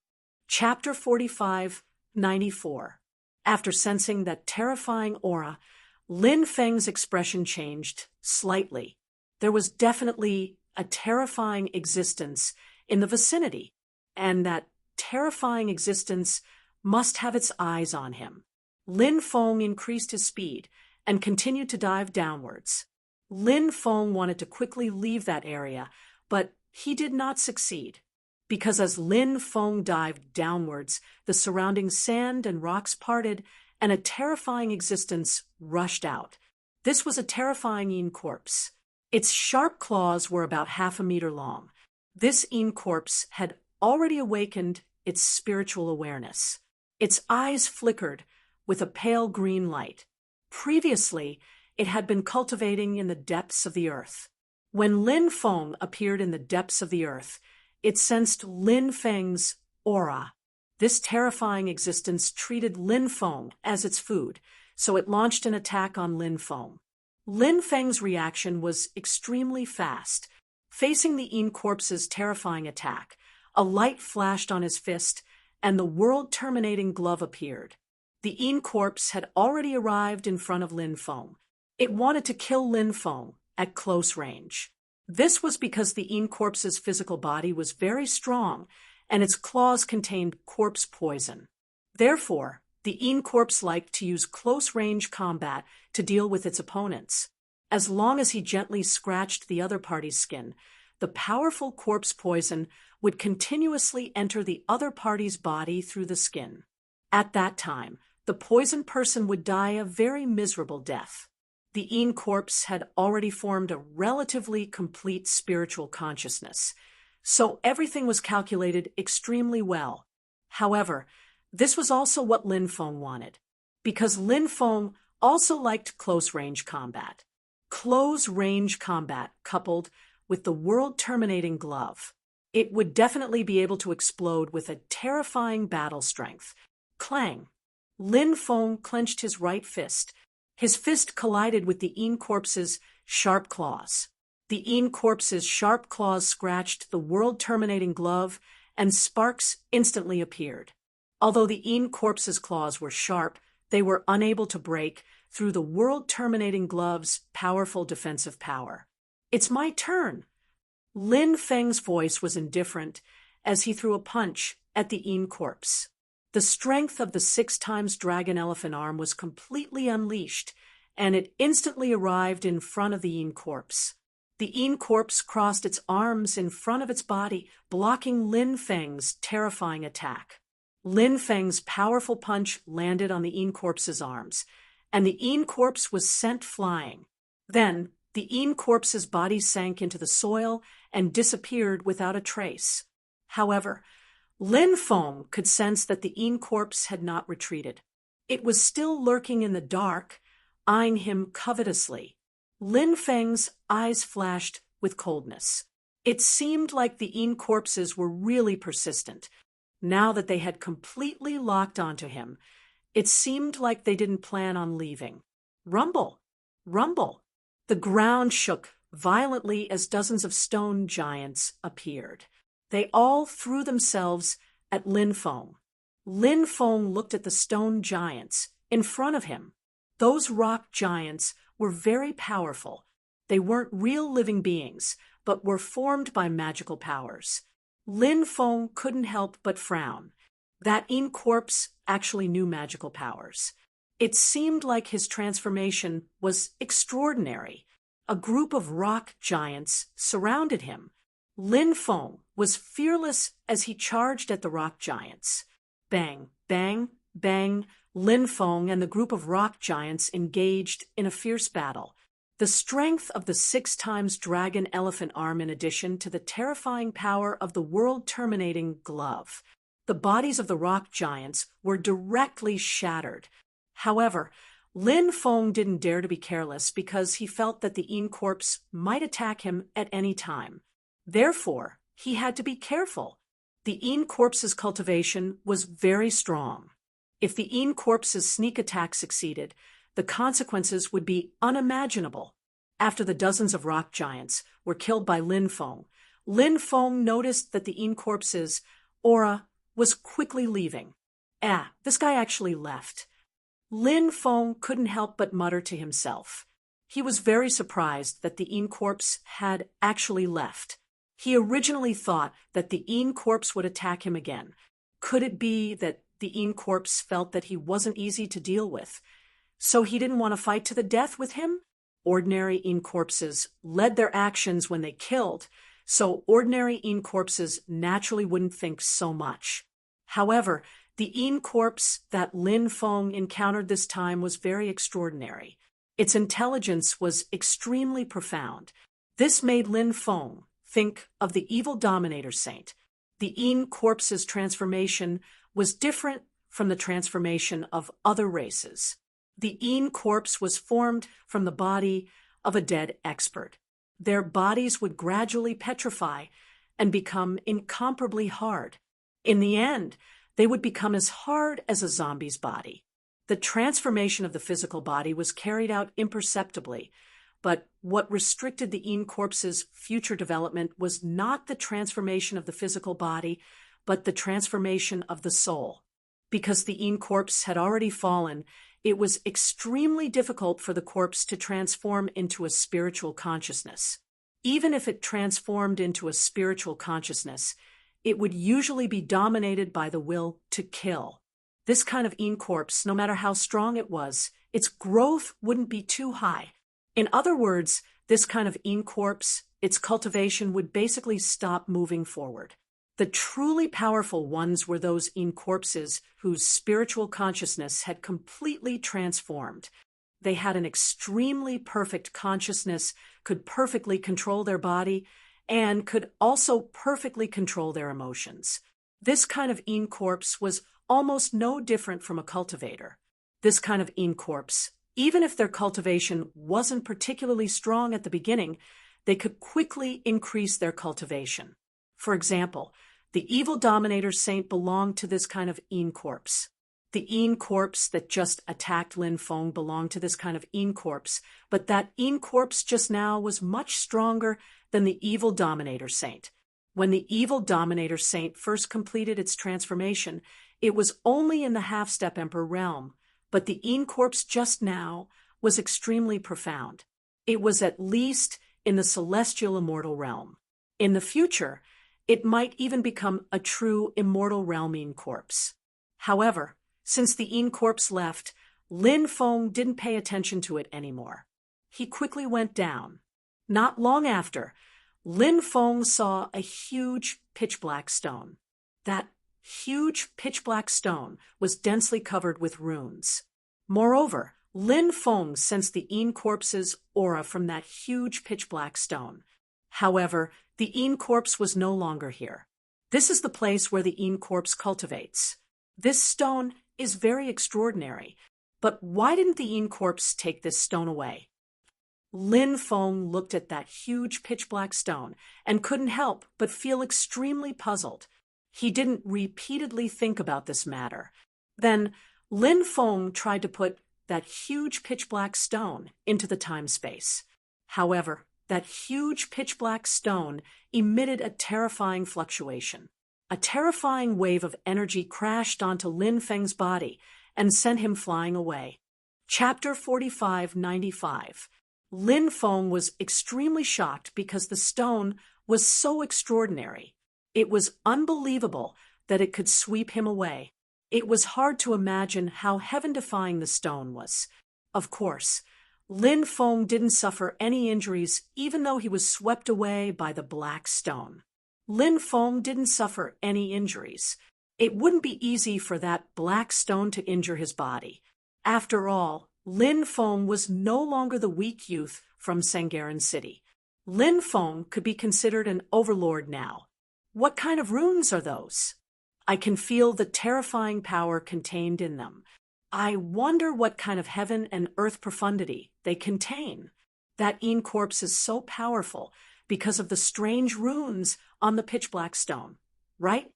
Chapter 45-94. After sensing that terrifying aura, Lin Feng's expression changed slightly. There was definitely a terrifying existence in the vicinity, and that terrifying existence must have its eyes on him. Lin Feng increased his speed and continued to dive downwards. Lin Feng wanted to quickly leave that area, but he did not succeed. Because as Lin Feng dived downwards, the surrounding sand and rocks parted, and a terrifying existence rushed out. This was a terrifying Yin corpse. Its sharp claws were about 1/2 meter long. This Yin corpse had already awakened its spiritual awareness. Its eyes flickered with a pale green light. Previously, it had been cultivating in the depths of the earth. When Lin Feng appeared in the depths of the earth, it sensed Lin Feng's aura. This terrifying existence treated Lin Feng as its food, so it launched an attack on Lin Feng. Lin Feng's reaction was extremely fast. Facing the Yin corpse's terrifying attack, a light flashed on his fist, and the world-terminating glove appeared. The Yin corpse had already arrived in front of Lin Feng. It wanted to kill Lin Feng at close range. This was because the Yin corpse's physical body was very strong, and its claws contained corpse poison. Therefore, the Yin corpse liked to use close-range combat to deal with its opponents. As long as he gently scratched the other party's skin, the powerful corpse poison would continuously enter the other party's body through the skin. At that time, the poisoned person would die a very miserable death. The Yin corpse had already formed a relatively complete spiritual consciousness, so everything was calculated extremely well. However, this was also what Lin Feng wanted, because Lin Feng also liked close-range combat. Close-range combat coupled with the world-terminating glove. It would definitely be able to explode with a terrifying battle strength. Clang! Lin Feng clenched his right fist. His fist collided with the Yin corpse's sharp claws. The Yin corpse's sharp claws scratched the world-terminating glove, and sparks instantly appeared. Although the Yin corpse's claws were sharp, they were unable to break through the world-terminating glove's powerful defensive power. "It's my turn!" Lin Feng's voice was indifferent as he threw a punch at the Yin corpse. The strength of the 6 times dragon elephant arm was completely unleashed, and it instantly arrived in front of the Yin corpse. The Yin corpse crossed its arms in front of its body, blocking Lin Feng's terrifying attack. Lin Feng's powerful punch landed on the Yin corpse's arms, and the Yin corpse was sent flying. Then, the Yin corpse's body sank into the soil and disappeared without a trace. However, Lin Feng could sense that the Yin corpse had not retreated. It was still lurking in the dark, eyeing him covetously. Lin Feng's eyes flashed with coldness. It seemed like the Yin corpses were really persistent. Now that they had completely locked onto him, it seemed like they didn't plan on leaving. Rumble! Rumble! The ground shook violently as dozens of stone giants appeared. They all threw themselves at Lin Feng. Lin Feng looked at the stone giants in front of him. Those rock giants were very powerful. They weren't real living beings, but were formed by magical powers. Lin Feng couldn't help but frown. That Yin corpse actually knew magical powers. It seemed like his transformation was extraordinary. A group of rock giants surrounded him. Lin Feng was fearless as he charged at the rock giants. Bang, bang, bang, Lin Feng and the group of rock giants engaged in a fierce battle. The strength of the 6 times dragon elephant arm in addition to the terrifying power of the world-terminating glove. The bodies of the rock giants were directly shattered. However, Lin Feng didn't dare to be careless because he felt that the Yin corpse might attack him at any time. Therefore, he had to be careful. The Yin corpse's cultivation was very strong. If the Yin corpse's sneak attack succeeded, the consequences would be unimaginable. After the dozens of rock giants were killed by Lin Feng noticed that the Yin corpse's aura was quickly leaving. This guy actually left. Lin Feng couldn't help but mutter to himself. He was very surprised that the Yin corpse had actually left. He originally thought that the Yin corpse would attack him again. Could it be that the Yin corpse felt that he wasn't easy to deal with, so he didn't want to fight to the death with him? ordinary Yin corpses led their actions when they killed, so ordinary Yin corpses naturally wouldn't think so much. However, the Yin corpse that Lin Feng encountered this time was very extraordinary. Its intelligence was extremely profound. This made Lin Feng think of the evil Dominator Saint. The Yin corpse's transformation was different from the transformation of other races. The Yin corpse was formed from the body of a dead expert. Their bodies would gradually petrify and become incomparably hard. In the end, they would become as hard as a zombie's body. The transformation of the physical body was carried out imperceptibly, but what restricted the Yin corpse's future development was not the transformation of the physical body, but the transformation of the soul. Because the Yin corpse had already fallen, it was extremely difficult for the corpse to transform into a spiritual consciousness. Even if it transformed into a spiritual consciousness, it would usually be dominated by the will to kill. This kind of Yin corpse, no matter how strong it was, its growth wouldn't be too high. In other words, this kind of Yin corpse, its cultivation would basically stop moving forward. The truly powerful ones were those Yin corpses whose spiritual consciousness had completely transformed. They had an extremely perfect consciousness, could perfectly control their body, and could also perfectly control their emotions. This kind of Yin corpse was almost no different from a cultivator. This kind of Yin corpse, even if their cultivation wasn't particularly strong at the beginning, they could quickly increase their cultivation. For example, the evil Dominator Saint belonged to this kind of Yin corpse. The Yin corpse that just attacked Lin Feng belonged to this kind of Yin corpse, but that Yin corpse just now was much stronger than the evil Dominator Saint. When the evil Dominator Saint first completed its transformation, it was only in the half-step Emperor realm, but the Yin corpse just now was extremely profound. It was at least in the celestial immortal realm. In the future, it might even become a true immortal realm Yin corpse. However, since the Yin corpse left, Lin Feng didn't pay attention to it anymore. He quickly went down. Not long after, Lin Feng saw a huge pitch-black stone. That huge pitch-black stone was densely covered with runes. Moreover, Lin Feng sensed the Yin corpse's aura from that huge pitch-black stone. However, the Yin corpse was no longer here. This is the place where the Yin corpse cultivates. This stone is very extraordinary, but why didn't the Yin corpse take this stone away? Lin Feng looked at that huge pitch-black stone and couldn't help but feel extremely puzzled. He didn't repeatedly think about this matter. Then Lin Feng tried to put that huge pitch-black stone into the time-space. However, that huge pitch-black stone emitted a terrifying fluctuation. A terrifying wave of energy crashed onto Lin Feng's body and sent him flying away. Chapter 4595. Lin Feng was extremely shocked because the stone was so extraordinary. It was unbelievable that it could sweep him away. It was hard to imagine how heaven-defying the stone was. Of course, Lin Feng didn't suffer any injuries even though he was swept away by the black stone. Lin Feng didn't suffer any injuries. It wouldn't be easy for that black stone to injure his body. After all, Lin Feng was no longer the weak youth from Sangharan City. Lin Feng could be considered an overlord now. What kind of runes are those? I can feel the terrifying power contained in them. I wonder what kind of heaven and earth profundity they contain. That Yin corpse is so powerful because of the strange runes on the pitch-black stone, right?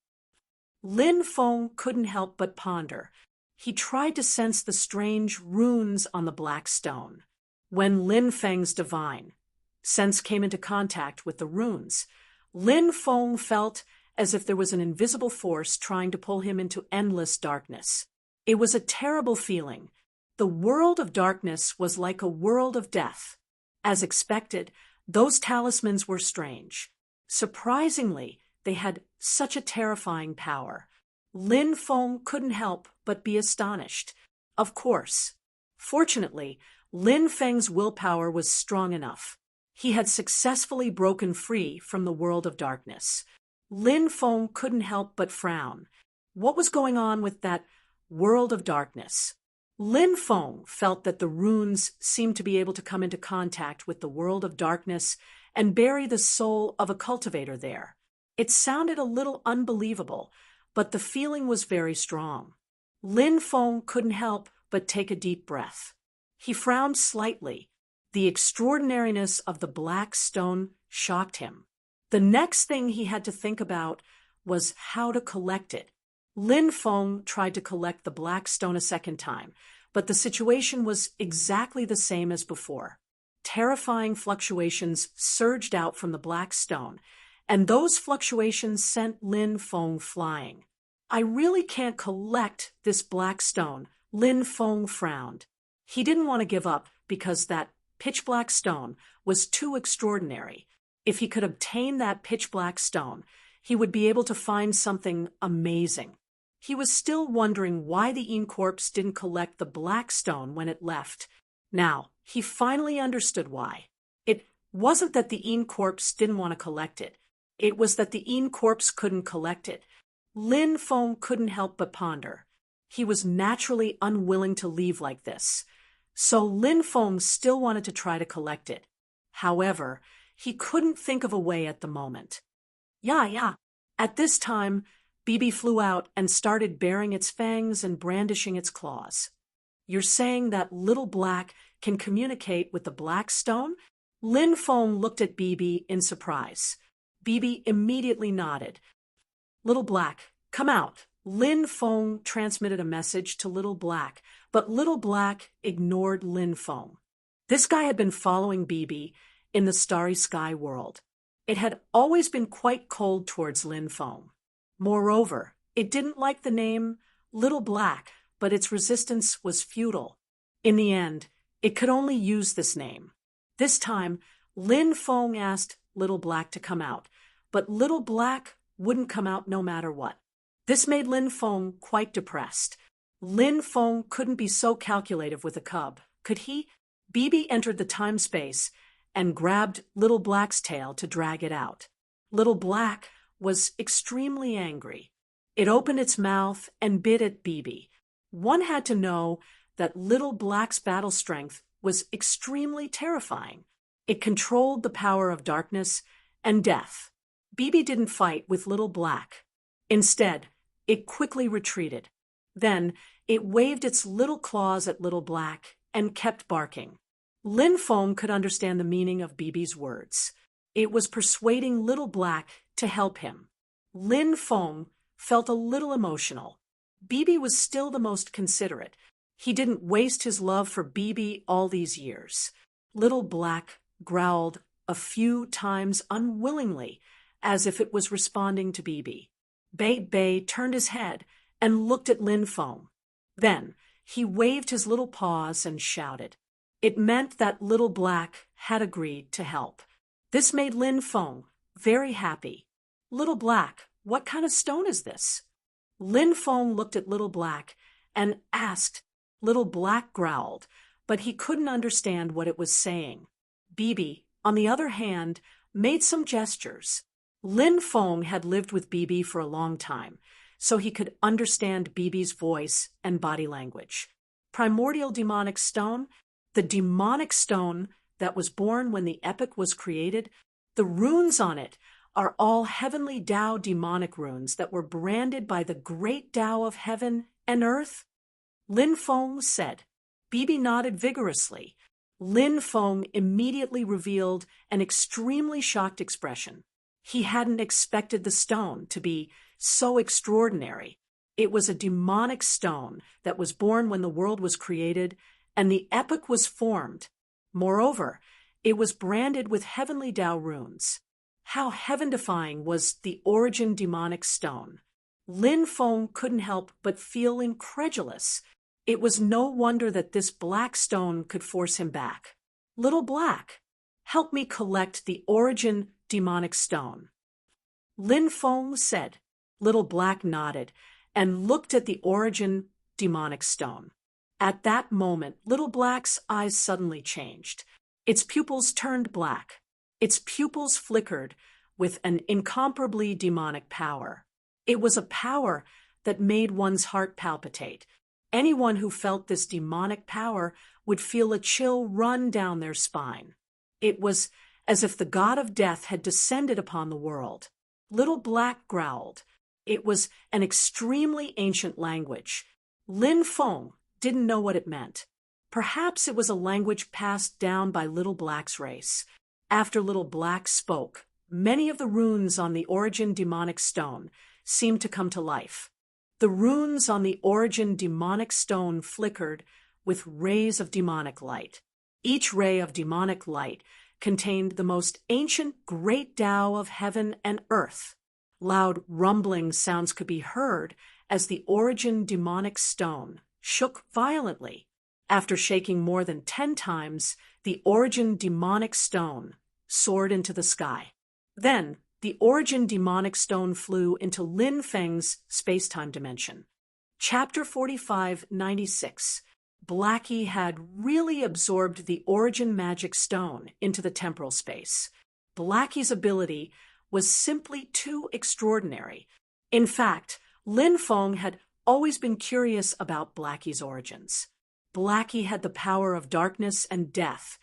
Lin Feng couldn't help but ponder. He tried to sense the strange runes on the black stone. When Lin Feng's divine sense came into contact with the runes, Lin Feng felt as if there was an invisible force trying to pull him into endless darkness. It was a terrible feeling. The world of darkness was like a world of death. As expected, those talismans were strange. Surprisingly, they had such a terrifying power. Lin Feng couldn't help but be astonished. Of course. Fortunately, Lin Feng's willpower was strong enough. He had successfully broken free from the world of darkness. Lin Feng couldn't help but frown. What was going on with that world of darkness? Lin Feng felt that the runes seemed to be able to come into contact with the world of darkness and bury the soul of a cultivator there. It sounded a little unbelievable, but the feeling was very strong. Lin Feng couldn't help but take a deep breath. He frowned slightly. The extraordinariness of the black stone shocked him. The next thing he had to think about was how to collect it. Lin Feng tried to collect the black stone a second time, but the situation was exactly the same as before. Terrifying fluctuations surged out from the black stone, and those fluctuations sent Lin Feng flying. I really can't collect this black stone, Lin Feng frowned. He didn't want to give up because that pitch-black stone was too extraordinary. If he could obtain that pitch-black stone, he would be able to find something amazing. He was still wondering why the Yin corpse didn't collect the black stone when it left. Now, he finally understood why. It wasn't that the Yin corpse didn't want to collect it. It was that the Yin corpse couldn't collect it. Lin Feng couldn't help but ponder. He was naturally unwilling to leave like this. So Lin Feng still wanted to try to collect it. However, he couldn't think of a way at the moment. Yeah. At this time, Bibi flew out and started baring its fangs and brandishing its claws. You're saying that Little Black can communicate with the black stone? Lin Feng looked at Bibi in surprise. Bibi immediately nodded. Little Black, come out. Lin Feng transmitted a message to Little Black, but Little Black ignored Lin Feng. This guy had been following Bibi in the starry sky world. It had always been quite cold towards Lin Feng. Moreover, it didn't like the name Little Black, but its resistance was futile. In the end, it could only use this name. This time, Lin Feng asked Little Black to come out, but Little Black wouldn't come out no matter what. This made Lin Feng quite depressed. Lin Feng couldn't be so calculative with a cub, could he? Bibi entered the time-space and grabbed Little Black's tail to drag it out. Little Black was extremely angry. It opened its mouth and bit at Bibi. One had to know that Little Black's battle strength was extremely terrifying. It controlled the power of darkness and death. Bibi didn't fight with Little Black. Instead, it quickly retreated. Then, it waved its little claws at Little Black and kept barking. Lin Feng could understand the meaning of Bibi's words. It was persuading Little Black to help him. Lin Feng felt a little emotional. Bibi was still the most considerate. He didn't waste his love for Bibi all these years. Little Black growled a few times unwillingly, as if it was responding to Bibi. Bei turned his head and looked at Lin Feng. Then he waved his little paws and shouted. It meant that Little Black had agreed to help. This made Lin Feng very happy. Little Black, what kind of stone is this? Lin Feng looked at Little Black and asked. Little Black growled, but he couldn't understand what it was saying. Bibi, on the other hand, made some gestures. Lin Feng had lived with Bibi for a long time, so he could understand Bibi's voice and body language. Primordial demonic stone, the demonic stone that was born when the epic was created, the runes on it are all heavenly Tao demonic runes that were branded by the great Tao of heaven and earth? Lin Feng said. Bibi nodded vigorously. Lin Feng immediately revealed an extremely shocked expression. He hadn't expected the stone to be so extraordinary. It was a demonic stone that was born when the world was created and the epic was formed. Moreover, it was branded with heavenly Tao runes. How heaven-defying was the origin demonic stone? Lin Feng couldn't help but feel incredulous. It was no wonder that this black stone could force him back. Little Black, help me collect the origin demonic stone. Lin Feng said. Little Black nodded and looked at the origin demonic stone. At that moment, Little Black's eyes suddenly changed. Its pupils turned black. Its pupils flickered with an incomparably demonic power. It was a power that made one's heart palpitate. Anyone who felt this demonic power would feel a chill run down their spine. It was as if the god of death had descended upon the world. Little Black growled. It was an extremely ancient language. Lin Feng didn't know what it meant. Perhaps it was a language passed down by Little Black's race. After Little Black spoke, many of the runes on the Origin demonic stone seemed to come to life. The runes on the Origin demonic stone flickered with rays of demonic light. Each ray of demonic light contained the most ancient great Tao of heaven and earth. Loud rumbling sounds could be heard as the Origin demonic stone shook violently. After shaking more than 10 times, the Origin demonic stone soared into the sky. Then, the Origin demonic stone flew into Lin Feng's space-time dimension. Chapter 4596. Blackie had really absorbed the Origin magic stone into the temporal space. Blackie's ability was simply too extraordinary. In fact, Lin Feng had always been curious about Blackie's origins. Blackie had the power of darkness and death,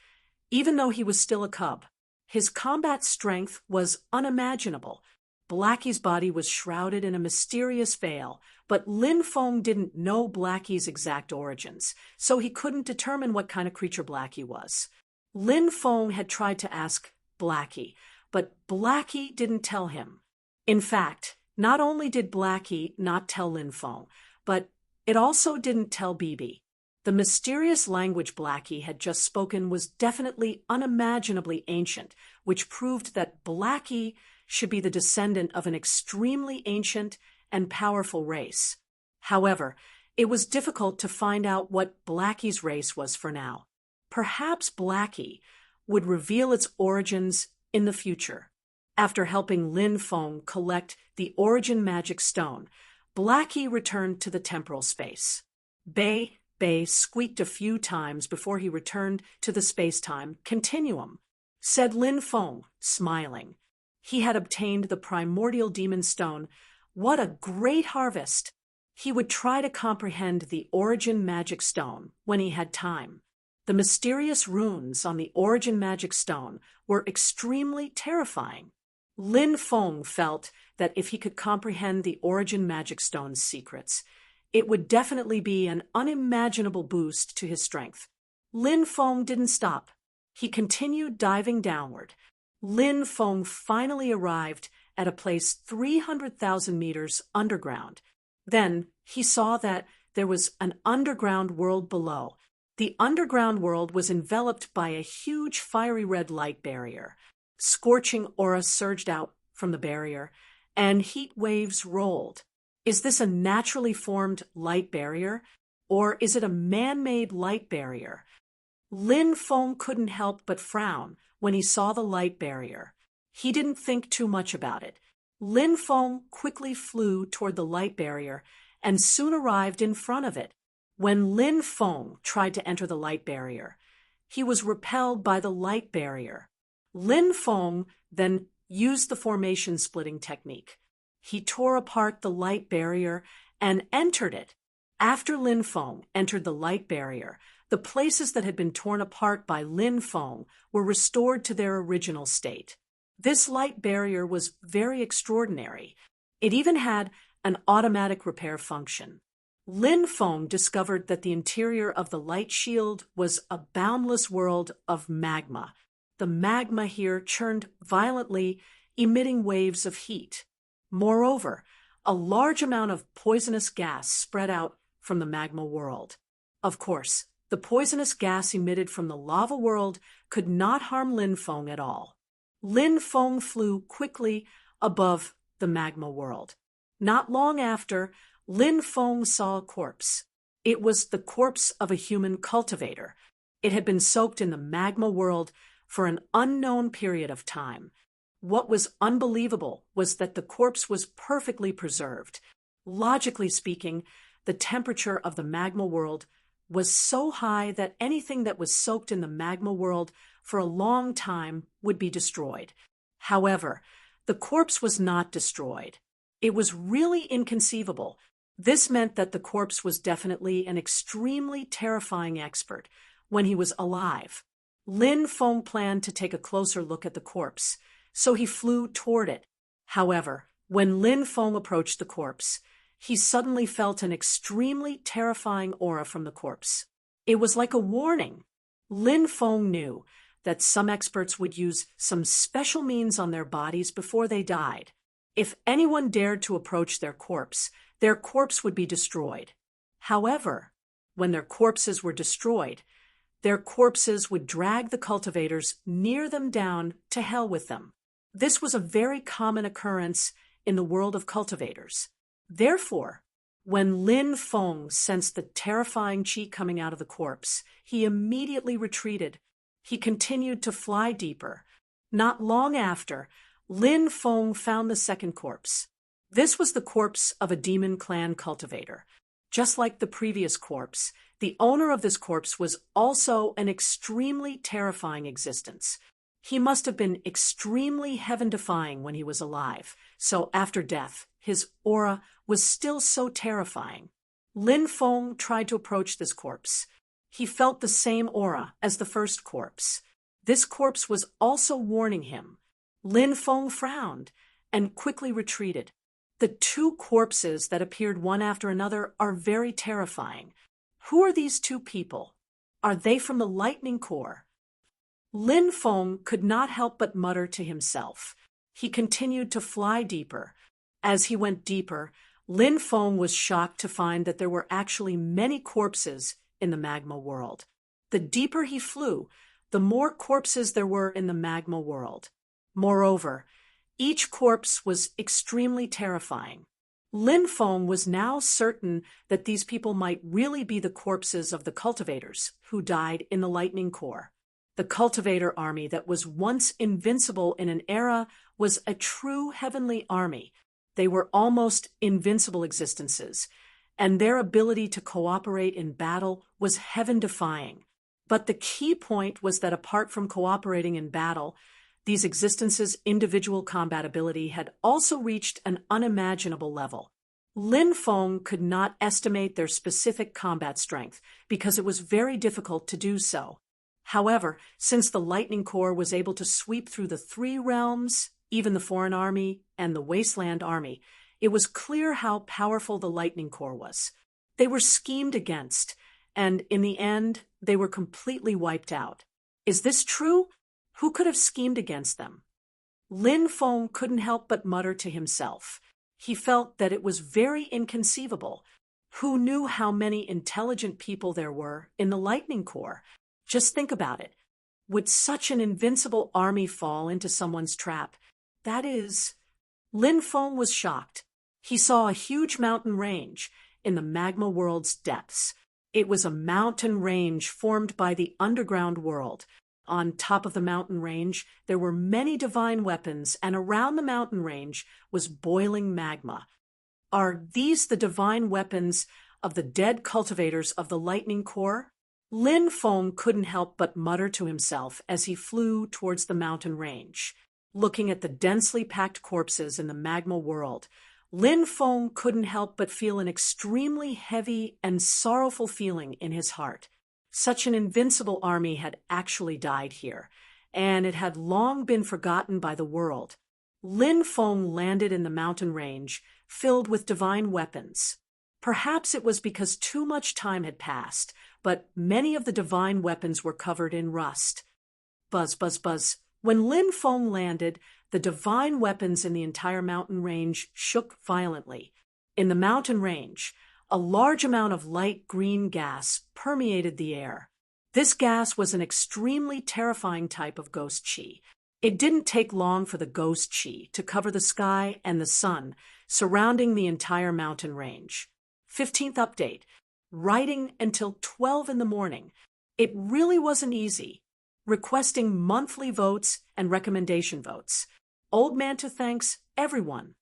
even though he was still a cub. His combat strength was unimaginable. Blackie's body was shrouded in a mysterious veil, but Lin Feng didn't know Blackie's exact origins, so he couldn't determine what kind of creature Blackie was. Lin Feng had tried to ask Blackie, but Blackie didn't tell him. In fact, not only did Blackie not tell Lin Feng, but it also didn't tell Bibi. The mysterious language Blackie had just spoken was definitely unimaginably ancient, which proved that Blackie should be the descendant of an extremely ancient and powerful race. However, it was difficult to find out what Blackie's race was for now. Perhaps Blackie would reveal its origins in the future. After helping Lin Feng collect the Origin magic stone, Blackie returned to the temporal space. Bei squeaked a few times before he returned to the space-time continuum. Said Lin Feng, smiling. He had obtained the primordial demon stone. What a great harvest! He would try to comprehend the Origin magic stone when he had time. The mysterious runes on the Origin magic stone were extremely terrifying. Lin Feng felt that if he could comprehend the Origin magic stone's secrets, it would definitely be an unimaginable boost to his strength. Lin Feng didn't stop. He continued diving downward. Lin Feng finally arrived at a place 300,000 meters underground. Then he saw that there was an underground world below. The underground world was enveloped by a huge fiery red light barrier. Scorching aura surged out from the barrier, and heat waves rolled. Is this a naturally formed light barrier, or is it a man-made light barrier? Lin Feng couldn't help but frown when he saw the light barrier. He didn't think too much about it. Lin Feng quickly flew toward the light barrier and soon arrived in front of it. When Lin Feng tried to enter the light barrier, he was repelled by the light barrier. Lin Feng then used the formation splitting technique. He tore apart the light barrier and entered it. After Lin Feng entered the light barrier, the places that had been torn apart by Lin Feng were restored to their original state. This light barrier was very extraordinary. It even had an automatic repair function. Lin Feng discovered that the interior of the light shield was a boundless world of magma. The magma here churned violently, emitting waves of heat. Moreover, a large amount of poisonous gas spread out from the magma world. Of course, the poisonous gas emitted from the lava world could not harm Lin Feng at all. Lin Feng flew quickly above the magma world. Not long after, Lin Feng saw a corpse. It was the corpse of a human cultivator. It had been soaked in the magma world for an unknown period of time. What was unbelievable was that the corpse was perfectly preserved. Logically speaking, the temperature of the magma world was so high that anything that was soaked in the magma world for a long time would be destroyed. However, the corpse was not destroyed. It was really inconceivable. This meant that the corpse was definitely an extremely terrifying expert when he was alive. Lin Feng planned to take a closer look at the corpse, so he flew toward it. However, when Lin Feng approached the corpse, he suddenly felt an extremely terrifying aura from the corpse. It was like a warning. Lin Feng knew that some experts would use some special means on their bodies before they died. If anyone dared to approach their corpse would be destroyed. However, when their corpses were destroyed, their corpses would drag the cultivators near them down to hell with them. This was a very common occurrence in the world of cultivators. Therefore, when Lin Feng sensed the terrifying qi coming out of the corpse, he immediately retreated. He continued to fly deeper. Not long after, Lin Feng found the second corpse. This was the corpse of a demon clan cultivator. Just like the previous corpse, the owner of this corpse was also an extremely terrifying existence. He must have been extremely heaven-defying when he was alive, so after death, his aura was still so terrifying. Lin Feng tried to approach this corpse. He felt the same aura as the first corpse. This corpse was also warning him. Lin Feng frowned and quickly retreated. The two corpses that appeared one after another are very terrifying. Who are these two people? Are they from the Lightning Corps? Lin Feng could not help but mutter to himself. He continued to fly deeper. As he went deeper, Lin Feng was shocked to find that there were actually many corpses in the magma world. The deeper he flew, the more corpses there were in the magma world. Moreover, each corpse was extremely terrifying. Lin Feng was now certain that these people might really be the corpses of the cultivators who died in the Lightning Corps. The cultivator army that was once invincible in an era was a true heavenly army. They were almost invincible existences, and their ability to cooperate in battle was heaven-defying. But the key point was that apart from cooperating in battle, these existences' individual combat ability had also reached an unimaginable level. Lin Feng could not estimate their specific combat strength because it was very difficult to do so. However, since the Lightning Corps was able to sweep through the three realms, even the Foreign Army and the Wasteland Army, it was clear how powerful the Lightning Corps was. They were schemed against, and in the end, they were completely wiped out. Is this true? Who could have schemed against them? Lin Feng couldn't help but mutter to himself. He felt that it was very inconceivable. Who knew how many intelligent people there were in the Lightning Corps? Just think about it. Would such an invincible army fall into someone's trap? That is... Lin Feng was shocked. He saw a huge mountain range in the magma world's depths. It was a mountain range formed by the underground world. On top of the mountain range, there were many divine weapons, and around the mountain range was boiling magma. Are these the divine weapons of the dead cultivators of the Lightning Corps? Lin Feng couldn't help but mutter to himself as he flew towards the mountain range. Looking at the densely packed corpses in the magma world, Lin Feng couldn't help but feel an extremely heavy and sorrowful feeling in his heart. Such an invincible army had actually died here, and it had long been forgotten by the world. Lin Feng landed in the mountain range, filled with divine weapons. Perhaps it was because too much time had passed, but many of the divine weapons were covered in rust. Buzz, buzz, buzz. When Lin Feng landed, the divine weapons in the entire mountain range shook violently. In the mountain range, a large amount of light green gas permeated the air. This gas was an extremely terrifying type of ghost qi. It didn't take long for the ghost qi to cover the sky and the sun surrounding the entire mountain range. 15th update. Writing until 12 in the morning. It really wasn't easy. Requesting monthly votes and recommendation votes. Old Manta thanks everyone.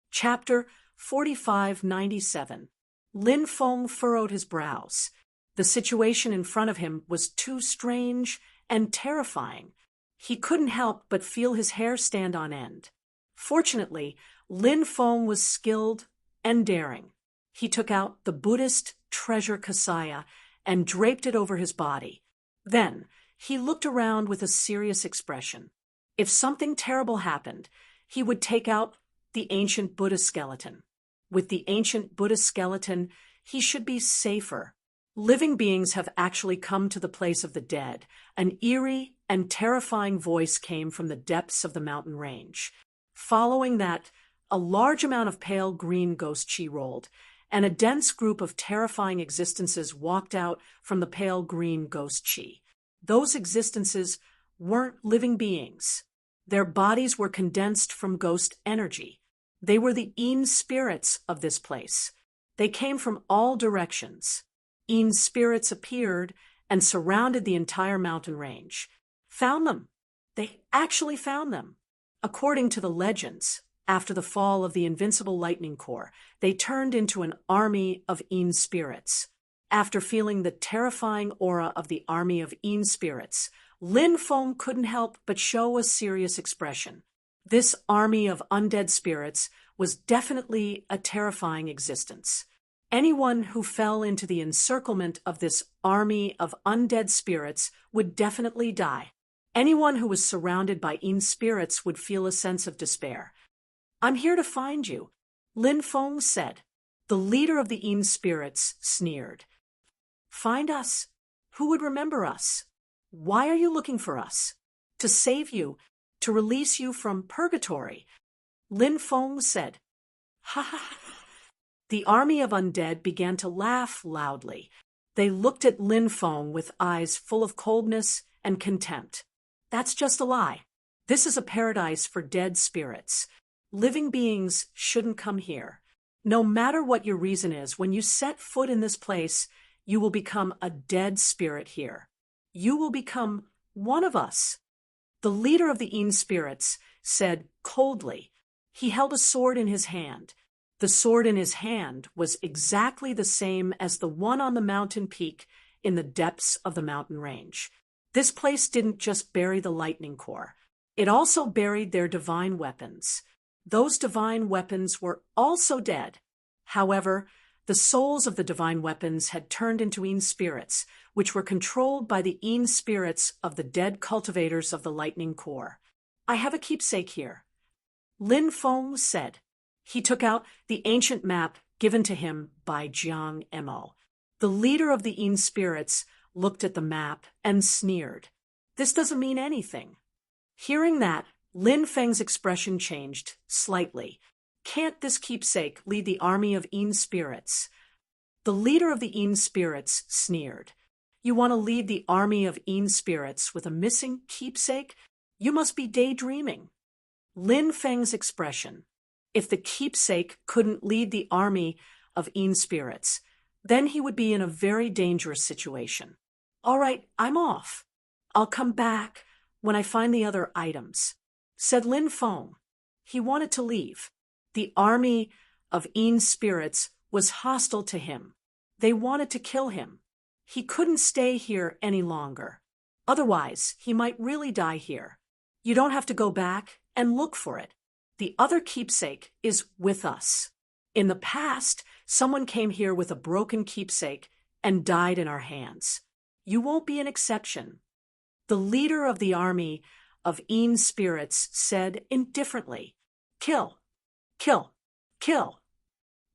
Chapter 4597. Lin Feng furrowed his brows. The situation in front of him was too strange and terrifying. He couldn't help but feel his hair stand on end. Fortunately, Lin Feng was skilled and daring. He took out the Buddhist treasure kasaya and draped it over his body. Then, he looked around with a serious expression. If something terrible happened, he would take out the ancient Buddha skeleton. With the ancient Buddha skeleton, he should be safer. Living beings have actually come to the place of the dead. An eerie and terrifying voice came from the depths of the mountain range. Following that, a large amount of pale green ghost chi rolled, and a dense group of terrifying existences walked out from the pale green ghost chi. Those existences weren't living beings. Their bodies were condensed from ghost energy. They were the Yin spirits of this place. They came from all directions. Yin spirits appeared and surrounded the entire mountain range. Found them. They actually found them. According to the legends, after the fall of the invincible lightning core, they turned into an army of Yin spirits. After feeling the terrifying aura of the army of Yin spirits, Lin Feng couldn't help but show a serious expression. This army of undead spirits was definitely a terrifying existence. Anyone who fell into the encirclement of this army of undead spirits would definitely die. Anyone who was surrounded by Yin spirits would feel a sense of despair. "I'm here to find you," Lin Feng said. The leader of the Yin spirits sneered. "Find us? Who would remember us? Why are you looking for us? To save you, to release you from purgatory," Lin Feng said. "Ha ha ha." The army of undead began to laugh loudly. They looked at Lin Feng with eyes full of coldness and contempt. "That's just a lie. This is a paradise for dead spirits. Living beings shouldn't come here. No matter what your reason is, when you set foot in this place, you will become a dead spirit here. You will become one of us." The leader of the Yin spirits said coldly. He held a sword in his hand. The sword in his hand was exactly the same as the one on the mountain peak in the depths of the mountain range. This place didn't just bury the lightning core. It also buried their divine weapons. Those divine weapons were also dead. However, the souls of the divine weapons had turned into Yin spirits, which were controlled by the Yin spirits of the dead cultivators of the lightning core. "I have a keepsake here," Lin Feng said. He took out the ancient map given to him by Jiang Mo. The leader of the Yin spirits looked at the map and sneered. "This doesn't mean anything." Hearing that, Lin Feng's expression changed slightly. "Can't this keepsake lead the army of Yin spirits?" The leader of the Yin spirits sneered. "You want to lead the army of Yin spirits with a missing keepsake? You must be daydreaming." Lin Feng's expression. If the keepsake couldn't lead the army of Yin spirits, then he would be in a very dangerous situation. "All right, I'm off. I'll come back when I find the other items," said Lin Feng. He wanted to leave. The army of Yin spirits was hostile to him. They wanted to kill him. He couldn't stay here any longer. Otherwise, he might really die here. "You don't have to go back and look for it. The other keepsake is with us. In the past, someone came here with a broken keepsake and died in our hands. You won't be an exception." The leader of the army of Yin spirits said indifferently, "Kill, kill, kill."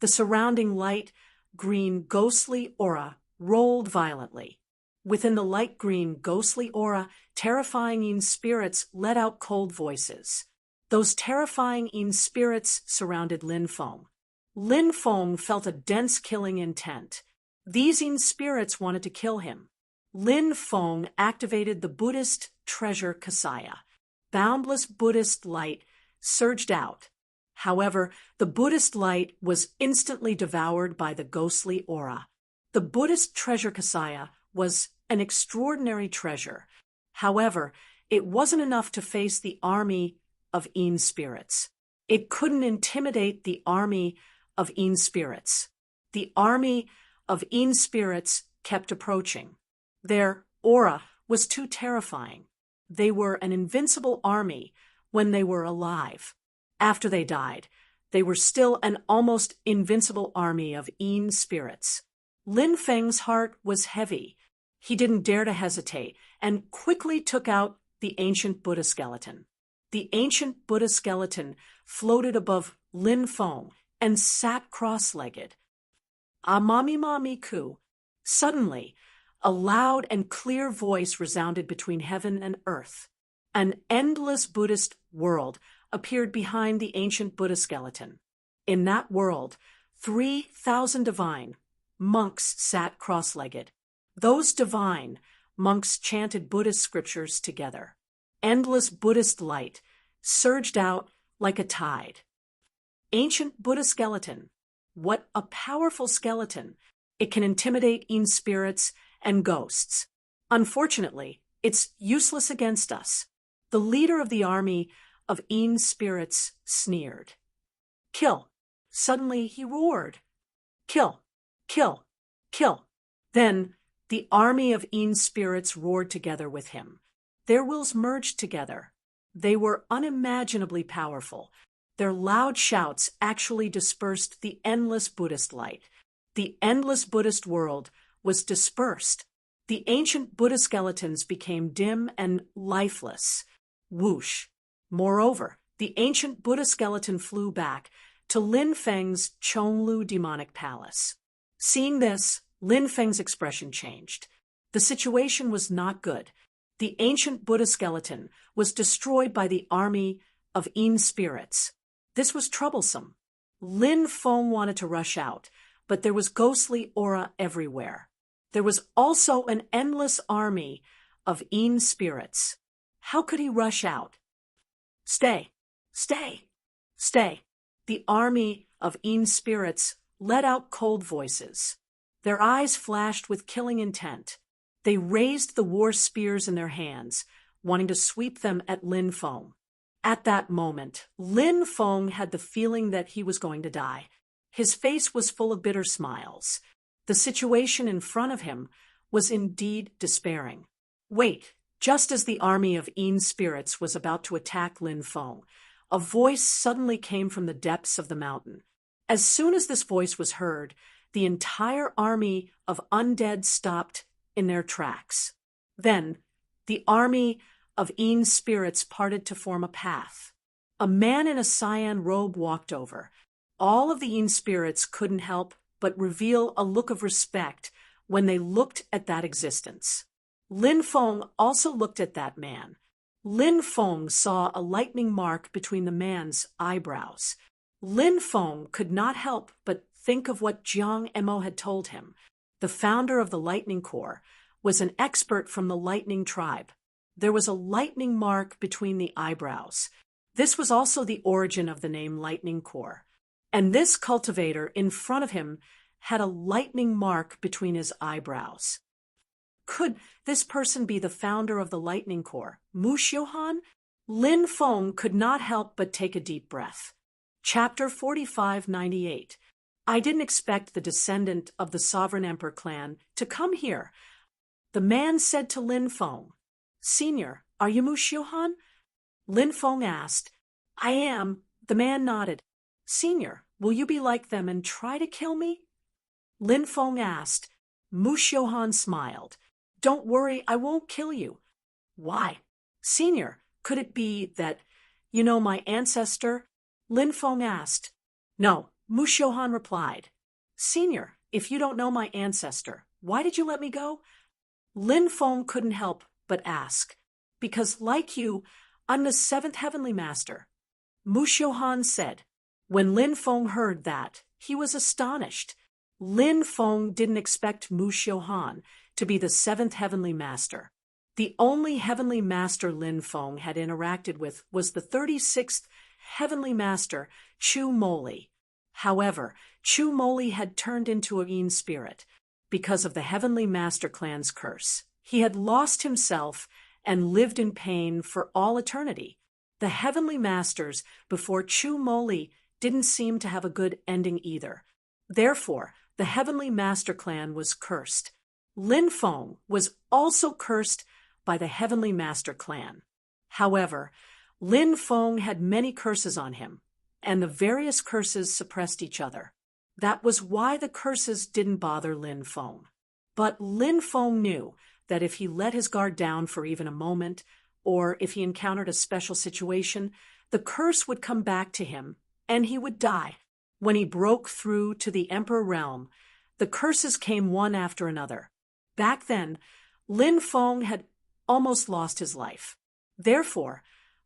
The surrounding light green ghostly aura rolled violently. Within the light green ghostly aura, terrifying Yin spirits let out cold voices. Those terrifying Yin spirits surrounded Lin Feng. Lin Feng felt a dense killing intent. These Yin spirits wanted to kill him. Lin Feng activated the Buddhist treasure kasaya. Boundless Buddhist light surged out. However, the Buddhist light was instantly devoured by the ghostly aura. The Buddhist treasure kasaya was an extraordinary treasure. However, it wasn't enough to face the army of Yin spirits. It couldn't intimidate the army of Yin spirits. The army of Yin spirits kept approaching. Their aura was too terrifying. They were an invincible army when they were alive. After they died, they were still an almost invincible army of Yin spirits. Lin Feng's heart was heavy. He didn't dare to hesitate and quickly took out the ancient Buddha skeleton. The ancient Buddha skeleton floated above Lin Feng and sat cross-legged. Amami ku. Suddenly, a loud and clear voice resounded between heaven and earth. An endless Buddhist world appeared behind the ancient Buddha skeleton. In that world, 3,000 divine monks sat cross-legged. Those divine monks chanted Buddhist scriptures together. Endless Buddhist light surged out like a tide. Ancient Buddha skeleton. What a powerful skeleton. It can intimidate Yin spirits and ghosts. Unfortunately, it's useless against us. The leader of the army of Yin spirits sneered. Kill. Suddenly he roared. Kill, kill, kill. Then the army of Yin spirits roared together with him. Their wills merged together. They were unimaginably powerful. Their loud shouts actually dispersed the endless Buddhist light. The endless Buddhist world was dispersed. The ancient Buddha skeletons became dim and lifeless. Whoosh. Moreover, the ancient Buddha skeleton flew back to Lin Feng's Chonglu demonic palace. Seeing this, Lin Feng's expression changed. The situation was not good. The ancient Buddha skeleton was destroyed by the army of Yin spirits. This was troublesome. Lin Feng wanted to rush out, but there was ghostly aura everywhere. There was also an endless army of Yin spirits. How could he rush out? Stay, stay, stay. The army of Yin spirits let out cold voices. Their eyes flashed with killing intent. They raised the war spears in their hands, wanting to sweep them at Lin Feng. At that moment, Lin Feng had the feeling that he was going to die. His face was full of bitter smiles. The situation in front of him was indeed despairing. Wait, just as the army of Yin spirits was about to attack Lin Feng, a voice suddenly came from the depths of the mountain. As soon as this voice was heard, the entire army of undead stopped in their tracks. Then, the army of Yin spirits parted to form a path. A man in a cyan robe walked over. All of the Yin spirits couldn't help but reveal a look of respect when they looked at that existence. Lin Feng also looked at that man. Lin Feng saw a lightning mark between the man's eyebrows. Lin Feng could not help but think of what Jiang Emo had told him. The founder of the Lightning Corps was an expert from the Lightning tribe. There was a lightning mark between the eyebrows. This was also the origin of the name Lightning Corps. And this cultivator in front of him had a lightning mark between his eyebrows. Could this person be the founder of the Lightning Corps, Mu Xiuhan? Lin Feng could not help but take a deep breath. Chapter 4598. I didn't expect the descendant of the Sovereign Emperor clan to come here. The man said to Lin Feng, Senior, are you Mu Xiuhan? Lin Feng asked. I am. The man nodded. Senior, will you be like them and try to kill me? Lin Feng asked. Mu Xiuhan smiled. Don't worry, I won't kill you. Why? Senior, could it be that you know my ancestor? Lin Feng asked. No, Mu Xiuhan replied. Senior, if you don't know my ancestor, why did you let me go? Lin Feng couldn't help but ask. Because like you, I'm the seventh heavenly master. Mu Xiuhan said. When Lin Feng heard that, he was astonished. Lin Feng didn't expect Mu Xiuhan to be the seventh heavenly master. The only heavenly master Lin Feng had interacted with was the 36th heavenly master, Chu Moli. However, Chu Moli had turned into a Yin spirit because of the heavenly master clan's curse. He had lost himself and lived in pain for all eternity. The heavenly masters before Chu Moli didn't seem to have a good ending either. Therefore, the heavenly master clan was cursed. Lin Feng was also cursed by the Heavenly Master clan. However, Lin Feng had many curses on him, and the various curses suppressed each other. That was why the curses didn't bother Lin Feng. But Lin Feng knew that if he let his guard down for even a moment, or if he encountered a special situation, the curse would come back to him, and he would die. When he broke through to the Emperor realm, the curses came one after another. Back then, Lin Feng had almost lost his life. Therefore,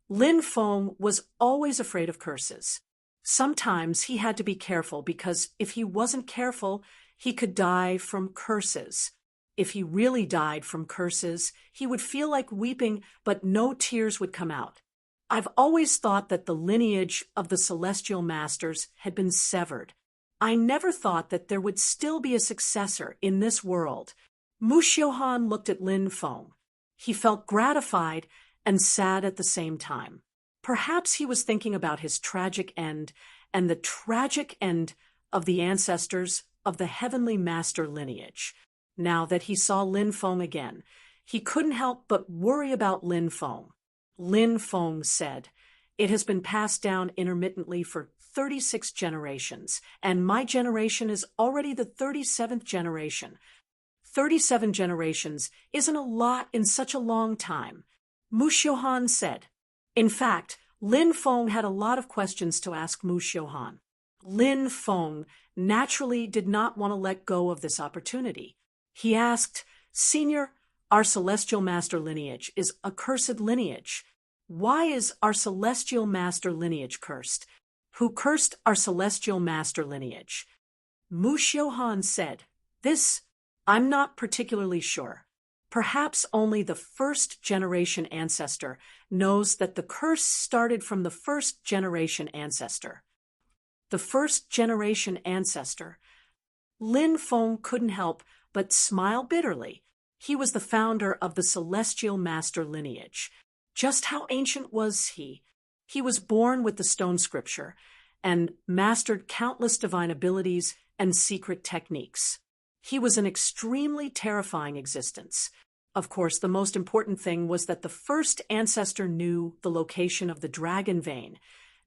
Lin Feng was always afraid of curses. Sometimes he had to be careful because if he wasn't careful, he could die from curses. If he really died from curses, he would feel like weeping, but no tears would come out. I've always thought that the lineage of the celestial masters had been severed. I never thought that there would still be a successor in this world. Mu Xiuhan looked at Lin Feng. He felt gratified and sad at the same time. Perhaps he was thinking about his tragic end and the tragic end of the ancestors of the Heavenly Master lineage. Now that he saw Lin Feng again, he couldn't help but worry about Lin Feng. Lin Feng said, "It has been passed down intermittently for 36 generations, and my generation is already the 37th generation. 37 generations isn't a lot in such a long time." Mu Xiuhan said. In fact, Lin Feng had a lot of questions to ask Mu Xiuhan. Lin Feng naturally did not want to let go of this opportunity. He asked, "Senior, our celestial master lineage is a cursed lineage. Why is our celestial master lineage cursed? Who cursed our celestial master lineage?" Mu Xiuhan said, "This, I'm not particularly sure. Perhaps only the first generation ancestor knows that the curse started from the first generation ancestor." The first generation ancestor. Lin Feng couldn't help but smile bitterly. He was the founder of the celestial master lineage. Just how ancient was he? He was born with the stone scripture and mastered countless divine abilities and secret techniques. He was an extremely terrifying existence. Of course, the most important thing was that the first ancestor knew the location of the dragon vein,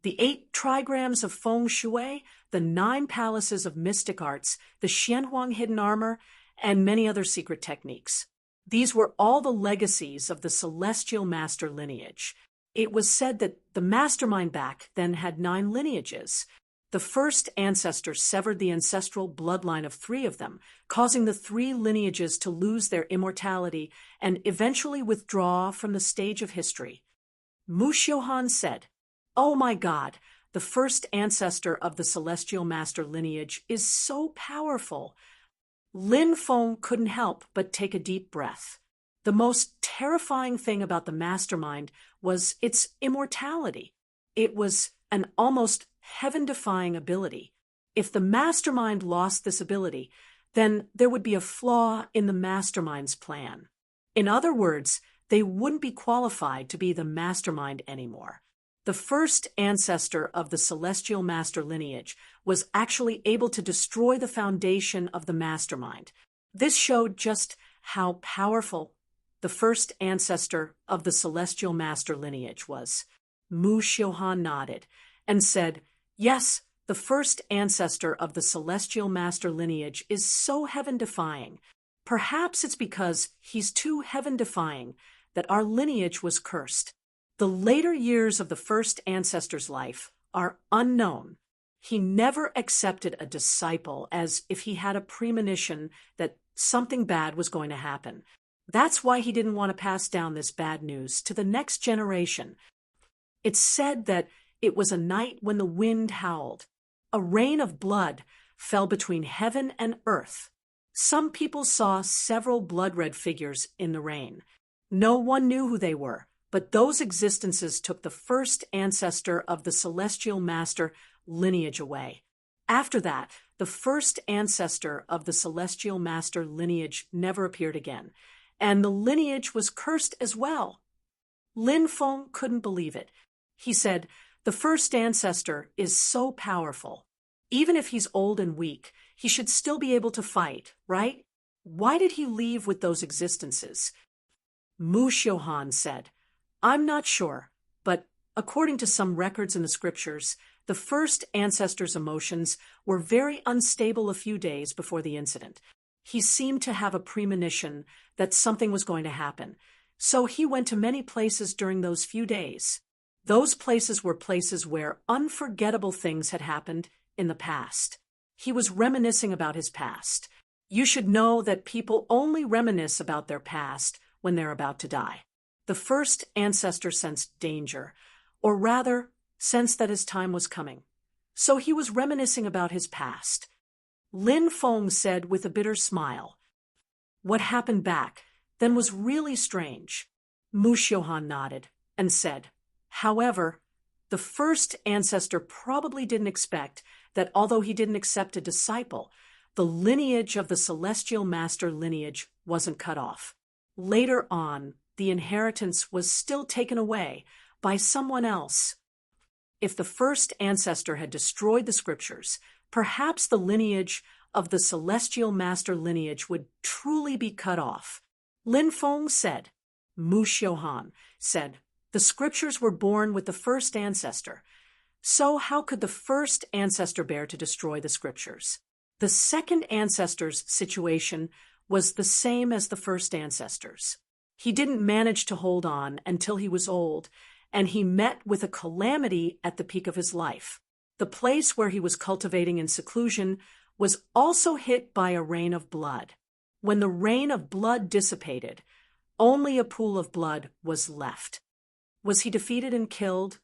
the 8 trigrams of feng shui, the 9 palaces of mystic arts, the Xianhuang hidden armor, and many other secret techniques. These were all the legacies of the celestial master lineage. It was said that the mastermind back then had 9 lineages. The first ancestor severed the ancestral bloodline of 3 of them, causing the 3 lineages to lose their immortality and eventually withdraw from the stage of history. Mu Xiuhan said, "Oh my God, the first ancestor of the celestial master lineage is so powerful." Lin Feng couldn't help but take a deep breath. The most terrifying thing about the mastermind was its immortality. It was an almost heaven-defying ability. If the mastermind lost this ability, then there would be a flaw in the mastermind's plan. In other words, they wouldn't be qualified to be the mastermind anymore. The first ancestor of the celestial master lineage was actually able to destroy the foundation of the mastermind. This showed just how powerful the first ancestor of the celestial master lineage was. Mu Xiuhan nodded and said, "Yes, the first ancestor of the celestial master lineage is so heaven-defying. Perhaps it's because he's too heaven-defying that our lineage was cursed." The later years of the first ancestor's life are unknown. He never accepted a disciple as if he had a premonition that something bad was going to happen. That's why he didn't want to pass down this bad news to the next generation. It's said that it was a night when the wind howled. A rain of blood fell between heaven and earth. Some people saw several blood-red figures in the rain. No one knew who they were, but those existences took the first ancestor of the celestial master lineage away. After that, the first ancestor of the celestial master lineage never appeared again, and the lineage was cursed as well. Lin Feng couldn't believe it. He said, "The first ancestor is so powerful. Even if he's old and weak, he should still be able to fight, right?" Why did he leave with those existences? Mu Xiuhan said, I'm not sure, but according to some records in the scriptures, the first ancestor's emotions were very unstable a few days before the incident. He seemed to have a premonition that something was going to happen, so he went to many places during those few days. Those places were places where unforgettable things had happened in the past. He was reminiscing about his past. You should know that people only reminisce about their past when they're about to die. The first ancestor sensed danger, or rather, sensed that his time was coming. So he was reminiscing about his past. Lin Feng said with a bitter smile, What happened back then was really strange. Mu Xiuhan nodded and said, However, the first ancestor probably didn't expect that although he didn't accept a disciple, the lineage of the celestial master lineage wasn't cut off. Later on, the inheritance was still taken away by someone else. If the first ancestor had destroyed the scriptures, perhaps the lineage of the celestial master lineage would truly be cut off. Lin Feng said. Mu Xiuhan said, The scriptures were born with the first ancestor. So how could the first ancestor bear to destroy the scriptures? The second ancestor's situation was the same as the first ancestor's. He didn't manage to hold on until he was old, and he met with a calamity at the peak of his life. The place where he was cultivating in seclusion was also hit by a rain of blood. When the rain of blood dissipated, only a pool of blood was left. Was he defeated and killed?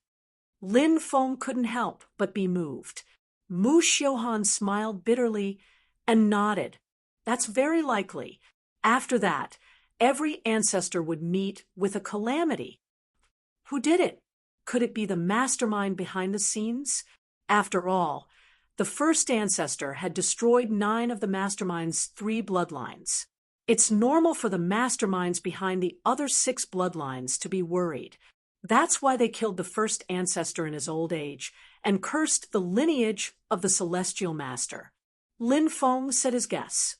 Lin Feng couldn't help but be moved. Mu Xiuhan smiled bitterly and nodded. That's very likely. After that, every ancestor would meet with a calamity. Who did it? Could it be the mastermind behind the scenes? After all, the first ancestor had destroyed 9 of the mastermind's 3 bloodlines. It's normal for the masterminds behind the other 6 bloodlines to be worried. That's why they killed the first ancestor in his old age and cursed the lineage of the celestial master. Lin Feng said his guess.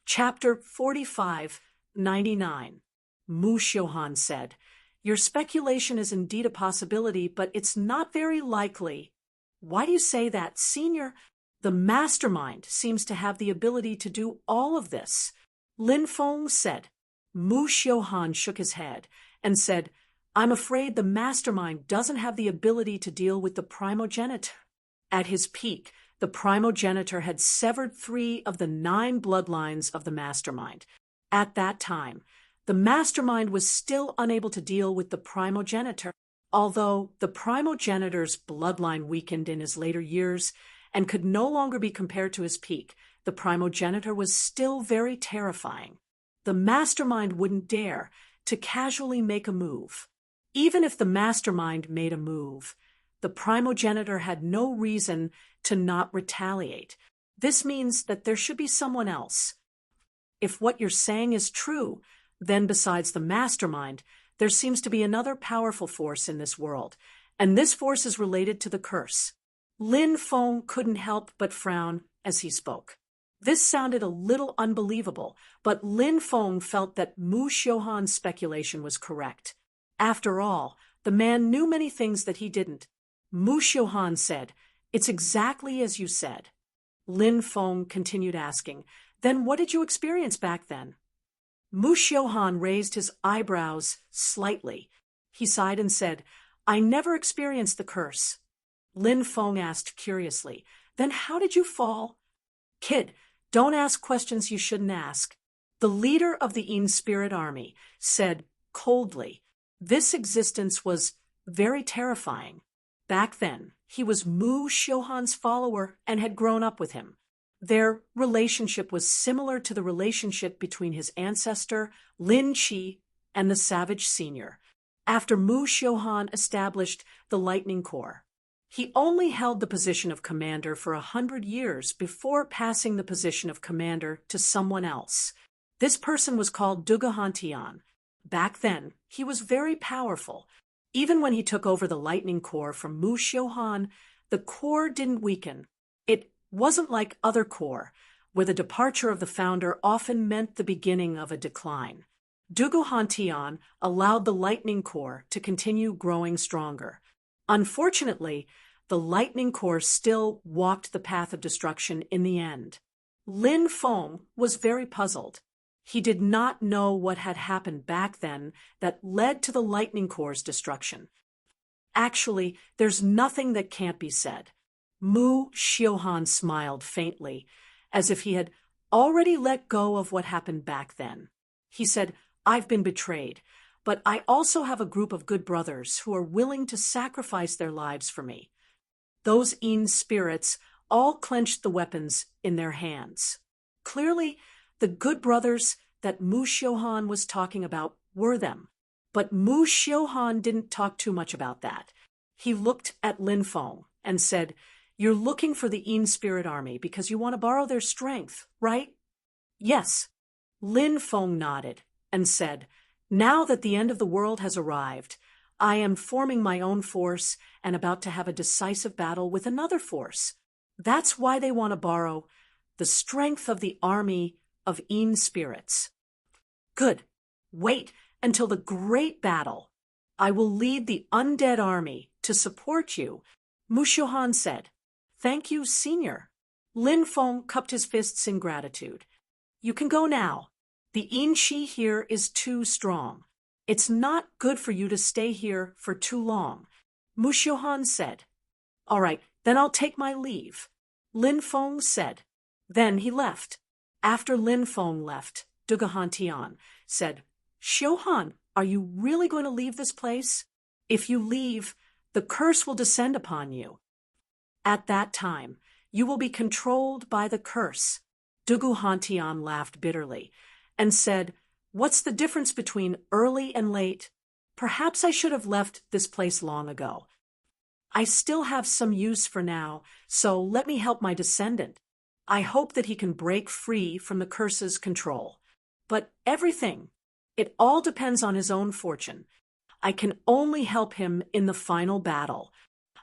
Chapter 45:99. Mu Xiuhan said, Your speculation is indeed a possibility, but it's not very likely. Why do you say that, Senior? The mastermind seems to have the ability to do all of this. Lin Feng said. Mu Xiuhan shook his head and said, I'm afraid the mastermind doesn't have the ability to deal with the primogenitor. At his peak, the primogenitor had severed 3 of the 9 bloodlines of the mastermind. At that time, the mastermind was still unable to deal with the primogenitor, although the primogenitor's bloodline weakened in his later years and could no longer be compared to his peak. The primogenitor was still very terrifying. The mastermind wouldn't dare to casually make a move. Even if the mastermind made a move, the primogenitor had no reason to not retaliate. This means that there should be someone else. If what you're saying is true, then besides the mastermind, there seems to be another powerful force in this world, and this force is related to the curse. Lin Feng couldn't help but frown as he spoke. This sounded a little unbelievable, but Lin Feng felt that Mu Xiuhan's speculation was correct. After all, the man knew many things that he didn't. Mu Xiuhan said, It's exactly as you said. Lin Feng continued asking, Then what did you experience back then? Mu Xiuhan raised his eyebrows slightly. He sighed and said, I never experienced the curse. Lin Feng asked curiously, Then how did you fall? Kid, don't ask questions you shouldn't ask. The leader of the Yin Spirit Army said coldly, This existence was very terrifying. Back then, he was Mu Xiuhan's follower and had grown up with him. Their relationship was similar to the relationship between his ancestor, Lin Qi, and the Savage Senior. After Mu Xiuhan established the Lightning Corps, he only held the position of commander for 100 years before passing the position of commander to someone else. This person was called Dugahantian. Back then, he was very powerful. Even when he took over the Lightning Corps from Mu Xiuhan, the Corps didn't weaken. It wasn't like other Corps, where the departure of the founder often meant the beginning of a decline. Dugu allowed the Lightning Corps to continue growing stronger. Unfortunately, the Lightning Corps still walked the path of destruction in the end. Lin Feng was very puzzled. He did not know what had happened back then that led to the Lightning Corps' destruction. Actually, there's nothing that can't be said. Mu Xiuhan smiled faintly, as if he had already let go of what happened back then. He said, "I've been betrayed, but I also have a group of good brothers who are willing to sacrifice their lives for me." Those Yin spirits all clenched the weapons in their hands. Clearly, the good brothers that Mu Xiuhan was talking about were them. But Mu Xiuhan didn't talk too much about that. He looked at Lin Feng and said, "You're looking for the Yin spirit army because you want to borrow their strength, right?" "Yes." Lin Feng nodded and said, "Now that the end of the world has arrived, I am forming my own force and about to have a decisive battle with another force. That's why they want to borrow the strength of the army of Yin spirits." "Good. Wait until the great battle. I will lead the undead army to support you," Mu Xiuhan said. "Thank you, Senior." Lin Feng cupped his fists in gratitude. "You can go now. The Yin Qi here is too strong. It's not good for you to stay here for too long," Mu Xiuhan said. "All right, then I'll take my leave," Lin Feng said. Then he left. After Lin Feng left, Dugu said, "Xiuhan, are you really going to leave this place? If you leave, the curse will descend upon you. At that time, you will be controlled by the curse." Dugu laughed bitterly and said, "What's the difference between early and late? Perhaps I should have left this place long ago. I still have some use for now, so let me help my descendant. I hope that he can break free from the curse's control. But everything, it all depends on his own fortune. I can only help him in the final battle.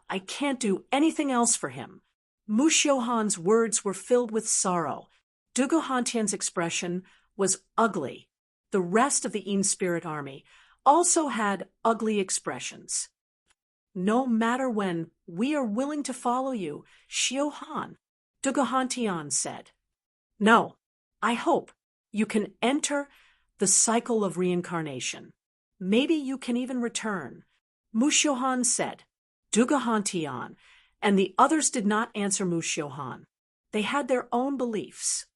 I can't do anything else for him." Mu Xiuhan's words were filled with sorrow. Dugu expression was ugly. The rest of the Yin spirit army also had ugly expressions. "No matter when, we are willing to follow you, Xiuhan," Dugu said. "No, I hope you can enter the cycle of reincarnation. Maybe you can even return," Mu Xiuhan said. Dugu and the others did not answer Mu Xiuhan. They had their own beliefs.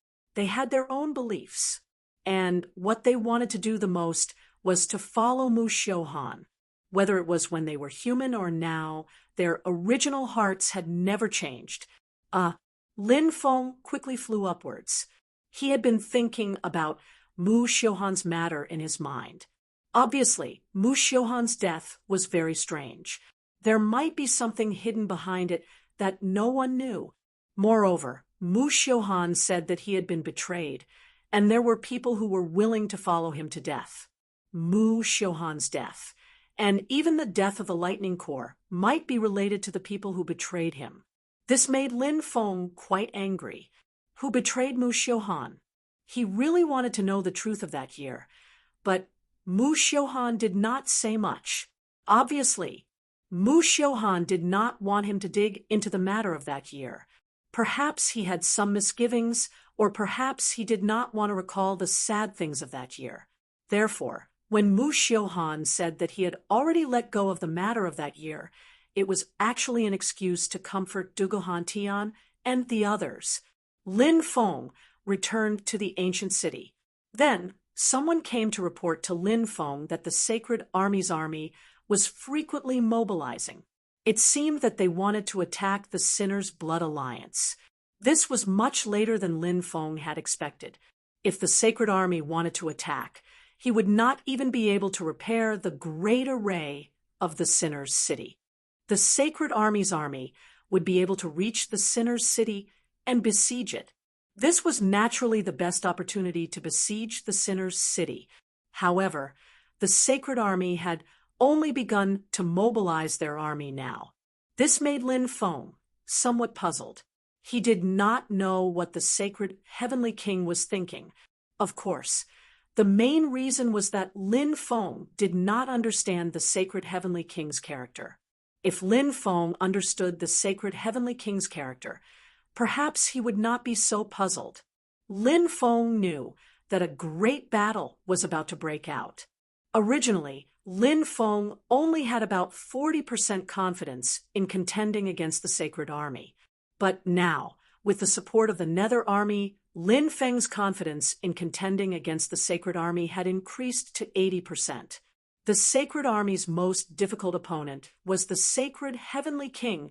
And what they wanted to do the most was to follow Mu Xiuhan. Whether it was when they were human or now, their original hearts had never changed. Lin Feng quickly flew upwards. He had been thinking about Mu Xiuhan's matter in his mind. Obviously, Mu Xiuhan's death was very strange. There might be something hidden behind it that no one knew. Moreover, Mu Xiuhan said that he had been betrayed, and there were people who were willing to follow him to death. Mu Xiuhan's death, and even the death of the Lightning Corps, might be related to the people who betrayed him. This made Lin Feng quite angry. Who betrayed Mu Xiuhan? He really wanted to know the truth of that year, but Mu Xiuhan did not say much. Obviously, Mu Xiuhan did not want him to dig into the matter of that year. Perhaps he had some misgivings, or perhaps he did not want to recall the sad things of that year. Therefore, when Mu Xiuhan said that he had already let go of the matter of that year, it was actually an excuse to comfort Dugu and the others. Lin Feng returned to the ancient city. Then, someone came to report to Lin Feng that the Sacred Army's army was frequently mobilizing. It seemed that they wanted to attack the Sinner's Blood Alliance. This was much later than Lin Feng had expected. If the Sacred Army wanted to attack, he would not even be able to repair the great array of the Sinner's city. The Sacred Army's army would be able to reach the Sinner's city and besiege it. This was naturally the best opportunity to besiege the Sinner's city. However, the Sacred Army had only begun to mobilize their army now. This made Lin Feng somewhat puzzled. He did not know what the sacred heavenly king was thinking. Of course, the main reason was that Lin Feng did not understand the sacred heavenly king's character. If Lin Feng understood the sacred heavenly king's character, perhaps he would not be so puzzled. Lin Feng knew that a great battle was about to break out. Originally, Lin Feng only had about 40% confidence in contending against the Sacred Army. But now, with the support of the Nether Army, Lin Feng's confidence in contending against the Sacred Army had increased to 80%. The Sacred Army's most difficult opponent was the Sacred Heavenly King,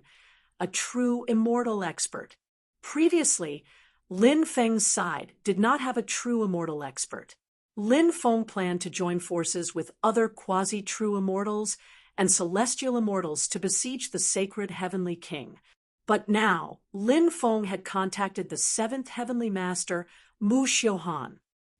a true immortal expert. Previously, Lin Feng's side did not have a true immortal expert. Lin Feng planned to join forces with other quasi-true immortals and celestial immortals to besiege the Sacred Heavenly King. But now, Lin Feng had contacted the seventh Heavenly Master, Mu Xiuhan.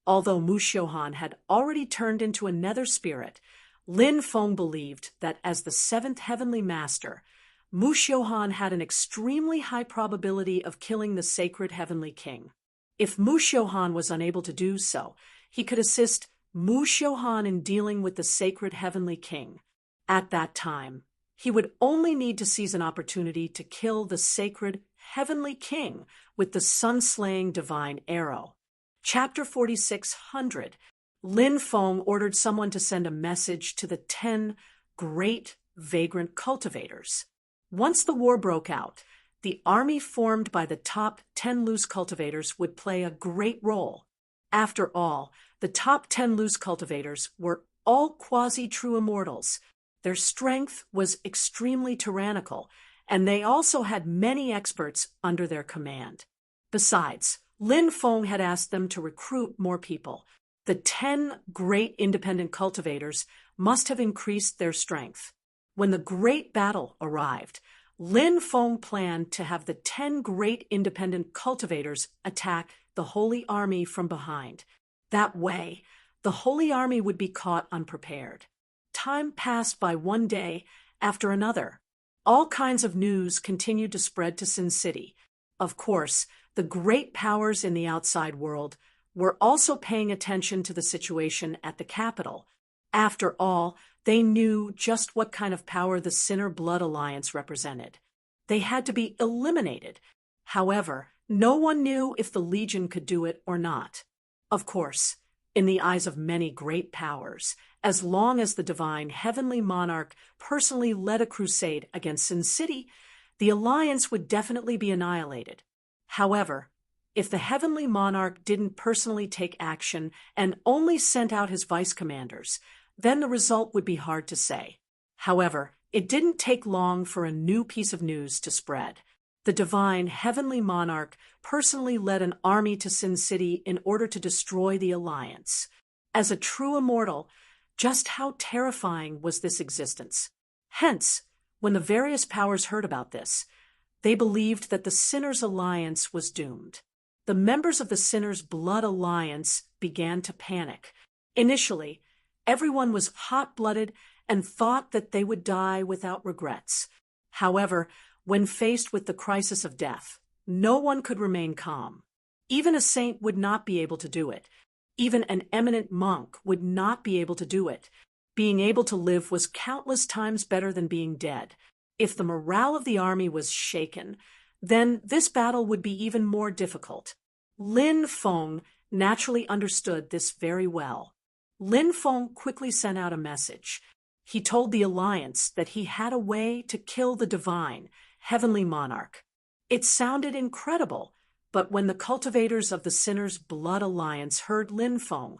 Although Mu Xiuhan had already turned into a nether spirit, Lin Feng believed that as the seventh Heavenly Master, Mu Xiuhan had an extremely high probability of killing the Sacred Heavenly King. If Mu Xiuhan was unable to do so, he could assist Mu Xiuhan in dealing with the Sacred Heavenly King. At that time, he would only need to seize an opportunity to kill the Sacred Heavenly King with the sun-slaying divine arrow. Chapter 4600. Lin Feng ordered someone to send a message to the 10 great vagrant cultivators. Once the war broke out, the army formed by the top 10 loose cultivators would play a great role. After all, the top 10 loose cultivators were all quasi-true immortals. Their strength was extremely tyrannical, and they also had many experts under their command. Besides, Lin Feng had asked them to recruit more people. The 10 great independent cultivators must have increased their strength. When the great battle arrived, Lin Feng planned to have the 10 great independent cultivators attack the Holy Army from behind. That way, the Holy Army would be caught unprepared. Time passed by one day after another. All kinds of news continued to spread to Sin City. Of course, the great powers in the outside world were also paying attention to the situation at the capital. After all, they knew just what kind of power the Sinner Blood Alliance represented. They had to be eliminated. However, no one knew if the Legion could do it or not. Of course, in the eyes of many great powers, as long as the divine heavenly monarch personally led a crusade against Sin City, the alliance would definitely be annihilated. However, if the heavenly monarch didn't personally take action and only sent out his vice commanders, then the result would be hard to say. However, it didn't take long for a new piece of news to spread. The divine heavenly monarch personally led an army to Sin City in order to destroy the alliance. As a true immortal, just how terrifying was this existence? Hence, when the various powers heard about this, they believed that the Sinners' Alliance was doomed. The members of the Sinners' Blood Alliance began to panic. Initially, everyone was hot-blooded and thought that they would die without regrets. However, when faced with the crisis of death, no one could remain calm. Even a saint would not be able to do it. Even an eminent monk would not be able to do it. Being able to live was countless times better than being dead. If the morale of the army was shaken, then this battle would be even more difficult. Lin Feng naturally understood this very well. Lin Feng quickly sent out a message. He told the alliance that he had a way to kill the divine, heavenly monarch. It sounded incredible, but when the cultivators of the Sinners' Blood Alliance heard Lin Feng,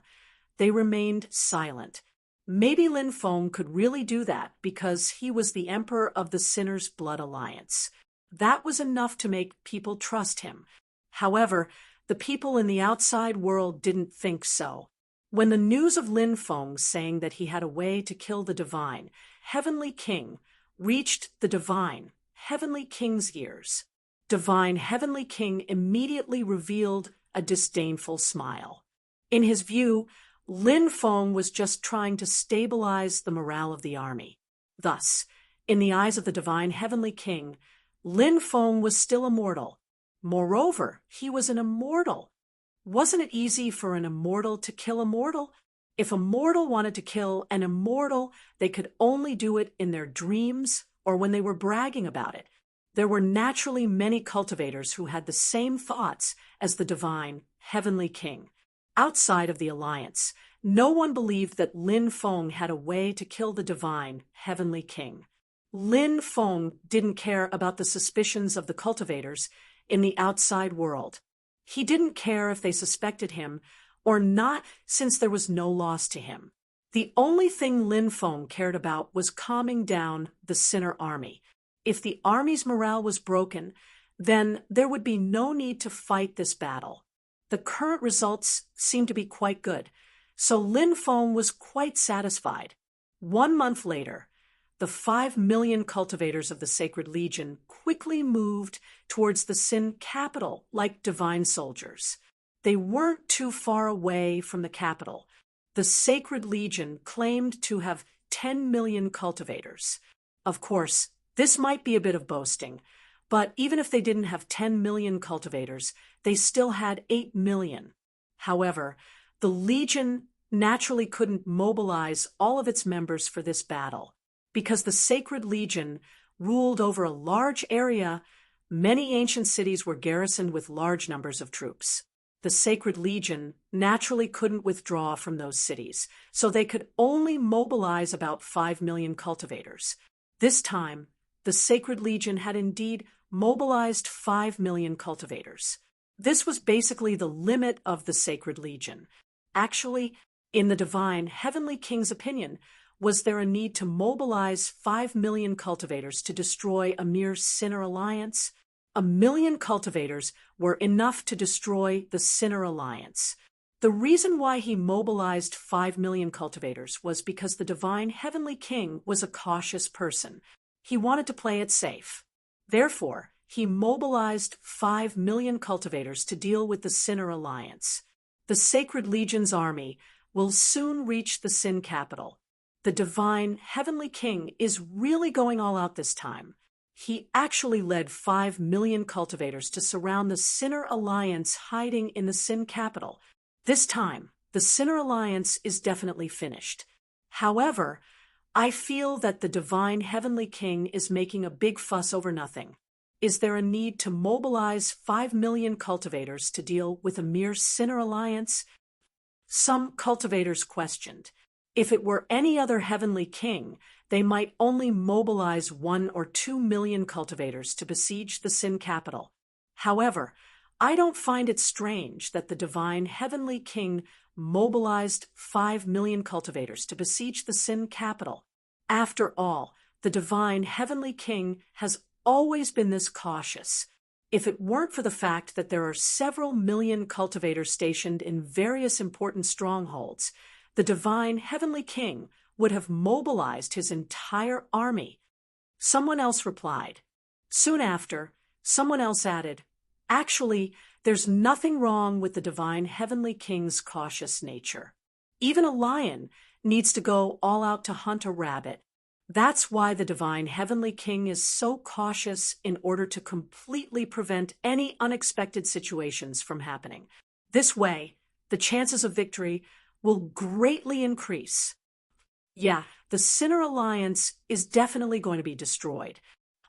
they remained silent. Maybe Lin Feng could really do that because he was the emperor of the Sinners' Blood Alliance. That was enough to make people trust him. However, the people in the outside world didn't think so. When the news of Lin Feng saying that he had a way to kill the divine, heavenly king, reached the divine, heavenly king's ears, divine heavenly king immediately revealed a disdainful smile. In his view, Lin Feng was just trying to stabilize the morale of the army. Thus, in the eyes of the divine heavenly king, Lin Feng was still immortal. Moreover, he was an immortal. Wasn't it easy for an immortal to kill a mortal? If a mortal wanted to kill an immortal, they could only do it in their dreams or when they were bragging about it. There were naturally many cultivators who had the same thoughts as the divine, heavenly king. Outside of the alliance, no one believed that Lin Feng had a way to kill the divine, heavenly king. Lin Feng didn't care about the suspicions of the cultivators in the outside world. He didn't care if they suspected him or not, since there was no loss to him. The only thing Lin Feng cared about was calming down the Sinner army. If the army's morale was broken, then there would be no need to fight this battle. The current results seemed to be quite good, so Lin Feng was quite satisfied. 1 month later, the 5 million cultivators of the Sacred Legion quickly moved towards the Sin capital like divine soldiers. They weren't too far away from the capital. The Sacred Legion claimed to have 10 million cultivators. Of course, this might be a bit of boasting, but even if they didn't have 10 million cultivators, they still had 8 million. However, the Legion naturally couldn't mobilize all of its members for this battle. Because the Sacred Legion ruled over a large area, many ancient cities were garrisoned with large numbers of troops. The Sacred Legion naturally couldn't withdraw from those cities, so they could only mobilize about 5 million cultivators. This time, the Sacred Legion had indeed mobilized 5 million cultivators. This was basically the limit of the Sacred Legion. Actually, in the divine heavenly king's opinion, was there a need to mobilize 5 million cultivators to destroy a mere Sinner alliance? 1 million cultivators were enough to destroy the Sinner alliance. The reason why he mobilized 5 million cultivators was because the divine heavenly king was a cautious person. He wanted to play it safe. Therefore, he mobilized 5 million cultivators to deal with the Sinner alliance. The Sacred Legion's army will soon reach the Sin capital. The divine heavenly king is really going all out this time. He actually led 5 million cultivators to surround the Sinner alliance hiding in the Sin capital. This time, the Sinner alliance is definitely finished. However, I feel that the divine heavenly king is making a big fuss over nothing. Is there a need to mobilize 5 million cultivators to deal with a mere Sinner alliance? Some cultivators questioned. If it were any other heavenly king, they might only mobilize 1 or 2 million cultivators to besiege the Sin capital. However, I don't find it strange that the divine heavenly king mobilized 5 million cultivators to besiege the Sin capital. After all, the divine heavenly king has always been this cautious. If it weren't for the fact that there are several million cultivators stationed in various important strongholds, the divine heavenly king would have mobilized his entire army. Someone else replied. Soon after, someone else added, actually, there's nothing wrong with the divine heavenly king's cautious nature. Even a lion needs to go all out to hunt a rabbit. That's why the divine heavenly king is so cautious in order to completely prevent any unexpected situations from happening. This way, the chances of victory will greatly increase. Yeah, the Sinner alliance is definitely going to be destroyed.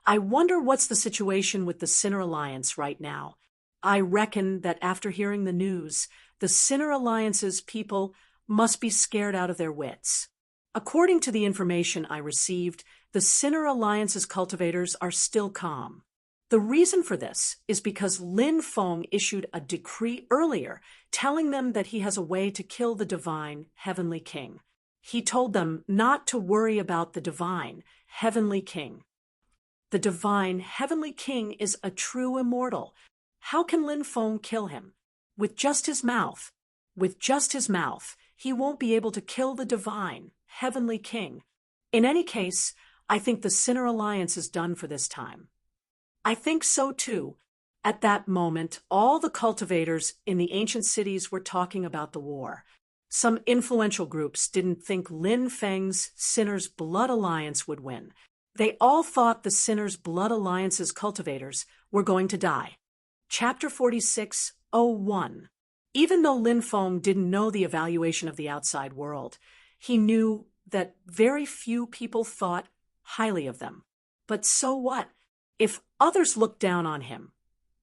I wonder what's the situation with the Sinner alliance right now. I reckon that after hearing the news, the Sinner alliance's people must be scared out of their wits. According to the information I received, the Sinner alliance's cultivators are still calm. The reason for this is because Lin Feng issued a decree earlier telling them that he has a way to kill the divine heavenly king. He told them not to worry about the divine heavenly king. The divine heavenly king is a true immortal. How can Lin Feng kill him? With just his mouth. With just his mouth, he won't be able to kill the divine heavenly king. In any case, I think the Sinner alliance is done for this time. I think so too. At that moment, all the cultivators in the ancient cities were talking about the war. Some influential groups didn't think Lin Feng's Sinner's Blood Alliance would win. They all thought the Sinner's Blood Alliance's cultivators were going to die. Chapter 46:01. Even though Lin Feng didn't know the evaluation of the outside world, he knew that very few people thought highly of them. But so what? If others looked down on him,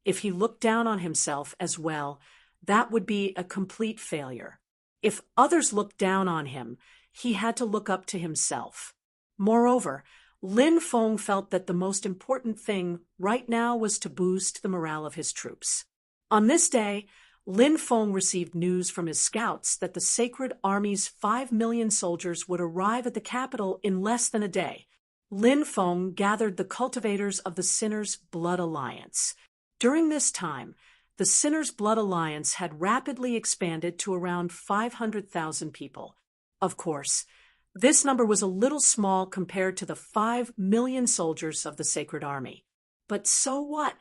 if he looked down on himself as well, that would be a complete failure. If others looked down on him, he had to look up to himself. Moreover, Lin Feng felt that the most important thing right now was to boost the morale of his troops. On this day, Lin Feng received news from his scouts that the Sacred Army's 5 million soldiers would arrive at the capital in less than a day. Lin Feng gathered the cultivators of the Sinner's Blood Alliance. During this time, the Sinner's Blood Alliance had rapidly expanded to around 500,000 people. Of course, this number was a little small compared to the 5 million soldiers of the Sacred Army. But so what?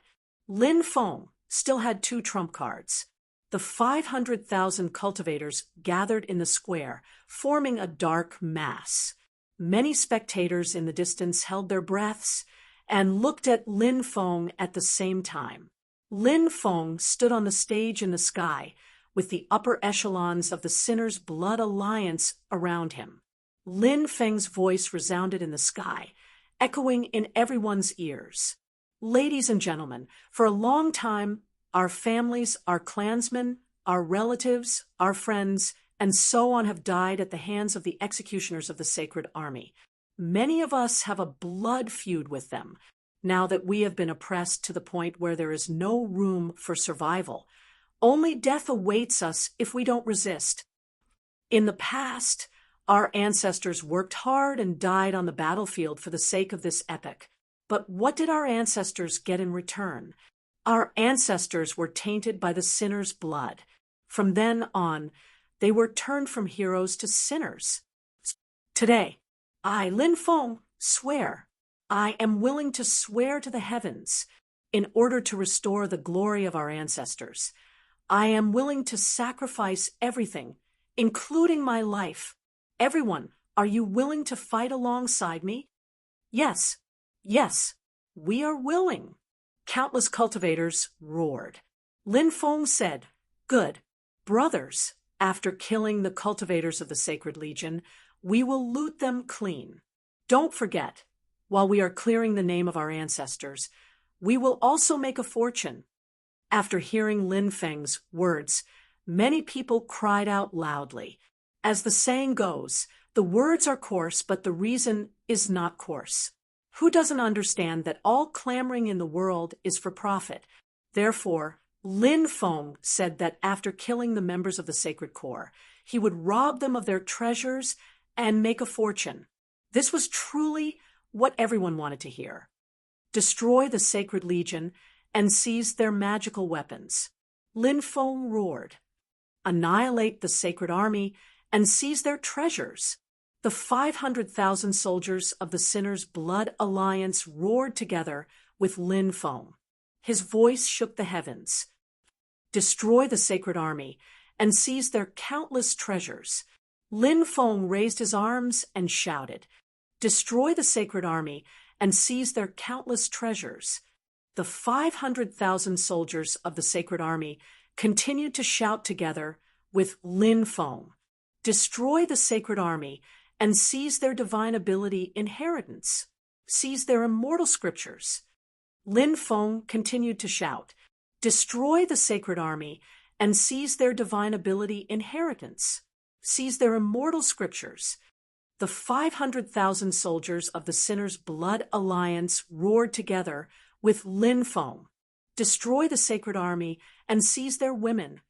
Lin Feng still had two trump cards. The 500,000 cultivators gathered in the square, forming a dark mass. Many spectators in the distance held their breaths and looked at Lin Feng at the same time. Lin Feng stood on the stage in the sky, with the upper echelons of the Sinner's Blood Alliance around him. Lin Feng's voice resounded in the sky, echoing in everyone's ears. Ladies and gentlemen, for a long time, our families, our clansmen, our relatives, our friends, and so on have died at the hands of the executioners of the Sacred Army. Many of us have a blood feud with them, now that we have been oppressed to the point where there is no room for survival. Only death awaits us if we don't resist. In the past, our ancestors worked hard and died on the battlefield for the sake of this epic. But what did our ancestors get in return? Our ancestors were tainted by the sinner's blood. From then on, they were turned from heroes to sinners. Today, I, Lin Feng, swear, I am willing to swear to the heavens in order to restore the glory of our ancestors. I am willing to sacrifice everything, including my life. Everyone, are you willing to fight alongside me? Yes, we are willing. Countless cultivators roared. Lin Feng said, "Good, brothers, after killing the cultivators of the Sacred Legion, we will loot them clean. Don't forget, while we are clearing the name of our ancestors, we will also make a fortune." After hearing Lin Feng's words, many people cried out loudly. As the saying goes, the words are coarse, but the reason is not coarse. Who doesn't understand that all clamoring in the world is for profit? Therefore, Lin Feng said that after killing the members of the Sacred Corps, he would rob them of their treasures and make a fortune. This was truly what everyone wanted to hear. Destroy the Sacred Legion and seize their magical weapons. Lin Feng roared. Annihilate the Sacred Army and seize their treasures. The 500,000 soldiers of the Sinner's Blood Alliance roared together with Lin Feng. His voice shook the heavens. Destroy the Sacred Army and seize their countless treasures. Lin Feng raised his arms and shouted, "Destroy the Sacred Army and seize their countless treasures." The 500,000 soldiers of the Sacred Army continued to shout together with Lin Feng, "Destroy the Sacred Army and seize their divine ability inheritance. Seize their immortal scriptures." Lin Feng continued to shout, "Destroy the Sacred Army and seize their divine ability inheritance. Seize their immortal scriptures." The 500,000 soldiers of the Sinner's Blood Alliance roared together with Lin Feng, "Destroy the Sacred Army and seize their women."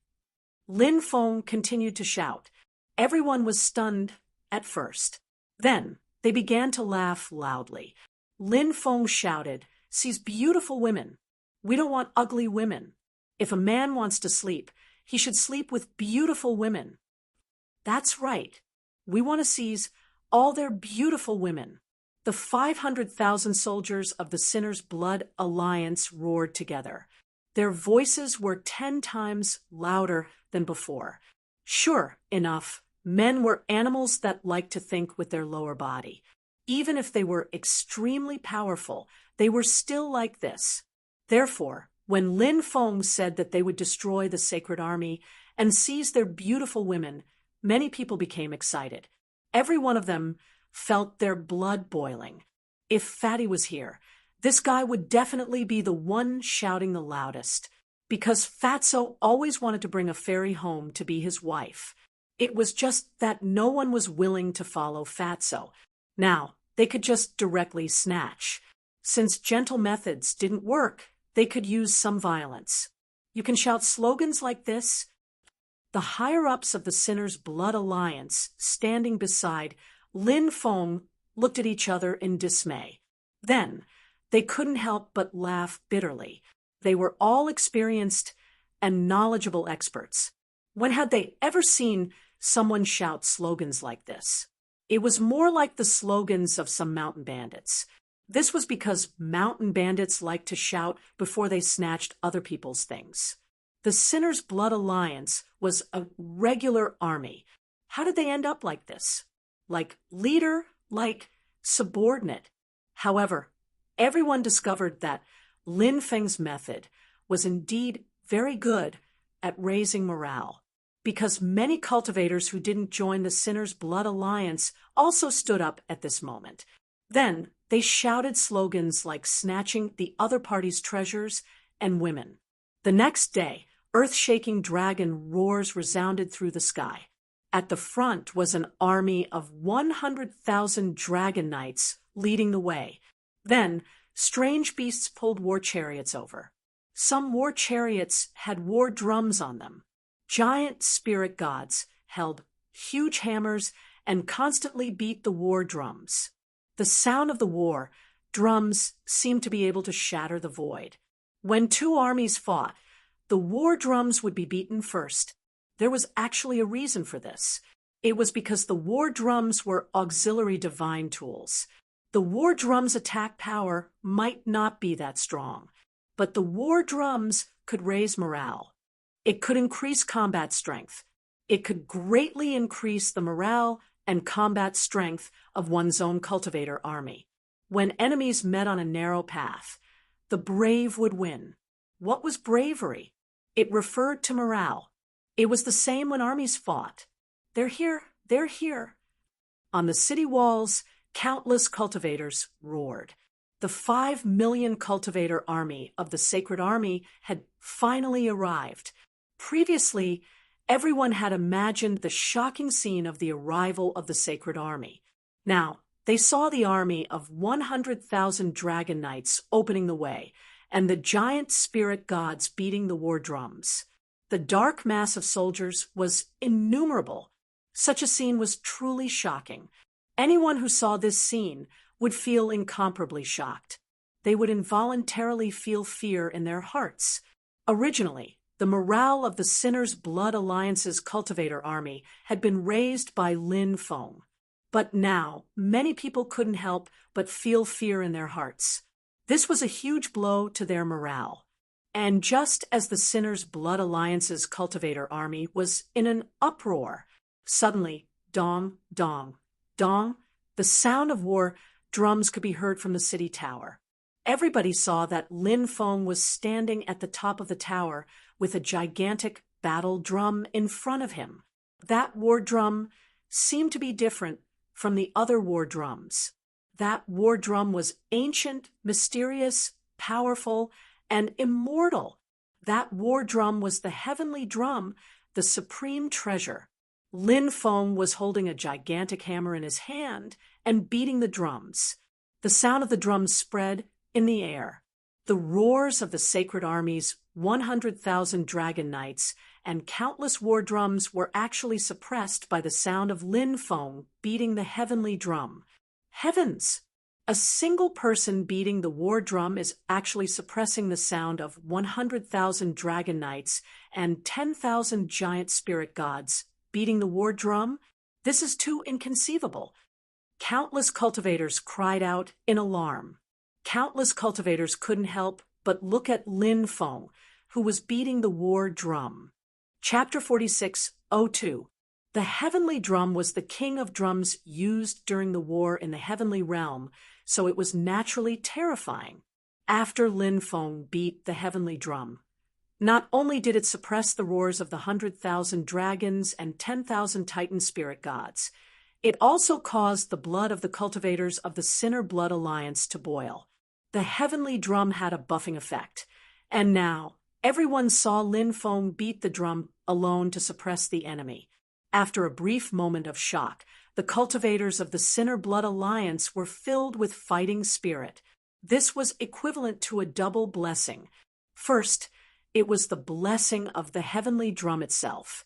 Lin Feng continued to shout. Everyone was stunned at first. Then they began to laugh loudly. Lin Feng shouted, "Seize beautiful women. We don't want ugly women. If a man wants to sleep, he should sleep with beautiful women." That's right. We want to seize all their beautiful women. The 500,000 soldiers of the Sinner's Blood Alliance roared together. Their voices were 10 times louder than before. Sure enough, men were animals that liked to think with their lower body. Even if they were extremely powerful, they were still like this. Therefore, When Lin Feng said that they would destroy the sacred army and seize their beautiful women, many people became excited. Every one of them felt their blood boiling. If Fatty was here, this guy would definitely be the one shouting the loudest, because Fatso always wanted to bring a fairy home to be his wife. It was just that no one was willing to follow Fatso. Now, they could just directly snatch. Since gentle methods didn't work, they could use some violence. You can shout slogans like this. The higher-ups of the Sinner's Blood Alliance, standing beside Lin Feng, looked at each other in dismay. Then, they couldn't help but laugh bitterly. They were all experienced and knowledgeable experts. When had they ever seen someone shout slogans like this? It was more like the slogans of some mountain bandits. This was because mountain bandits liked to shout before they snatched other people's things. The Sinner's Blood Alliance was a regular army. How did they end up like this? Like leader, like subordinate. However, everyone discovered that Lin Feng's method was indeed very good at raising morale, because many cultivators who didn't join the Sinner's Blood Alliance also stood up at this moment. Then they shouted slogans like snatching the other party's treasures and women. The next day, earth-shaking dragon roars resounded through the sky. At the front was an army of 100,000 dragon knights leading the way. Then, strange beasts pulled war chariots over. Some war chariots had war drums on them. Giant spirit gods held huge hammers and constantly beat the war drums. The sound of the war drums seemed to be able to shatter the void. When two armies fought, the war drums would be beaten first. There was actually a reason for this. It was because the war drums were auxiliary divine tools. The war drums' attack power might not be that strong, but the war drums could raise morale. It could increase combat strength. It could greatly increase the morale and combat strength of one's own cultivator army. When enemies met on a narrow path, the brave would win. What was bravery? It referred to morale. It was the same when armies fought. They're here, they're here. On the city walls, countless cultivators roared. The 5 million cultivator army of the Sacred Army had finally arrived. Previously, everyone had imagined the shocking scene of the arrival of the Sacred Army. Now, they saw the army of 100,000 dragon knights opening the way, and the giant spirit gods beating the war drums. The dark mass of soldiers was innumerable. Such a scene was truly shocking. Anyone who saw this scene would feel incomparably shocked. They would involuntarily feel fear in their hearts. Originally, the morale of the Sinner's Blood Alliance's cultivator army had been raised by Lin Feng. But now, many people couldn't help but feel fear in their hearts. This was a huge blow to their morale. And just as the Sinner's Blood Alliance's cultivator army was in an uproar, suddenly, dong, dong, dong, the sound of war drums could be heard from the city tower. Everybody saw that Lin Feng was standing at the top of the tower with a gigantic battle drum in front of him. That war drum seemed to be different from the other war drums. That war drum was ancient, mysterious, powerful, and immortal. That war drum was the heavenly drum, the supreme treasure. Lin Feng was holding a gigantic hammer in his hand and beating the drums. The sound of the drums spread in the air. The roars of the Sacred Army's 100,000 dragon knights and countless war drums were actually suppressed by the sound of Lin Feng beating the heavenly drum. Heavens! A single person beating the war drum is actually suppressing the sound of 100,000 dragon knights and 10,000 giant spirit gods beating the war drum? This is too inconceivable. Countless cultivators cried out in alarm. Countless cultivators couldn't help but look at Lin Feng, who was beating the war drum. Chapter 46:02. The heavenly drum was the king of drums used during the war in the heavenly realm, so it was naturally terrifying. after Lin Feng beat the heavenly drum. Not only did it suppress the roars of the 100,000 dragons and 10,000 Titan spirit gods, it also caused the blood of the cultivators of the Sinner Blood Alliance to boil. The heavenly drum had a buffing effect, and now everyone saw Lin Feng beat the drum alone to suppress the enemy. After a brief moment of shock, the cultivators of the Sinner Blood Alliance were filled with fighting spirit. This was equivalent to a double blessing. First, it was the blessing of the heavenly drum itself.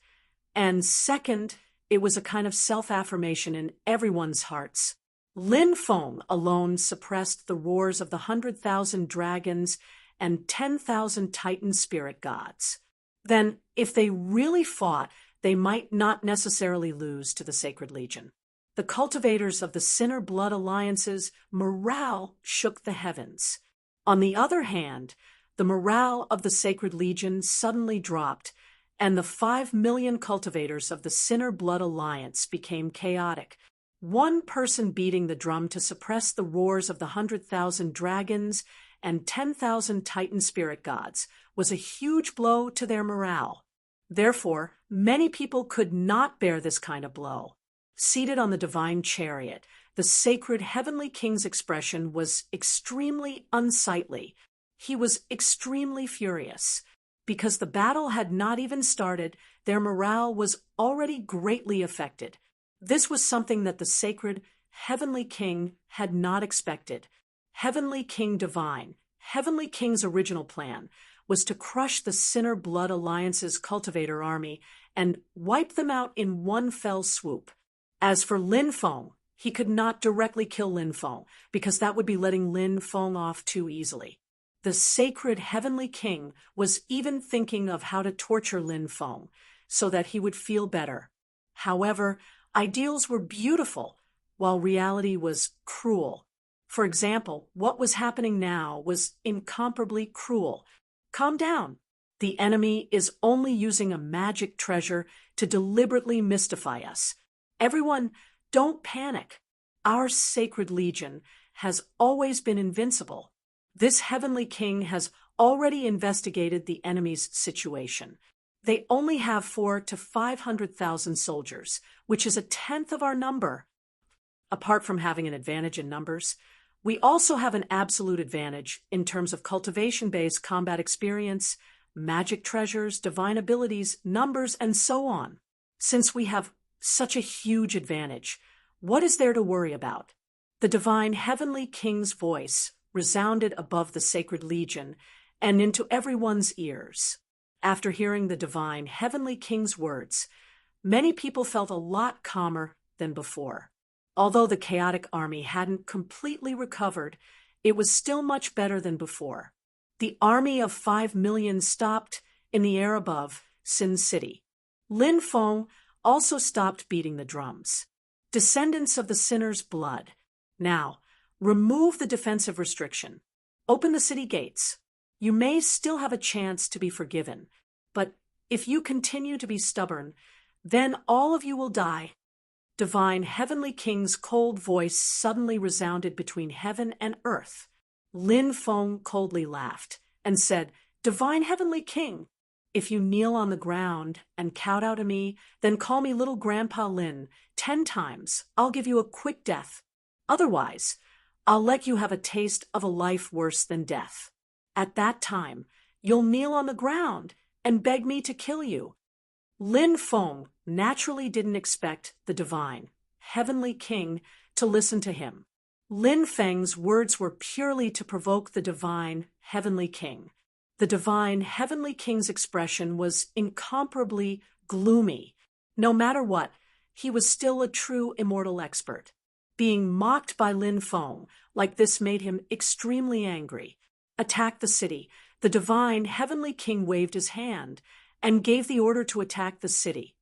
And second, it was a kind of self-affirmation in everyone's hearts. Lin Feng alone suppressed the roars of the 100,000 dragons and 10,000 Titan spirit gods. Then, if they really fought, they might not necessarily lose to the Sacred Legion. The cultivators of the Sinner Blood Alliance's morale shook the heavens. On the other hand, the morale of the Sacred Legion suddenly dropped, and the 5 million cultivators of the Sinner Blood Alliance became chaotic. One person beating the drum to suppress the roars of the 100,000 dragons and 10,000 Titan spirit gods was a huge blow to their morale. Therefore, many people could not bear this kind of blow. Seated on the divine chariot, the sacred heavenly king's expression was extremely unsightly. He was extremely furious. Because the battle had not even started, their morale was already greatly affected. This was something that the sacred heavenly king had not expected. Heavenly King Divine, Heavenly King's original plan was to crush the Sinner Blood Alliance's cultivator army and wipe them out in one fell swoop. As for Lin Feng, he could not directly kill Lin Feng, because that would be letting Lin Feng off too easily. The sacred heavenly king was even thinking of how to torture Lin Feng so that he would feel better. However, ideals were beautiful, while reality was cruel. For example, what was happening now was incomparably cruel. Calm down. The enemy is only using a magic treasure to deliberately mystify us. Everyone, don't panic. Our Sacred Legion has always been invincible. This heavenly king has already investigated the enemy's situation. They only have 400,000 to 500,000 soldiers, which is a tenth of our number. Apart from having an advantage in numbers, we also have an absolute advantage in terms of cultivation-based combat experience, magic treasures, divine abilities, numbers, and so on. Since we have such a huge advantage, what is there to worry about? The divine heavenly king's voice resounded above the Sacred Legion and into everyone's ears. After hearing the divine heavenly king's words, many people felt a lot calmer than before. Although the chaotic army hadn't completely recovered, it was still much better than before. The army of 5 million stopped in the air above Sin City. Lin Feng also stopped beating the drums. Descendants of the sinner's blood. Now, remove the defensive restriction. Open the city gates. You may still have a chance to be forgiven, but if you continue to be stubborn, then all of you will die. Divine Heavenly King's cold voice suddenly resounded between heaven and earth. Lin Feng coldly laughed and said, "Divine Heavenly King, if you kneel on the ground and kowtow to me, then call me Little Grandpa Lin 10 times. I'll give you a quick death. Otherwise, I'll let you have a taste of a life worse than death. At that time, you'll kneel on the ground and beg me to kill you." Lin Feng naturally didn't expect the divine, heavenly king to listen to him. Lin Feng's words were purely to provoke the divine, heavenly king. The divine, heavenly king's expression was incomparably gloomy. No matter what, he was still a true immortal expert. Being mocked by Lin Feng like this made him extremely angry. Attack the city. The divine, heavenly king waved his hand and gave the order to attack the city.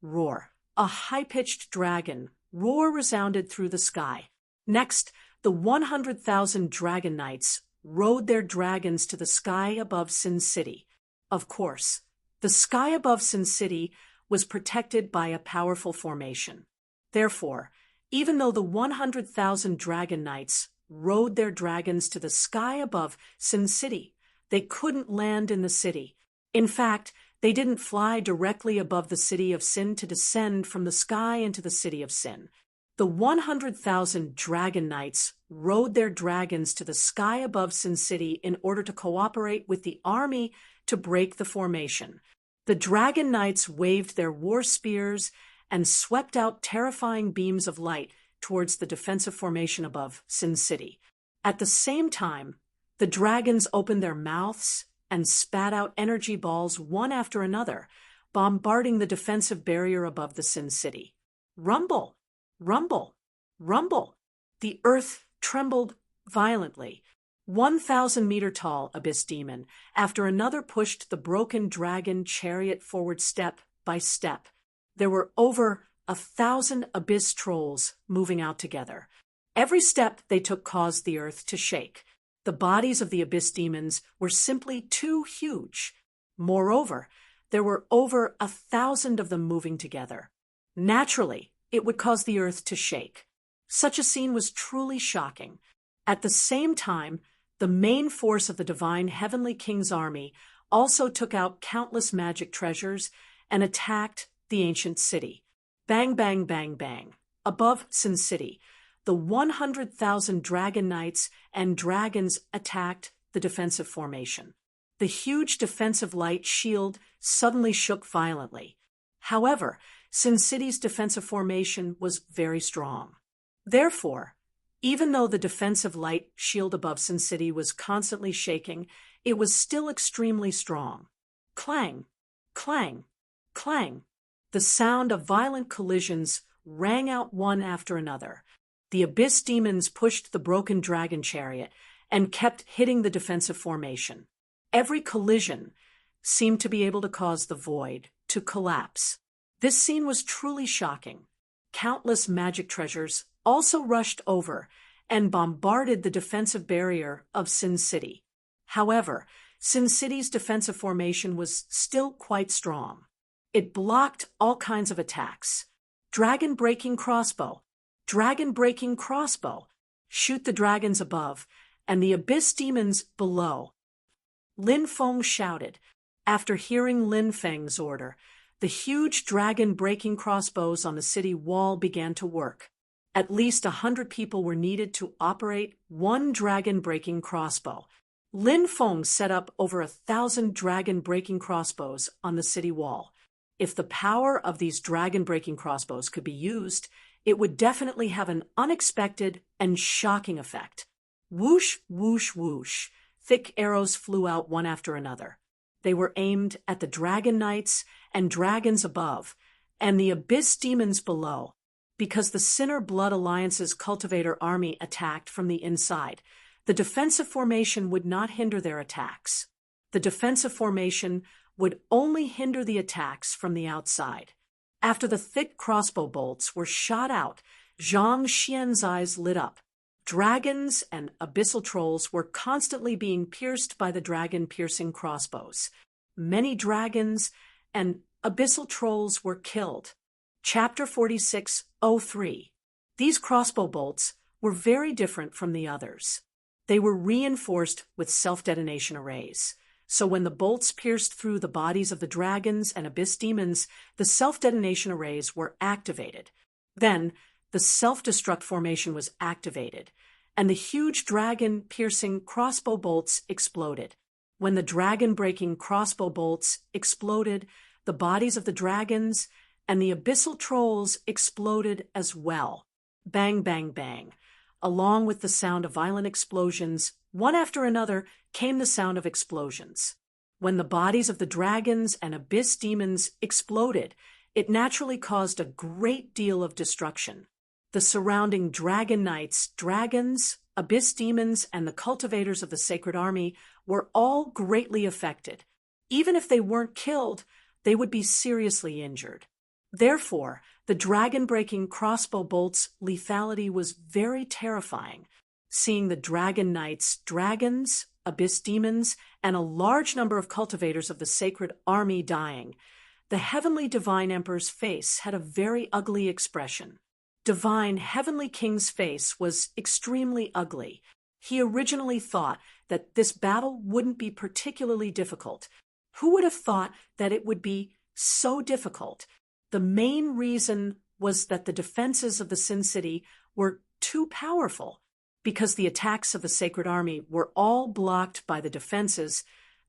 Roar. A high-pitched dragon roar resounded through the sky. Next, the 100,000 dragon knights rode their dragons to the sky above Sin City. Of course, the sky above Sin City was protected by a powerful formation. Therefore, even though the 100,000 dragon knights rode their dragons to the sky above Sin City. They couldn't land in the city. In fact, they didn't fly directly above the city of Sin to descend from the sky into the city of Sin. The 100,000 dragon knights rode their dragons to the sky above Sin City in order to cooperate with the army to break the formation. The dragon knights waved their war spears and swept out terrifying beams of light towards the defensive formation above Sin City. At the same time, the dragons opened their mouths and spat out energy balls one after another, bombarding the defensive barrier above the Sin City. Rumble! Rumble! Rumble! The earth trembled violently. 1,000-meter-tall abyss demon after another pushed the broken dragon chariot forward step by step. There were over 1,000 abyss trolls moving out together. Every step they took caused the earth to shake. The bodies of the abyss demons were simply too huge. Moreover, there were over 1,000 of them moving together. Naturally, it would cause the earth to shake. Such a scene was truly shocking. At the same time, the main force of the divine heavenly king's army also took out countless magic treasures and attacked the ancient city. Bang, bang, bang, bang. Above Sin City, the 100,000 dragon knights and dragons attacked the defensive formation. The huge defensive light shield suddenly shook violently. However, Sin City's defensive formation was very strong. Therefore, even though the defensive light shield above Sin City was constantly shaking, it was still extremely strong. Clang, clang, clang. The sound of violent collisions rang out one after another. The abyss demons pushed the broken dragon chariot and kept hitting the defensive formation. Every collision seemed to be able to cause the void to collapse. This scene was truly shocking. Countless magic treasures also rushed over and bombarded the defensive barrier of Sin City. However, Sin City's defensive formation was still quite strong. It blocked all kinds of attacks. Dragon-breaking crossbow, dragon-breaking crossbow, shoot the dragons above and the abyss demons below. Lin Feng shouted. After hearing Lin Feng's order, the huge dragon-breaking crossbows on the city wall began to work. At least 100 people were needed to operate one dragon-breaking crossbow. Lin Feng set up over 1,000 dragon-breaking crossbows on the city wall. If the power of these dragon-breaking crossbows could be used, it would definitely have an unexpected and shocking effect. Whoosh, whoosh, whoosh. Thick arrows flew out one after another. They were aimed at the dragon knights and dragons above, and the abyss demons below. Because the Sinner Blood Alliance's cultivator army attacked from the inside, the defensive formation would not hinder their attacks. The defensive formation would only hinder the attacks from the outside. After the thick crossbow bolts were shot out, Zhang Xian's eyes lit up. Dragons and abyssal trolls were constantly being pierced by the dragon-piercing crossbows. Many dragons and abyssal trolls were killed. Chapter 46:03. These crossbow bolts were very different from the others. They were reinforced with self-detonation arrays. So when the bolts pierced through the bodies of the dragons and abyss demons, the self-detonation arrays were activated. Then, the self-destruct formation was activated, and the huge dragon-piercing crossbow bolts exploded. When the dragon-breaking crossbow bolts exploded, the bodies of the dragons and the abyssal trolls exploded as well. Bang, bang, bang. Along with the sound of violent explosions, one after another came the sound of explosions. When the bodies of the dragons and abyss demons exploded, it naturally caused a great deal of destruction. The surrounding dragon knights, dragons, abyss demons, and the cultivators of the sacred army were all greatly affected. Even if they weren't killed, they would be seriously injured. Therefore, the dragon-breaking crossbow bolt's lethality was very terrifying. Seeing the dragon knights, dragons, abyss demons, and a large number of cultivators of the sacred army dying, the heavenly divine emperor's face had a very ugly expression. divine heavenly king's face was extremely ugly. He originally thought that this battle wouldn't be particularly difficult. Who would have thought that it would be so difficult? The main reason was that the defenses of the Sin City were too powerful. Because the attacks of the Sacred Army were all blocked by the defenses,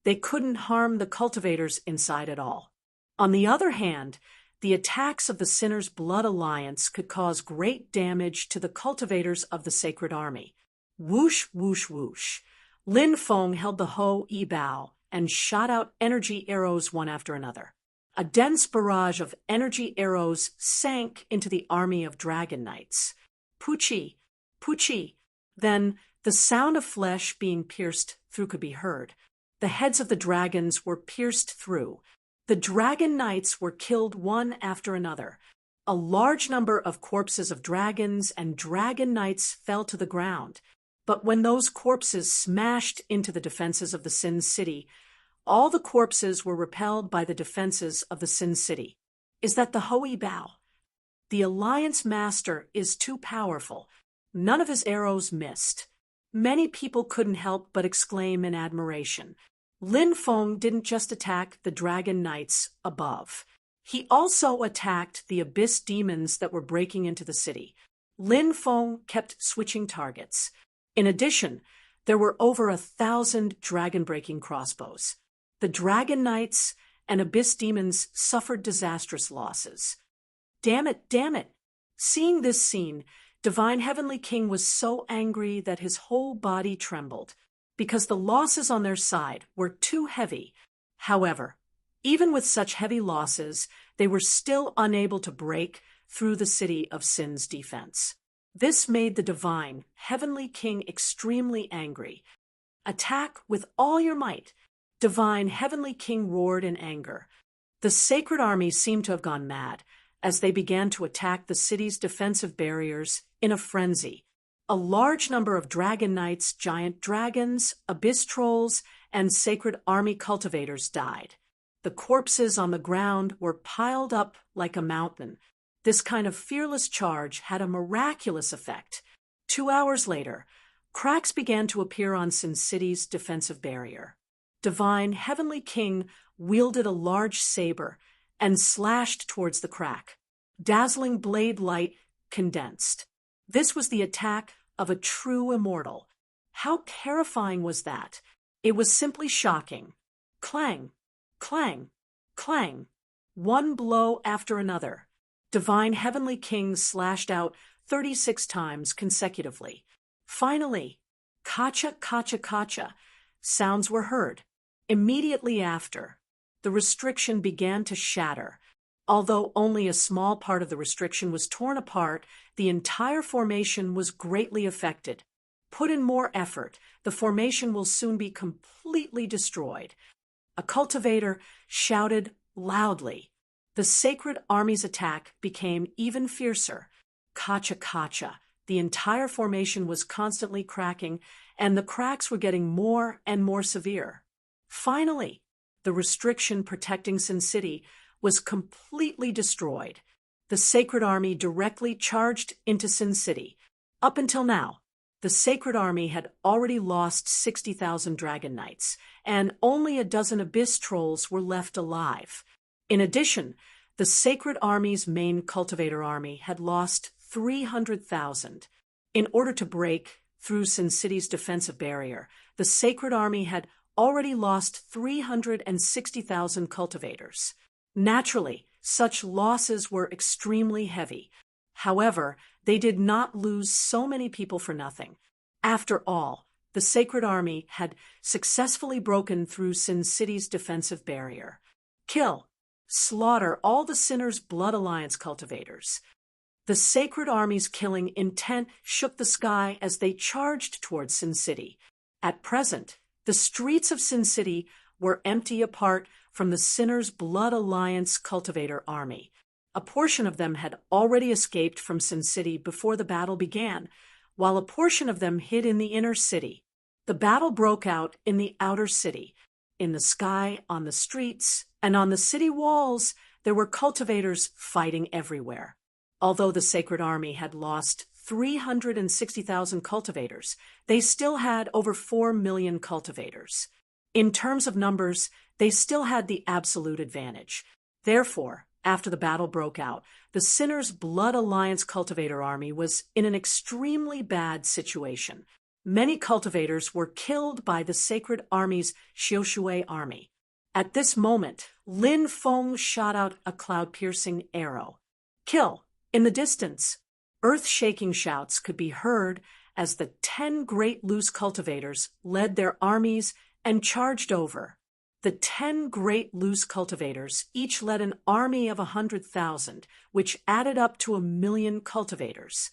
they couldn't harm the cultivators inside at all. On the other hand, the attacks of the Sinner's Blood Alliance could cause great damage to the cultivators of the Sacred Army. Whoosh, whoosh, whoosh. Lin Feng held the Ho Yi Bao and shot out energy arrows one after another. A dense barrage of energy arrows sank into the army of dragon knights. Puchi, puchi. Then the sound of flesh being pierced through could be heard. The heads of the dragons were pierced through. The dragon knights were killed one after another. A large number of corpses of dragons and dragon knights fell to the ground. But when those corpses smashed into the defenses of the Sin City, all the corpses were repelled by the defenses of the Sin City. Is that the Ho Yi Bao? The Alliance Master is too powerful. None of his arrows missed. Many people couldn't help but exclaim in admiration. Lin Feng didn't just attack the dragon knights above. He also attacked the abyss demons that were breaking into the city. Lin Feng kept switching targets. In addition, there were over 1,000 dragon-breaking crossbows. The dragon knights and abyss demons suffered disastrous losses. Damn it, damn it! Seeing this scene, Divine Heavenly King was so angry that his whole body trembled, because the losses on their side were too heavy. However, even with such heavy losses, they were still unable to break through the City of Sin's defense. This made the Divine Heavenly King extremely angry. Attack with all your might! Divine Heavenly King roared in anger. The Sacred Army seemed to have gone mad as they began to attack the city's defensive barriers in a frenzy. A large number of dragon knights, giant dragons, abyss trolls, and Sacred Army cultivators died. The corpses on the ground were piled up like a mountain. This kind of fearless charge had a miraculous effect. 2 hours later, cracks began to appear on Sin City's defensive barrier. Divine Heavenly King wielded a large saber and slashed towards the crack. Dazzling blade light condensed. This was the attack of a true immortal. How terrifying was that? It was simply shocking. Clang, clang, clang. One blow after another. Divine Heavenly King slashed out 36 times consecutively. Finally, kacha, kacha, kacha, sounds were heard. Immediately after, the restriction began to shatter. Although only a small part of the restriction was torn apart, the entire formation was greatly affected. Put in more effort, the formation will soon be completely destroyed. A cultivator shouted loudly. The Sacred Army's attack became even fiercer. Kacha, kacha. The entire formation was constantly cracking, and the cracks were getting more and more severe. Finally, the restriction protecting Sin City was completely destroyed. The Sacred Army directly charged into Sin City. Up until now, the Sacred Army had already lost 60,000 dragon knights, and only a dozen abyss trolls were left alive. In addition, the Sacred Army's main cultivator army had lost 300,000. In order to break through Sin City's defensive barrier, the Sacred Army had already lost 360,000 cultivators. Naturally, such losses were extremely heavy. However, they did not lose so many people for nothing. After all, the Sacred Army had successfully broken through Sin City's defensive barrier. Kill, slaughter all the Sinner's Blood Alliance cultivators. The Sacred Army's killing intent shook the sky as they charged towards Sin City. At present, the streets of Sin City were empty apart from the Sinner's Blood Alliance cultivator army. A portion of them had already escaped from Sin City before the battle began, while a portion of them hid in the inner city. The battle broke out in the outer city. In the sky, on the streets, and on the city walls, there were cultivators fighting everywhere. Although the Sacred Army had lost 360,000 cultivators, they still had over 4 million cultivators. In terms of numbers, they still had the absolute advantage. Therefore, after the battle broke out, the Sinners' Blood Alliance cultivator army was in an extremely bad situation. Many cultivators were killed by the Sacred Army's Xiushui army. At this moment, Lin Feng shot out a cloud-piercing arrow. Kill! In the distance, earth-shaking shouts could be heard as the 10 great loose cultivators led their armies and charged over. The 10 great loose cultivators each led an army of 100,000, which added up to 1,000,000 cultivators.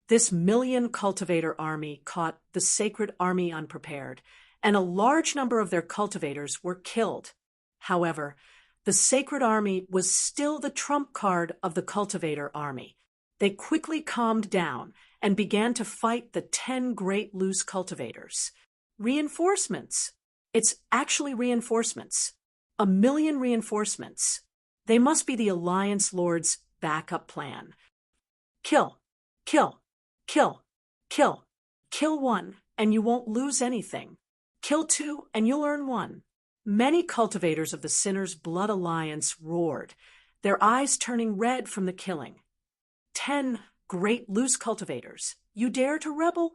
This 1,000,000 cultivator army caught the Sacred Army unprepared, and a large number of their cultivators were killed. However, the Sacred Army was still the trump card of the cultivator army. They quickly calmed down and began to fight the 10 great loose cultivators. Reinforcements. It's actually reinforcements. 1,000,000 reinforcements. They must be the Alliance Lord's backup plan. Kill, kill, kill, kill. Kill one, and you won't lose anything. Kill two, and you'll earn one. Many cultivators of the Sinners' Blood Alliance roared, their eyes turning red from the killing. 10 great loose cultivators. You dare to rebel?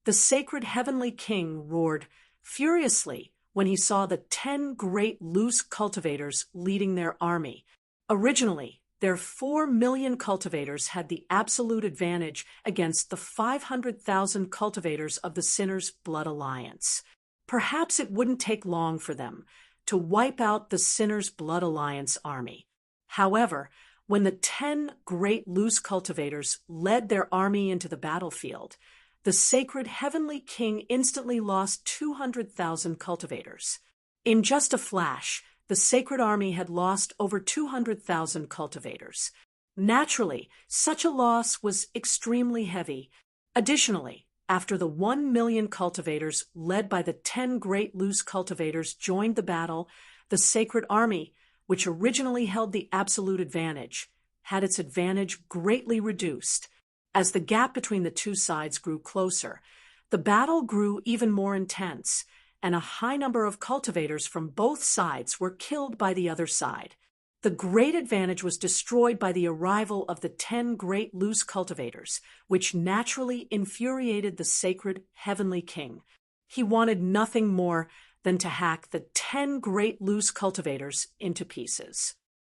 The Sacred Heavenly King roared furiously when he saw the 10 great loose cultivators leading their army. Originally, their 4 million cultivators had the absolute advantage against the 500,000 cultivators of the Sinners' Blood Alliance. Perhaps it wouldn't take long for them to wipe out the Sinners' Blood Alliance army. However, when the 10 great loose cultivators led their army into the battlefield, the Sacred Heavenly King instantly lost 200,000 cultivators. In just a flash, the Sacred Army had lost over 200,000 cultivators. Naturally, such a loss was extremely heavy. Additionally, after the 1,000,000 cultivators led by the 10 great loose cultivators joined the battle, the Sacred Army, which originally held the absolute advantage, had its advantage greatly reduced. As the gap between the two sides grew closer, the battle grew even more intense, and a high number of cultivators from both sides were killed by the other side. The great advantage was destroyed by the arrival of the 10 great loose cultivators, which naturally infuriated the Sacred Heavenly King. He wanted nothing more than to hack the 10 great loose cultivators into pieces.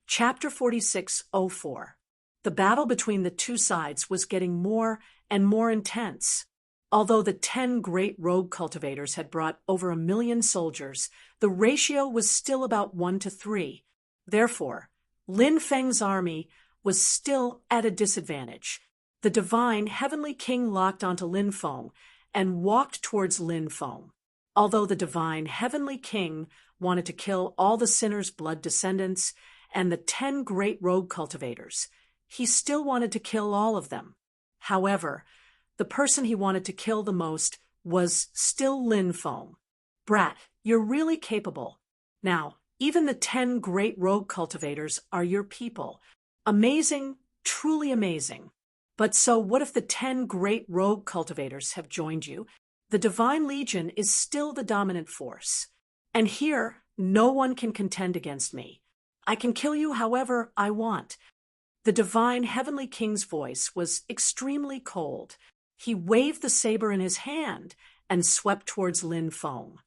Chapter 46:04. The battle between the two sides was getting more and more intense. Although the 10 great rogue cultivators had brought over 1,000,000 soldiers, the ratio was still about 1-3. Therefore, Lin Feng's army was still at a disadvantage. The divine Heavenly King locked onto Lin Feng and walked towards Lin Feng. Although the divine Heavenly King wanted to kill all the Sinners' Blood descendants and the 10 great rogue cultivators, he still wanted to kill all of them. However, the person he wanted to kill the most was still Lin Feng. Brat, you're really capable. Now, even the 10 great rogue cultivators are your people. Amazing, truly amazing. But so what if the 10 great rogue cultivators have joined you? The Divine Legion is still the dominant force. And here, no one can contend against me. I can kill you however I want. The divine Heavenly King's voice was extremely cold. He waved the saber in his hand and swept towards Lin Feng.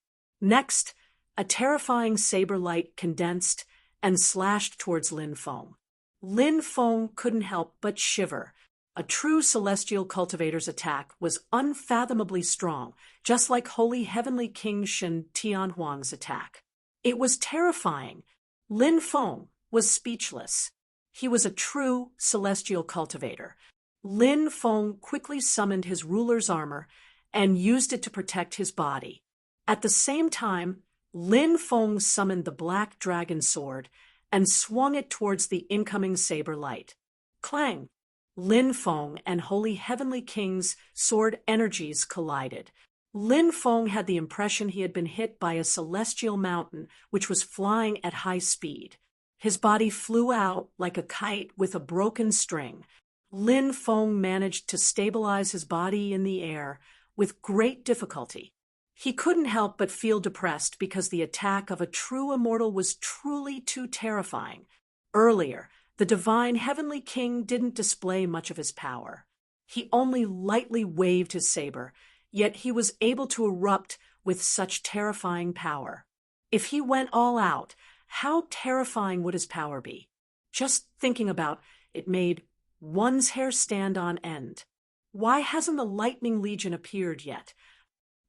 Next, a terrifying saber light condensed and slashed towards Lin Feng. Lin Feng couldn't help but shiver. A true celestial cultivator's attack was unfathomably strong, just like Holy Heavenly King Shen Tianhuang's attack. It was terrifying. Lin Feng was speechless. He was a true celestial cultivator. Lin Feng quickly summoned his ruler's armor and used it to protect his body. At the same time, Lin Feng summoned the Black Dragon Sword and swung it towards the incoming saber light. Clang! Lin Feng and Holy Heavenly King's sword energies collided. Lin Feng had the impression he had been hit by a celestial mountain which was flying at high speed. His body flew out like a kite with a broken string. Lin Feng managed to stabilize his body in the air with great difficulty. He couldn't help but feel depressed because the attack of a true immortal was truly too terrifying. Earlier, the divine heavenly king didn't display much of his power. He only lightly waved his saber, yet he was able to erupt with such terrifying power. If he went all out, how terrifying would his power be? Just thinking about it made one's hair stand on end. Why hasn't the Lightning Legion appeared yet?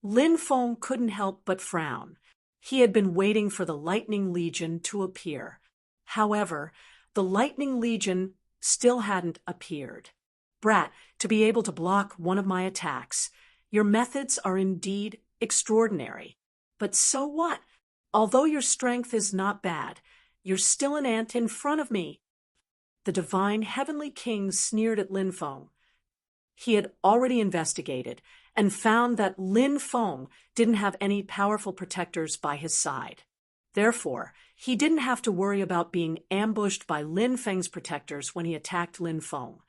Lin Feng couldn't help but frown. He had been waiting for the Lightning Legion to appear. However, the Lightning Legion still hadn't appeared. Brat, to be able to block one of my attacks, your methods are indeed extraordinary. But so what? Although your strength is not bad, you're still an ant in front of me. The divine heavenly king sneered at Lin Feng. He had already investigated and found that Lin Feng didn't have any powerful protectors by his side. Therefore, he didn't have to worry about being ambushed by Lin Feng's protectors when he attacked Lin Feng.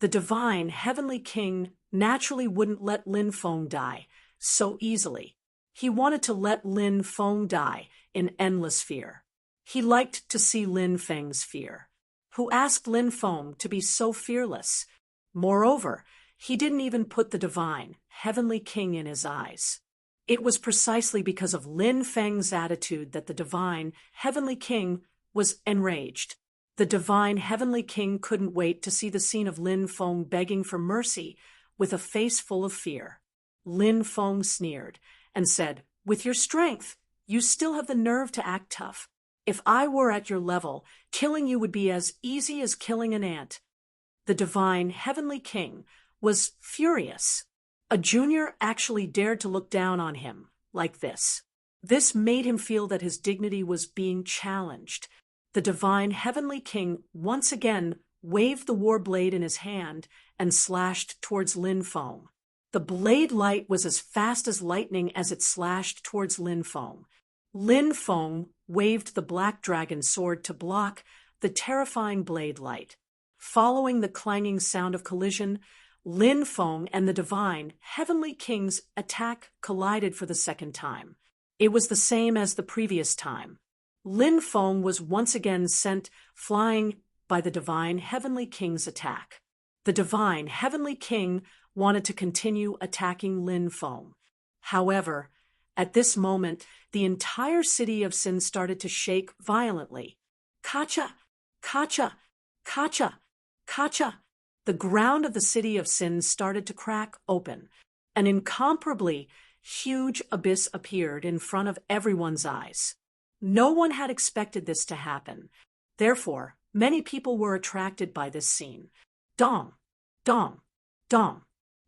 The divine heavenly king naturally wouldn't let Lin Feng die so easily. He wanted to let Lin Feng die in endless fear. He liked to see Lin Feng's fear. Who asked Lin Feng to be so fearless? Moreover, he didn't even put the divine heavenly king in his eyes. It was precisely because of Lin Feng's attitude that the divine heavenly king was enraged. The divine heavenly king couldn't wait to see the scene of Lin Feng begging for mercy with a face full of fear. Lin Feng sneered and said, "With your strength, you still have the nerve to act tough. If I were at your level, killing you would be as easy as killing an ant." The divine heavenly king was furious. A junior actually dared to look down on him like this. This made him feel that his dignity was being challenged. The divine heavenly king once again waved the war blade in his hand and slashed towards Lin Feng. The blade light was as fast as lightning as it slashed towards Lin Feng. Lin Feng waved the black dragon sword to block the terrifying blade light. Following the clanging sound of collision, Lin Feng and the divine heavenly king's attack collided for the second time. It was the same as the previous time. Lin Feng was once again sent flying by the divine heavenly king's attack. The divine heavenly king wanted to continue attacking Lin Feng. However, at this moment, the entire city of Sin started to shake violently. Kacha! Kacha! Kacha! Kacha! The ground of the city of Sin started to crack open. An incomparably huge abyss appeared in front of everyone's eyes. No one had expected this to happen. Therefore, many people were attracted by this scene. Dong! Dong! Dong!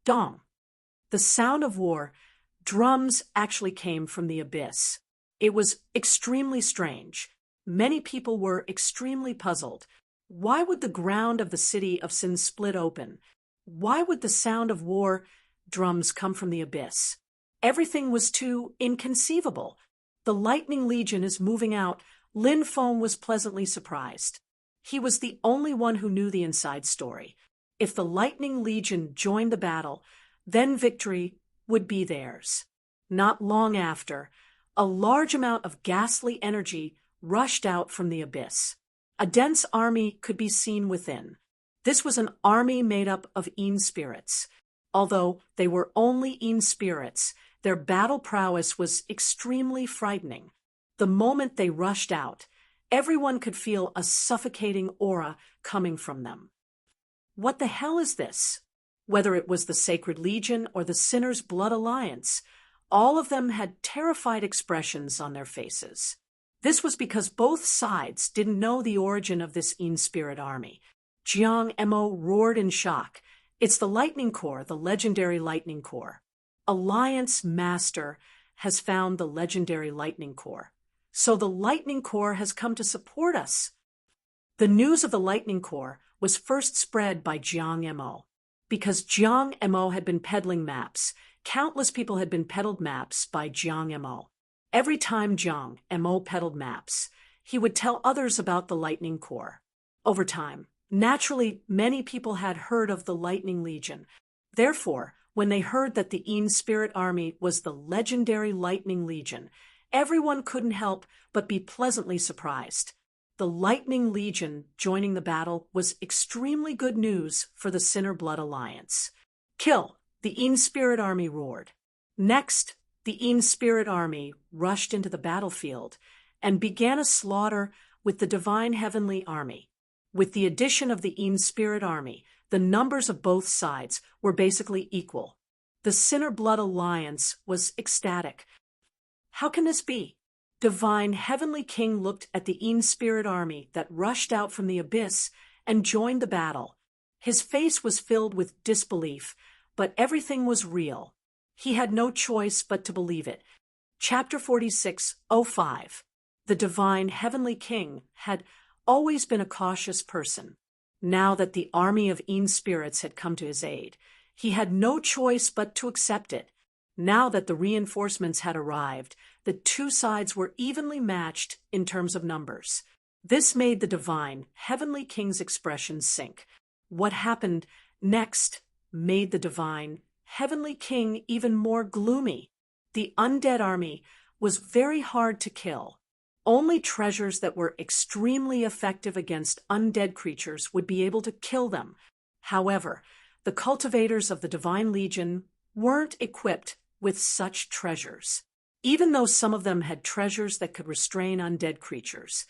Dong! The sound of war, drums actually came from the abyss. It was extremely strange. Many people were extremely puzzled. Why would the ground of the city of Sin split open? Why would the sound of war drums come from the abyss? Everything was too inconceivable. The Lightning Legion is moving out. Lin Feng was pleasantly surprised. He was the only one who knew the inside story. If the Lightning Legion joined the battle, then victory would be theirs. Not long after, a large amount of ghastly energy rushed out from the abyss. A dense army could be seen within. This was an army made up of Een spirits. Although they were only Een spirits, their battle prowess was extremely frightening. The moment they rushed out, everyone could feel a suffocating aura coming from them. What the hell is this? Whether it was the Sacred Legion or the Sinner's Blood Alliance, all of them had terrified expressions on their faces. This was because both sides didn't know the origin of this Een Spirit army. Jiang Mo roared in shock. It's the Lightning Corps, the legendary Lightning Corps. Alliance Master has found the legendary Lightning Corps. So the Lightning Corps has come to support us. The news of the Lightning Corps was first spread by Jiang Mo. Because Jiang Mo had been peddling maps, countless people had been peddled maps by Jiang Mo. Every time Jiang Mo peddled maps, he would tell others about the Lightning Corps. Over time, Naturally, many people had heard of the Lightning Legion. Therefore, when they heard that the Ain spirit army was the legendary Lightning Legion, everyone couldn't help but be pleasantly surprised. The Lightning Legion joining the battle was extremely good news for the Sinner Blood Alliance. Kill! The Ain spirit army roared. Next, the Ain spirit army rushed into the battlefield and began a slaughter with the Divine Heavenly Army. With the addition of the Ain spirit army, the numbers of both sides were basically equal. The Sinner Blood Alliance was ecstatic. How can this be? Divine Heavenly King looked at the Ain spirit army that rushed out from the abyss and joined the battle. His face was filled with disbelief, but everything was real. He had no choice but to believe it. Chapter 46:05. The Divine Heavenly King had always been a cautious person. Now that the army of Ain spirits had come to his aid, he had no choice but to accept it. Now that the reinforcements had arrived, the two sides were evenly matched in terms of numbers. This made the Divine Heavenly King's expression sink. What happened next made the Divine Heavenly King even more gloomy. The undead army was very hard to kill. Only treasures that were extremely effective against undead creatures would be able to kill them. However, the cultivators of the Divine Legion weren't equipped with such treasures. Even though some of them had treasures that could restrain undead creatures,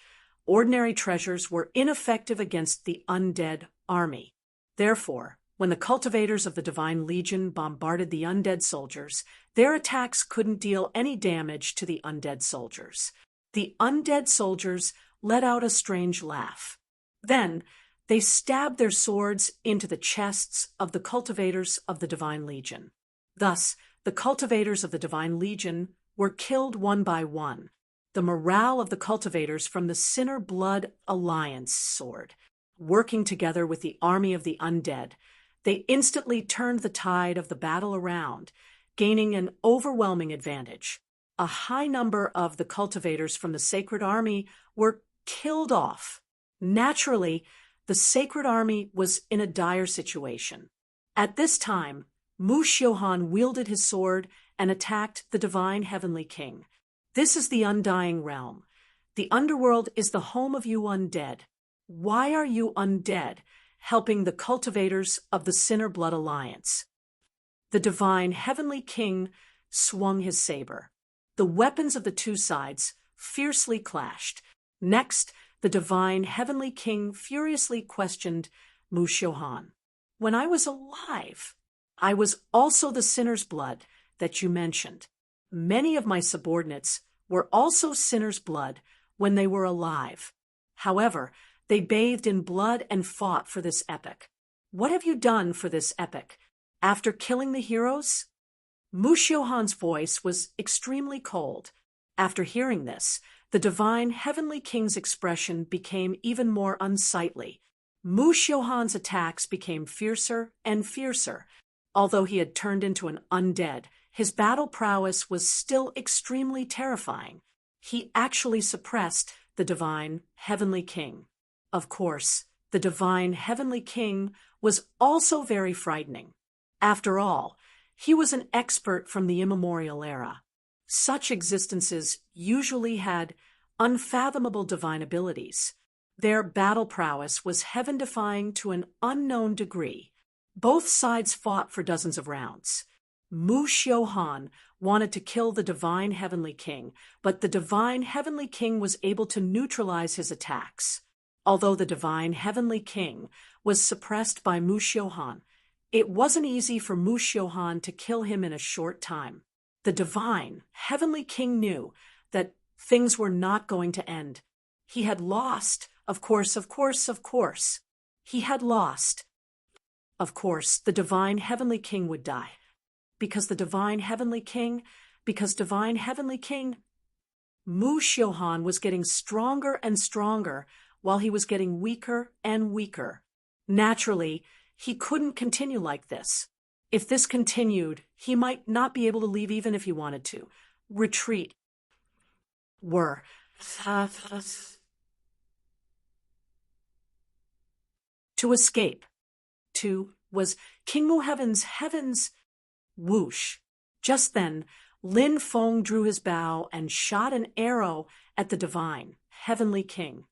ordinary treasures were ineffective against the undead army. Therefore, when the cultivators of the Divine Legion bombarded the undead soldiers, their attacks couldn't deal any damage to the undead soldiers. The undead soldiers let out a strange laugh. Then, they stabbed their swords into the chests of the cultivators of the Divine Legion. Thus, the cultivators of the Divine Legion were killed one by one. The morale of the cultivators from the Sinner Blood Alliance soared. Working together with the army of the undead, they instantly turned the tide of the battle around, gaining an overwhelming advantage. A high number of the cultivators from the Sacred Army were killed off. Naturally, the Sacred Army was in a dire situation. At this time, Mu-Shiohan wielded his sword and attacked the Divine Heavenly King. This is the Undying Realm. The underworld is the home of you undead. Why are you undead helping the cultivators of the Sinner Blood Alliance? The Divine Heavenly King swung his saber. The weapons of the two sides fiercely clashed. Next, the Divine Heavenly King furiously questioned Mu-Shiohan. When I was alive, I was also the sinner's blood that you mentioned. Many of my subordinates were also sinner's blood when they were alive. However, they bathed in blood and fought for this epic. What have you done for this epic? After killing the heroes? Mu-Shiohan's voice was extremely cold. After hearing this, the Divine Heavenly King's expression became even more unsightly. Mu-Shiohan's attacks became fiercer and fiercer. Although he had turned into an undead, his battle prowess was still extremely terrifying. He actually suppressed the Divine Heavenly King. Of course, the Divine Heavenly King was also very frightening. After all, he was an expert from the immemorial era. Such existences usually had unfathomable divine abilities. Their battle prowess was heaven-defying to an unknown degree. Both sides fought for dozens of rounds. Mu-Shiohan wanted to kill the Divine Heavenly King, but the Divine Heavenly King was able to neutralize his attacks. Although the Divine Heavenly King was suppressed by Mu-Shiohan, it wasn't easy for Mu-Shiohan to kill him in a short time. The Divine Heavenly King knew that things were not going to end. He had lost. Of course. He had lost. Of course, the Divine Heavenly King would die. Because Divine Heavenly King. Mu-Shiohan was getting stronger and stronger while he was getting weaker and weaker. Naturally, he couldn't continue like this. If this continued, he might not be able to leave even if he wanted to. Retreat. To escape. Was King Mu heavens. Whoosh. Just then, Lin Feng drew his bow and shot an arrow at the divine, heavenly king.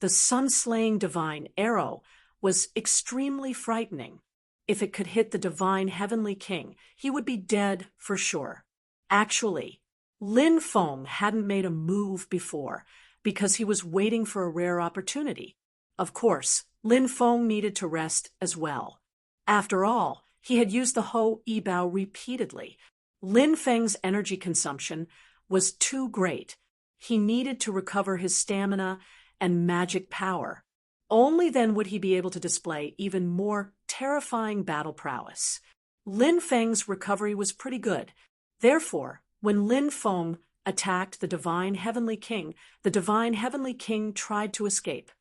The sun-slaying divine arrow was extremely frightening. If it could hit the divine heavenly king, he would be dead for sure. Actually, Lin Feng hadn't made a move before because he was waiting for a rare opportunity. Of course, Lin Feng needed to rest as well. After all, he had used the Ho Yi Bao repeatedly. Lin Feng's energy consumption was too great. He needed to recover his stamina and magic power. Only then would he be able to display even more terrifying battle prowess. Lin Feng's recovery was pretty good. Therefore, when Lin Feng attacked the divine heavenly king, the divine heavenly king tried to escape.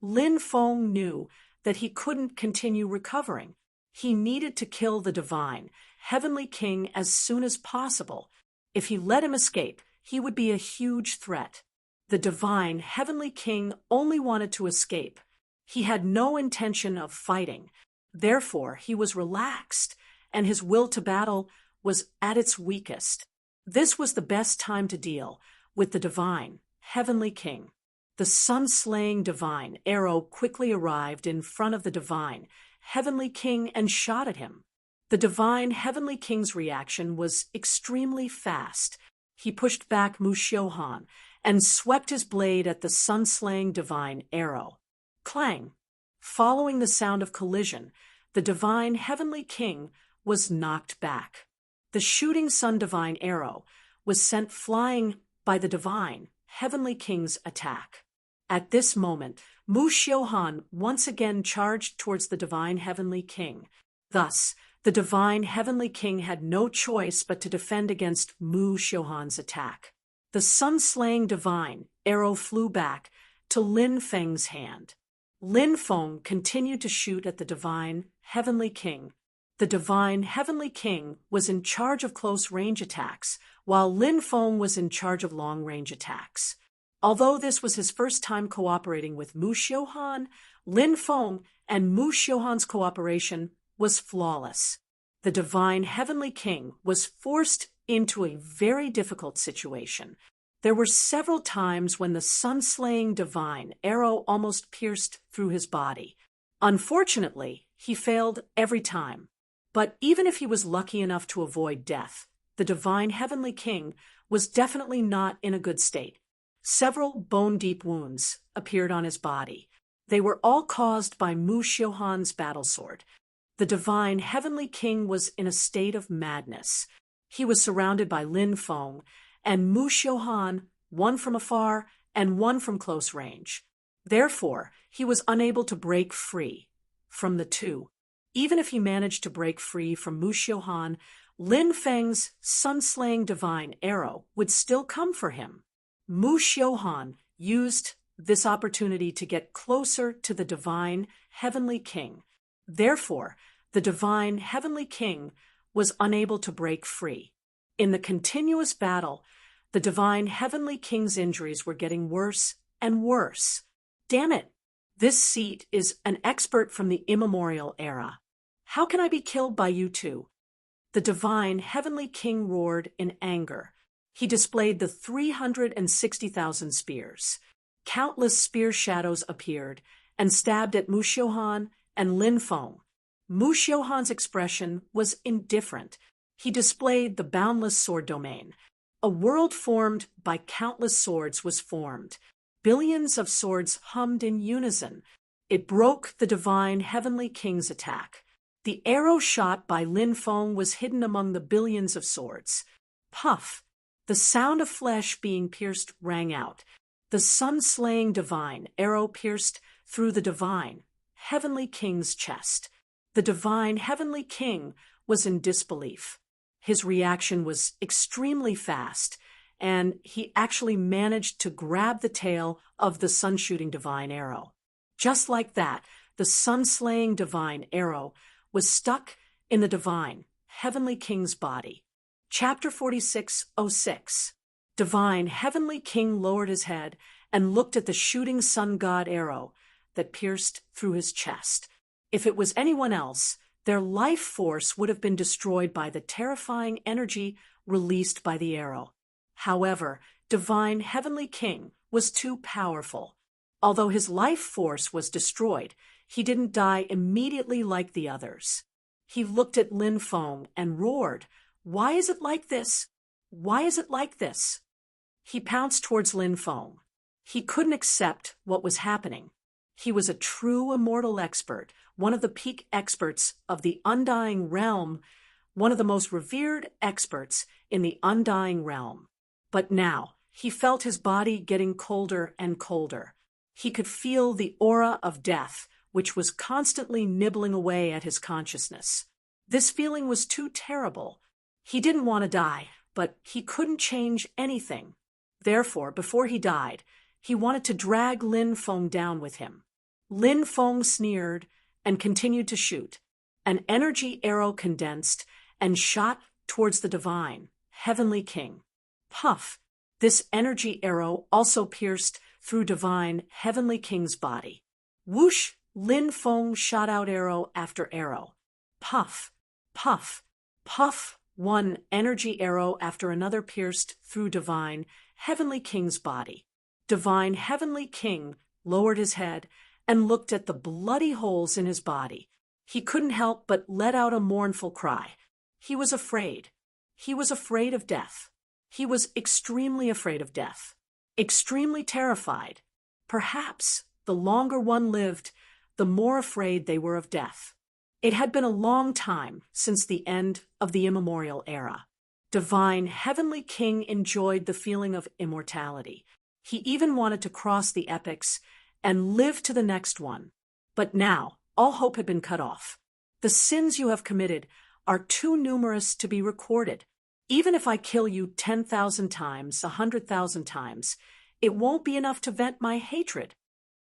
Lin Feng knew that he couldn't continue recovering. He needed to kill the divine heavenly king as soon as possible. If he let him escape, he would be a huge threat. The divine heavenly king only wanted to escape. He had no intention of fighting. Therefore, he was relaxed, and his will to battle was at its weakest. This was the best time to deal with the divine heavenly king. The sun-slaying divine arrow quickly arrived in front of the divine heavenly king and shot at him. The divine heavenly king's reaction was extremely fast. He pushed back Mu Xiuhan and swept his blade at the sun-slaying divine arrow. Clang! Following the sound of collision, the divine heavenly king was knocked back. The shooting sun divine arrow was sent flying by the divine heavenly king's attack. At this moment, Mu Xiuhan once again charged towards the divine heavenly king. Thus, the divine heavenly king had no choice but to defend against Mu Xiuhan's attack. The sun-slaying divine arrow flew back to Lin Feng's hand. Lin Feng continued to shoot at the divine heavenly king. The divine heavenly king was in charge of close-range attacks, while Lin Feng was in charge of long-range attacks. Although this was his first time cooperating with Mu Xiuhan, Lin Feng and Mu Xiuhan's cooperation was flawless. The divine heavenly king was forced into a very difficult situation. There were several times when the sun-slaying divine arrow almost pierced through his body. Unfortunately, he failed every time. But even if he was lucky enough to avoid death, the divine heavenly king was definitely not in a good state. Several bone-deep wounds appeared on his body. They were all caused by Mu Xiuhan's battle sword. The divine heavenly king was in a state of madness. He was surrounded by Lin Feng and Mu Xiuhan, one from afar and one from close range. Therefore, he was unable to break free from the two. Even if he managed to break free from Mu Xiuhan, Lin Feng's sun-slaying divine arrow would still come for him. Mu Xiuhan used this opportunity to get closer to the divine heavenly king. Therefore, the divine heavenly king was unable to break free. In the continuous battle, the divine heavenly king's injuries were getting worse and worse. Damn it! This seat is an expert from the immemorial era. How can I be killed by you two? The divine heavenly king roared in anger. He displayed the 360,000 spears. Countless spear shadows appeared and stabbed at Mu Xiuhan and Lin Feng. Mu Xiuhan's expression was indifferent. He displayed the boundless sword domain. A world formed by countless swords was formed. Billions of swords hummed in unison. It broke the divine heavenly king's attack. The arrow shot by Lin Feng was hidden among the billions of swords. Puff! The sound of flesh being pierced rang out. The sun-slaying divine arrow pierced through the divine heavenly king's chest. The divine heavenly king was in disbelief. His reaction was extremely fast, and he actually managed to grab the tail of the sun-shooting divine arrow. Just like that, the sun-slaying divine arrow was stuck in the divine heavenly king's body. Chapter 46:06. Divine heavenly king lowered his head and looked at the shooting sun god arrow that pierced through his chest. If it was anyone else, their life force would have been destroyed by the terrifying energy released by the arrow. However, Divine Heavenly King was too powerful. Although his life force was destroyed, he didn't die immediately like the others. He looked at Lin Feng and roared, "Why is it like this? Why is it like this?" He pounced towards Lin Feng. He couldn't accept what was happening. He was a true immortal expert, one of the peak experts of the undying realm, one of the most revered experts in the undying realm. But now, he felt his body getting colder and colder. He could feel the aura of death, which was constantly nibbling away at his consciousness. This feeling was too terrible. He didn't want to die, but he couldn't change anything. Therefore, before he died, he wanted to drag Lin Feng down with him. Lin Feng sneered and continued to shoot. An energy arrow condensed and shot towards the Divine Heavenly King. Puff! This energy arrow also pierced through Divine Heavenly King's body. Whoosh! Lin Feng shot out arrow after arrow. Puff! Puff! Puff! One energy arrow after another pierced through Divine Heavenly King's body. Divine Heavenly King lowered his head and looked at the bloody holes in his body. He couldn't help but let out a mournful cry. He was afraid. He was afraid of death. He was extremely afraid of death. Extremely terrified. Perhaps the longer one lived, the more afraid they were of death. It had been a long time since the end of the immemorial era. Divine Heavenly King enjoyed the feeling of immortality. He even wanted to cross the epochs and live to the next one. But now, all hope had been cut off. The sins you have committed are too numerous to be recorded. Even if I kill you 10,000 times, 100,000 times, it won't be enough to vent my hatred.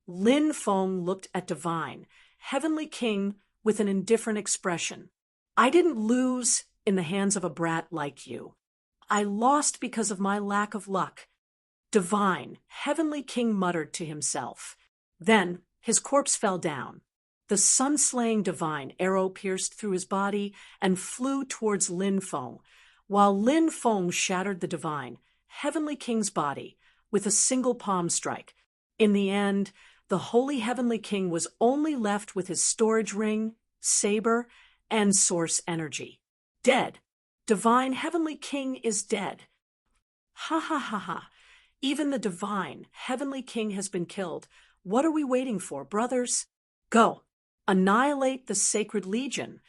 Lin Feng looked at Divine Heavenly King with an indifferent expression. I didn't lose in the hands of a brat like you. I lost because of my lack of luck. Divine Heavenly King muttered to himself. Then his corpse fell down. The sun-slaying divine arrow pierced through his body and flew towards Lin Feng, while Lin Feng shattered the Divine Heavenly King's body with a single palm strike. In the end, the Holy Heavenly King was only left with his storage ring, saber, and source energy. Dead. Divine Heavenly King is dead. Ha ha ha ha. Even the Divine Heavenly King has been killed. What are we waiting for, brothers? Go. Annihilate the Sacred Legion.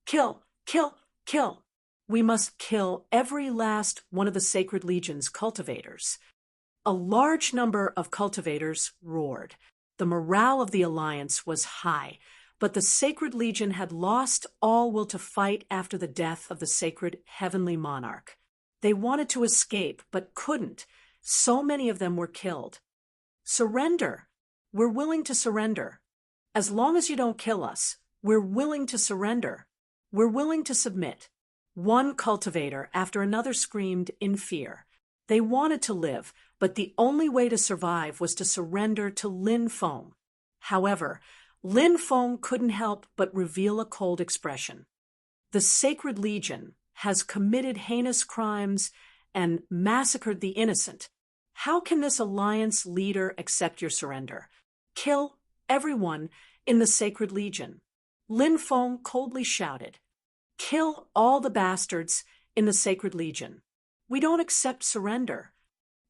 Kill, kill, kill. We must kill every last one of the Sacred Legion's cultivators. A large number of cultivators roared. The morale of the Alliance was high, but the Sacred Legion had lost all will to fight after the death of the Sacred Heavenly Monarch. They wanted to escape, but couldn't. So many of them were killed. Surrender. We're willing to surrender. As long as you don't kill us, we're willing to surrender. We're willing to submit. One cultivator after another screamed in fear. They wanted to live, but the only way to survive was to surrender to Lin Feng. However, Lin Feng couldn't help but reveal a cold expression. The Sacred Legion has committed heinous crimes and massacred the innocent. How can this Alliance leader accept your surrender? Kill everyone in the Sacred Legion. Lin Feng coldly shouted. Kill all the bastards in the Sacred Legion. We don't accept surrender.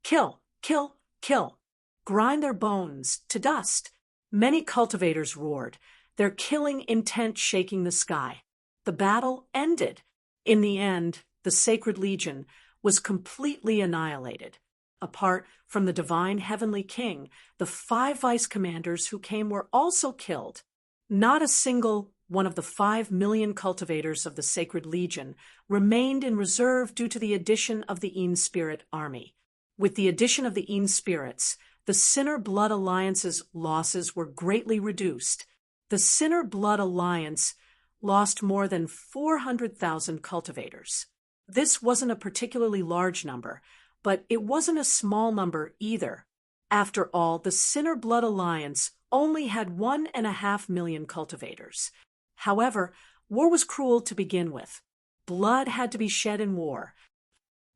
Kill, kill, kill. Grind their bones to dust. Many cultivators roared, their killing intent shaking the sky. The battle ended. In the end, the Sacred Legion was completely annihilated. Apart from the Divine Heavenly King, the 5 vice commanders who came were also killed. Not a single one of the 5 million cultivators of the Sacred Legion remained in reserve due to the addition of the Een Spirit army. With the addition of the Een Spirits, the Sinner Blood Alliance's losses were greatly reduced. The Sinner Blood Alliance lost more than 400,000 cultivators. This wasn't a particularly large number, but it wasn't a small number either. After all, the Sinner Blood Alliance only had 1.5 million cultivators. However, war was cruel to begin with. Blood had to be shed in war.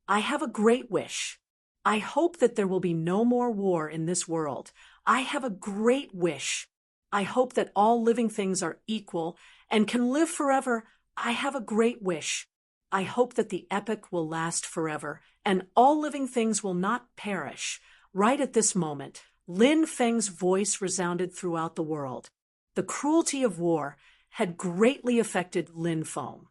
I have a great wish. I hope that there will be no more war in this world. I have a great wish. I hope that all living things are equal and can live forever. I have a great wish. I hope that the epic will last forever and all living things will not perish. Right at this moment, Lin Feng's voice resounded throughout the world. The cruelty of war had greatly affected Lin Feng.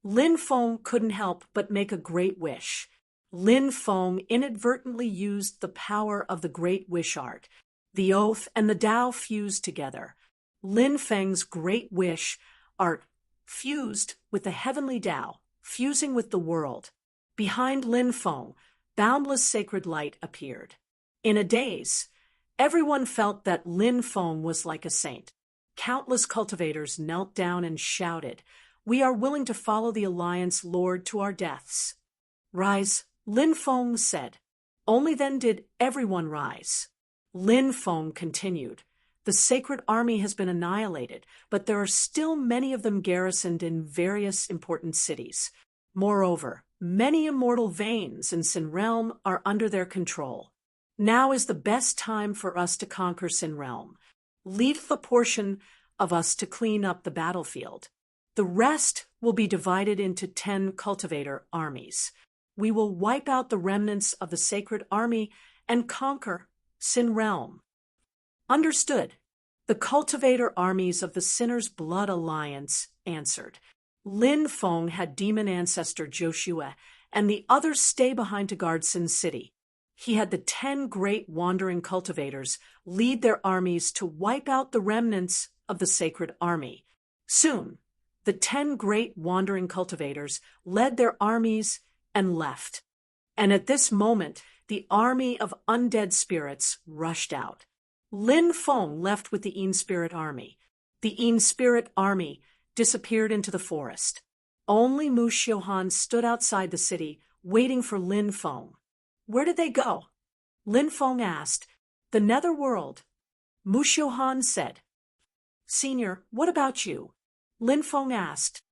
Lin Feng couldn't help but make a great wish. Lin Feng inadvertently used the power of the great wish art. The oath and the Tao fused together. Lin Feng's great wish art fused with the heavenly Tao, fusing with the world. Behind Lin Feng, boundless sacred light appeared. In a daze, everyone felt that Lin Feng was like a saint. Countless cultivators knelt down and shouted, "We are willing to follow the Alliance Lord to our deaths." "Rise," Lin Feng said. Only then did everyone rise. Lin Feng continued, "The sacred army has been annihilated, but there are still many of them garrisoned in various important cities. Moreover, many immortal veins in Sin Realm are under their control. Now is the best time for us to conquer Sin Realm. Leave a portion of us to clean up the battlefield. The rest will be divided into 10 cultivator armies. We will wipe out the remnants of the sacred army and conquer Sin Realm." "Understood." The cultivator armies of the Sinner's Blood Alliance answered. Lin Feng had demon ancestor Joshua and the others stay behind to guard Sin City. He had the 10 great wandering cultivators lead their armies to wipe out the remnants of the sacred army. Soon, the 10 great wandering cultivators led their armies and left. And at this moment, the army of undead spirits rushed out. Lin Feng left with the Yin Spirit Army. The Yin Spirit Army disappeared into the forest. Only Mu Xiuhan stood outside the city, waiting for Lin Feng. "Where did they go?" Lin Feng asked. "The Netherworld." Mu Xiuhan said. "Senior, what about you?" Lin Feng asked.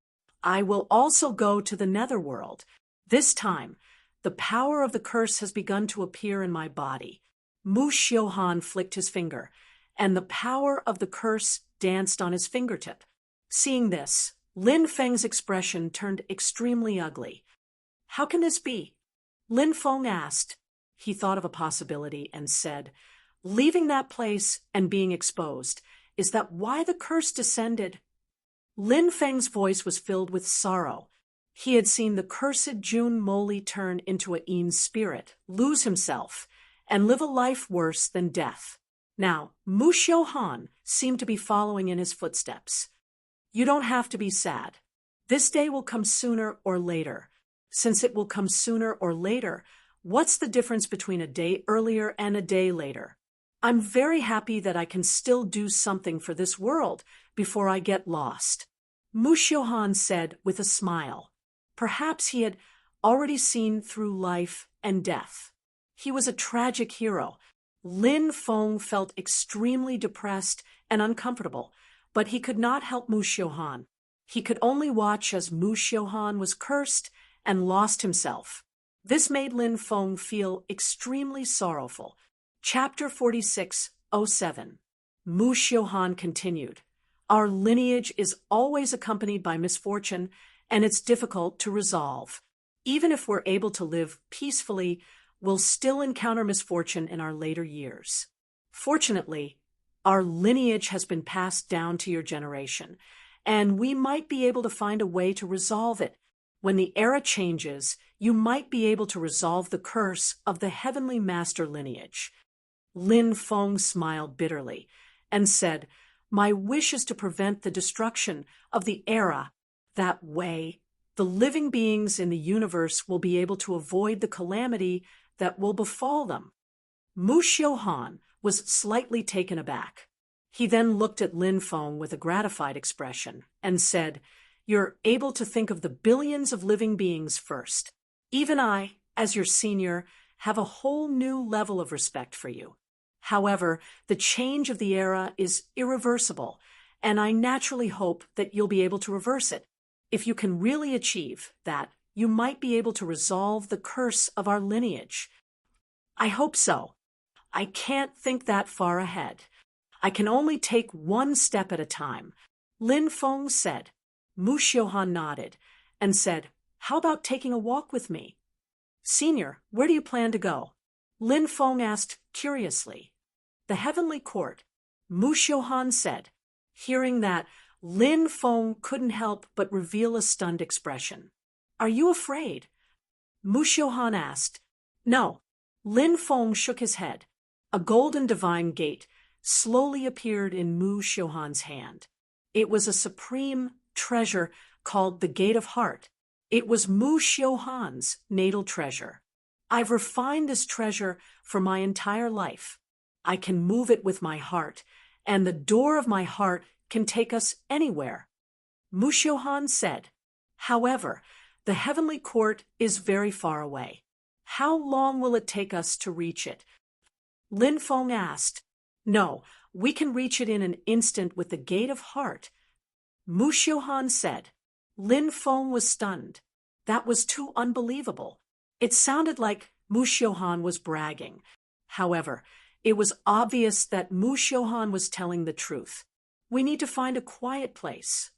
"I will also go to the Netherworld. This time, the power of the curse has begun to appear in my body." Mu Xiuhan flicked his finger, and the power of the curse danced on his fingertip. Seeing this, Lin Feng's expression turned extremely ugly. "How can this be?" Lin Feng asked. He thought of a possibility and said, "Leaving that place and being exposed, is that why the curse descended?" Lin Feng's voice was filled with sorrow. He had seen the cursed Jun Moli turn into a Yin spirit, lose himself, and live a life worse than death. Now, Mu Xiuhan seemed to be following in his footsteps. "You don't have to be sad. This day will come sooner or later. Since it will come sooner or later, what's the difference between a day earlier and a day later? I'm very happy that I can still do something for this world before I get lost." Mu Xiuhan said with a smile. Perhaps he had already seen through life and death. He was a tragic hero. Lin Feng felt extremely depressed and uncomfortable, but he could not help Mu Xiuhan. He could only watch as Mu Xiuhan was cursed and lost himself. This made Lin Feng feel extremely sorrowful. Chapter 46:07. Mu Xiuhan continued. "Our lineage is always accompanied by misfortune, and it's difficult to resolve. Even if we're able to live peacefully, we'll still encounter misfortune in our later years. Fortunately, our lineage has been passed down to your generation, and we might be able to find a way to resolve it. When the era changes, you might be able to resolve the curse of the heavenly master lineage." Lin Feng smiled bitterly and said, "My wish is to prevent the destruction of the era. That way, the living beings in the universe will be able to avoid the calamity that will befall them." Mu Xiuhan was slightly taken aback. He then looked at Lin Feng with a gratified expression and said, "You're able to think of the billions of living beings first. Even I, as your senior, have a whole new level of respect for you. However, the change of the era is irreversible, and I naturally hope that you'll be able to reverse it. If you can really achieve that, you might be able to resolve the curse of our lineage. I hope so. I can't think that far ahead. I can only take one step at a time, Lin Feng said. Mu Xiuhan nodded and said, "How about taking a walk with me?" "Senior, where do you plan to go?" Lin Feng asked curiously. "The heavenly court," Mu Xiuhan said. Hearing that, Lin Feng couldn't help but reveal a stunned expression. "Are you afraid?" Mu Xiuhan asked. "No." Lin Feng shook his head. A golden divine gate slowly appeared in Mu Xiuhan's hand. It was a supreme treasure called the Gate of Heart. It was Mu Xiuhan's natal treasure. "I've refined this treasure for my entire life. I can move it with my heart, and the door of my heart can take us anywhere," Mu Xiuhan said. "However, the heavenly court is very far away. How long will it take us to reach it?" Lin Feng asked. "No, we can reach it in an instant with the Gate of Heart," Mu Xiuhan said. Lin Feng was stunned. That was too unbelievable. It sounded like Mu Xiuhan was bragging. However, it was obvious that Mu Xiuhan was telling the truth. "We need to find a quiet place,"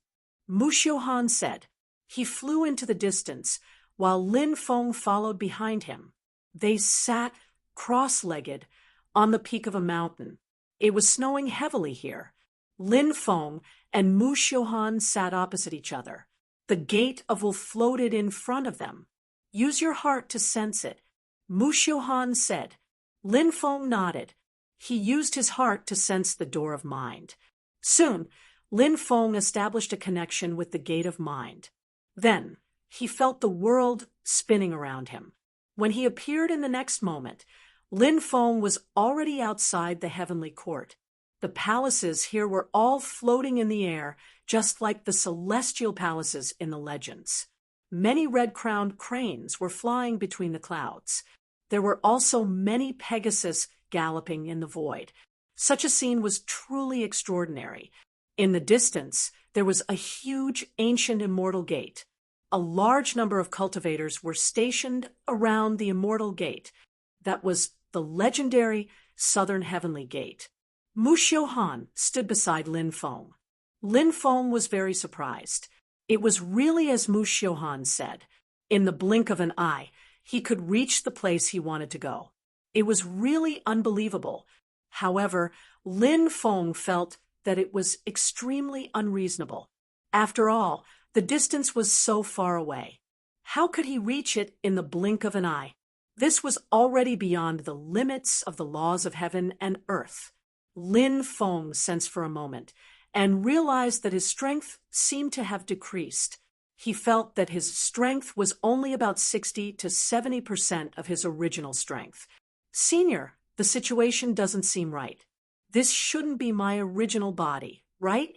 Mu Xiuhan said. He flew into the distance, while Lin Feng followed behind him. They sat cross-legged on the peak of a mountain. It was snowing heavily here. Lin Feng and Mu Xiuhan sat opposite each other. The gate of will floated in front of them. "Use your heart to sense it," Mu Xiuhan said. Lin Feng nodded. He used his heart to sense the door of mind. Soon, Lin Feng established a connection with the gate of mind. Then, he felt the world spinning around him. When he appeared in the next moment, Lin Feng was already outside the heavenly court. The palaces here were all floating in the air, just like the celestial palaces in the legends. Many red-crowned cranes were flying between the clouds. There were also many Pegasus galloping in the void. Such a scene was truly extraordinary. In the distance, there was a huge ancient immortal gate. A large number of cultivators were stationed around the immortal gate. That was the legendary Southern Heavenly Gate. Mu Xiuhan stood beside Lin Feng. Lin Feng was very surprised. It was really as Mu Xiuhan said. In the blink of an eye, he could reach the place he wanted to go. It was really unbelievable. However, Lin Feng felt that it was extremely unreasonable. After all, the distance was so far away. How could he reach it in the blink of an eye? This was already beyond the limits of the laws of heaven and earth. Lin Feng sensed for a moment and realized that his strength seemed to have decreased. He felt that his strength was only about 60 to 70% of his original strength. "Senior, the situation doesn't seem right. This shouldn't be my original body, right?"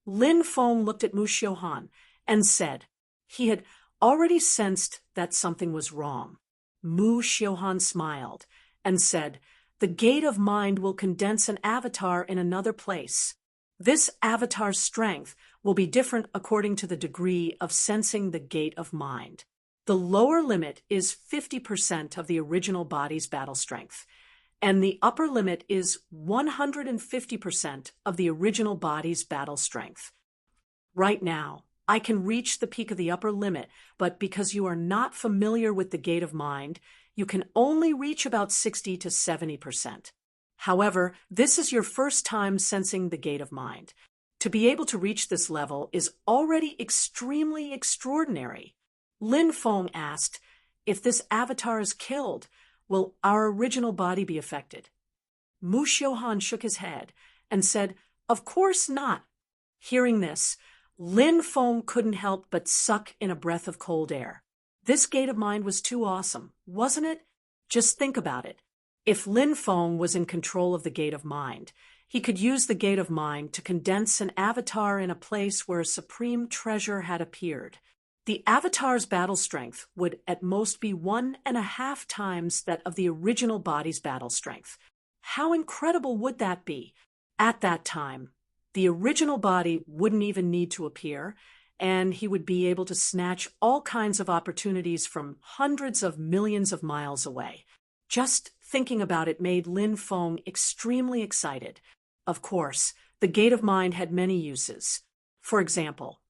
Lin Feng looked at Mu Xiuhan and said he had already sensed that something was wrong. Mu Xiuhan smiled and said, "The gate of mind will condense an avatar in another place. This avatar's strength will be different according to the degree of sensing the gate of mind. The lower limit is 50% of the original body's battle strength, and the upper limit is 150% of the original body's battle strength. Right now, I can reach the peak of the upper limit, but because you are not familiar with the gate of mind, you can only reach about 60 to 70%. However, this is your first time sensing the gate of mind. To be able to reach this level is already extremely extraordinary." Lin Feng asked, "If this avatar is killed, will our original body be affected?" Mu Xiuhan shook his head and said, "Of course not." Hearing this, Lin Feng couldn't help but suck in a breath of cold air. This gate of mind was too awesome, wasn't it? Just think about it. If Lin Feng was in control of the gate of mind, he could use the gate of mind to condense an avatar in a place where a supreme treasure had appeared. The avatar's battle strength would at most be 1.5 times that of the original body's battle strength. How incredible would that be? At that time, the original body wouldn't even need to appear, and he would be able to snatch all kinds of opportunities from hundreds of millions of miles away. Just thinking about it made Lin Feng extremely excited. Of course, the Gate of Mind had many uses. For example,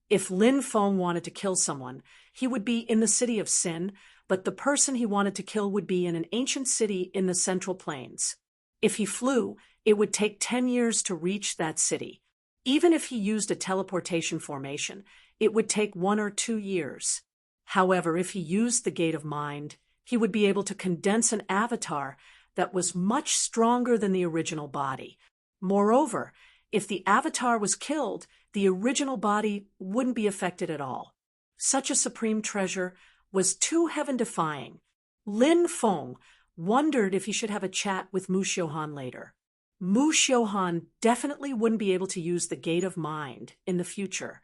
if Lin Feng wanted to kill someone, he would be in the city of Sin, but the person he wanted to kill would be in an ancient city in the Central Plains. If he flew, it would take 10 years to reach that city. Even if he used a teleportation formation, it would take 1 or 2 years. However, if he used the Gate of Mind, he would be able to condense an avatar that was much stronger than the original body. Moreover, if the avatar was killed, the original body wouldn't be affected at all. Such a supreme treasure was too heaven-defying. Lin Feng wondered if he should have a chat with Mu Xiuhan later. Mu Xiuhan definitely wouldn't be able to use the Gate of Mind in the future.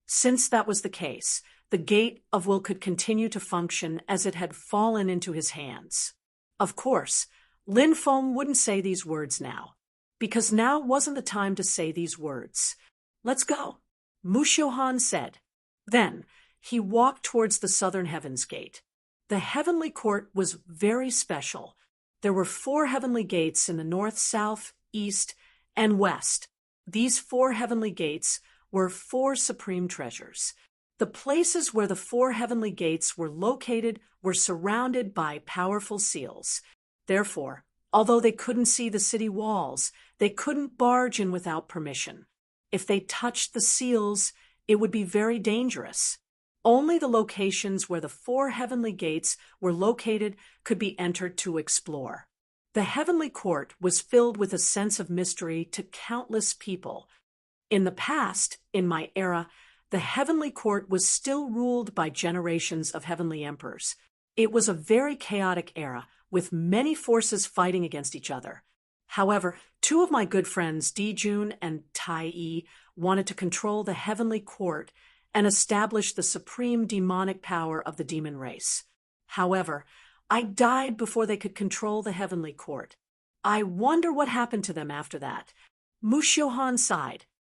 Since that was the case, the Gate of Will could continue to function as it had fallen into his hands. Of course, Lin Feng wouldn't say these words now, because now wasn't the time to say these words. "Let's go," Mu Xiuhan said. Then, he walked towards the Southern Heavens Gate. The Heavenly Court was very special. There were 4 heavenly gates in the north, south, east, and west. These 4 heavenly gates were 4 supreme treasures. The places where the 4 heavenly gates were located were surrounded by powerful seals. Therefore, although they couldn't see the city walls, they couldn't barge in without permission. If they touched the seals, it would be very dangerous. Only the locations where the 4 heavenly gates were located could be entered to explore. The heavenly court was filled with a sense of mystery to countless people. In the past, in my era, the heavenly court was still ruled by generations of heavenly emperors. It was a very chaotic era, with many forces fighting against each other. However, 2 of my good friends, Dijun and Tai Yi, wanted to control the heavenly court and establish the supreme demonic power of the demon race. However, I died before they could control the heavenly court. I wonder what happened to them after that. Mu Xiuhan sighed.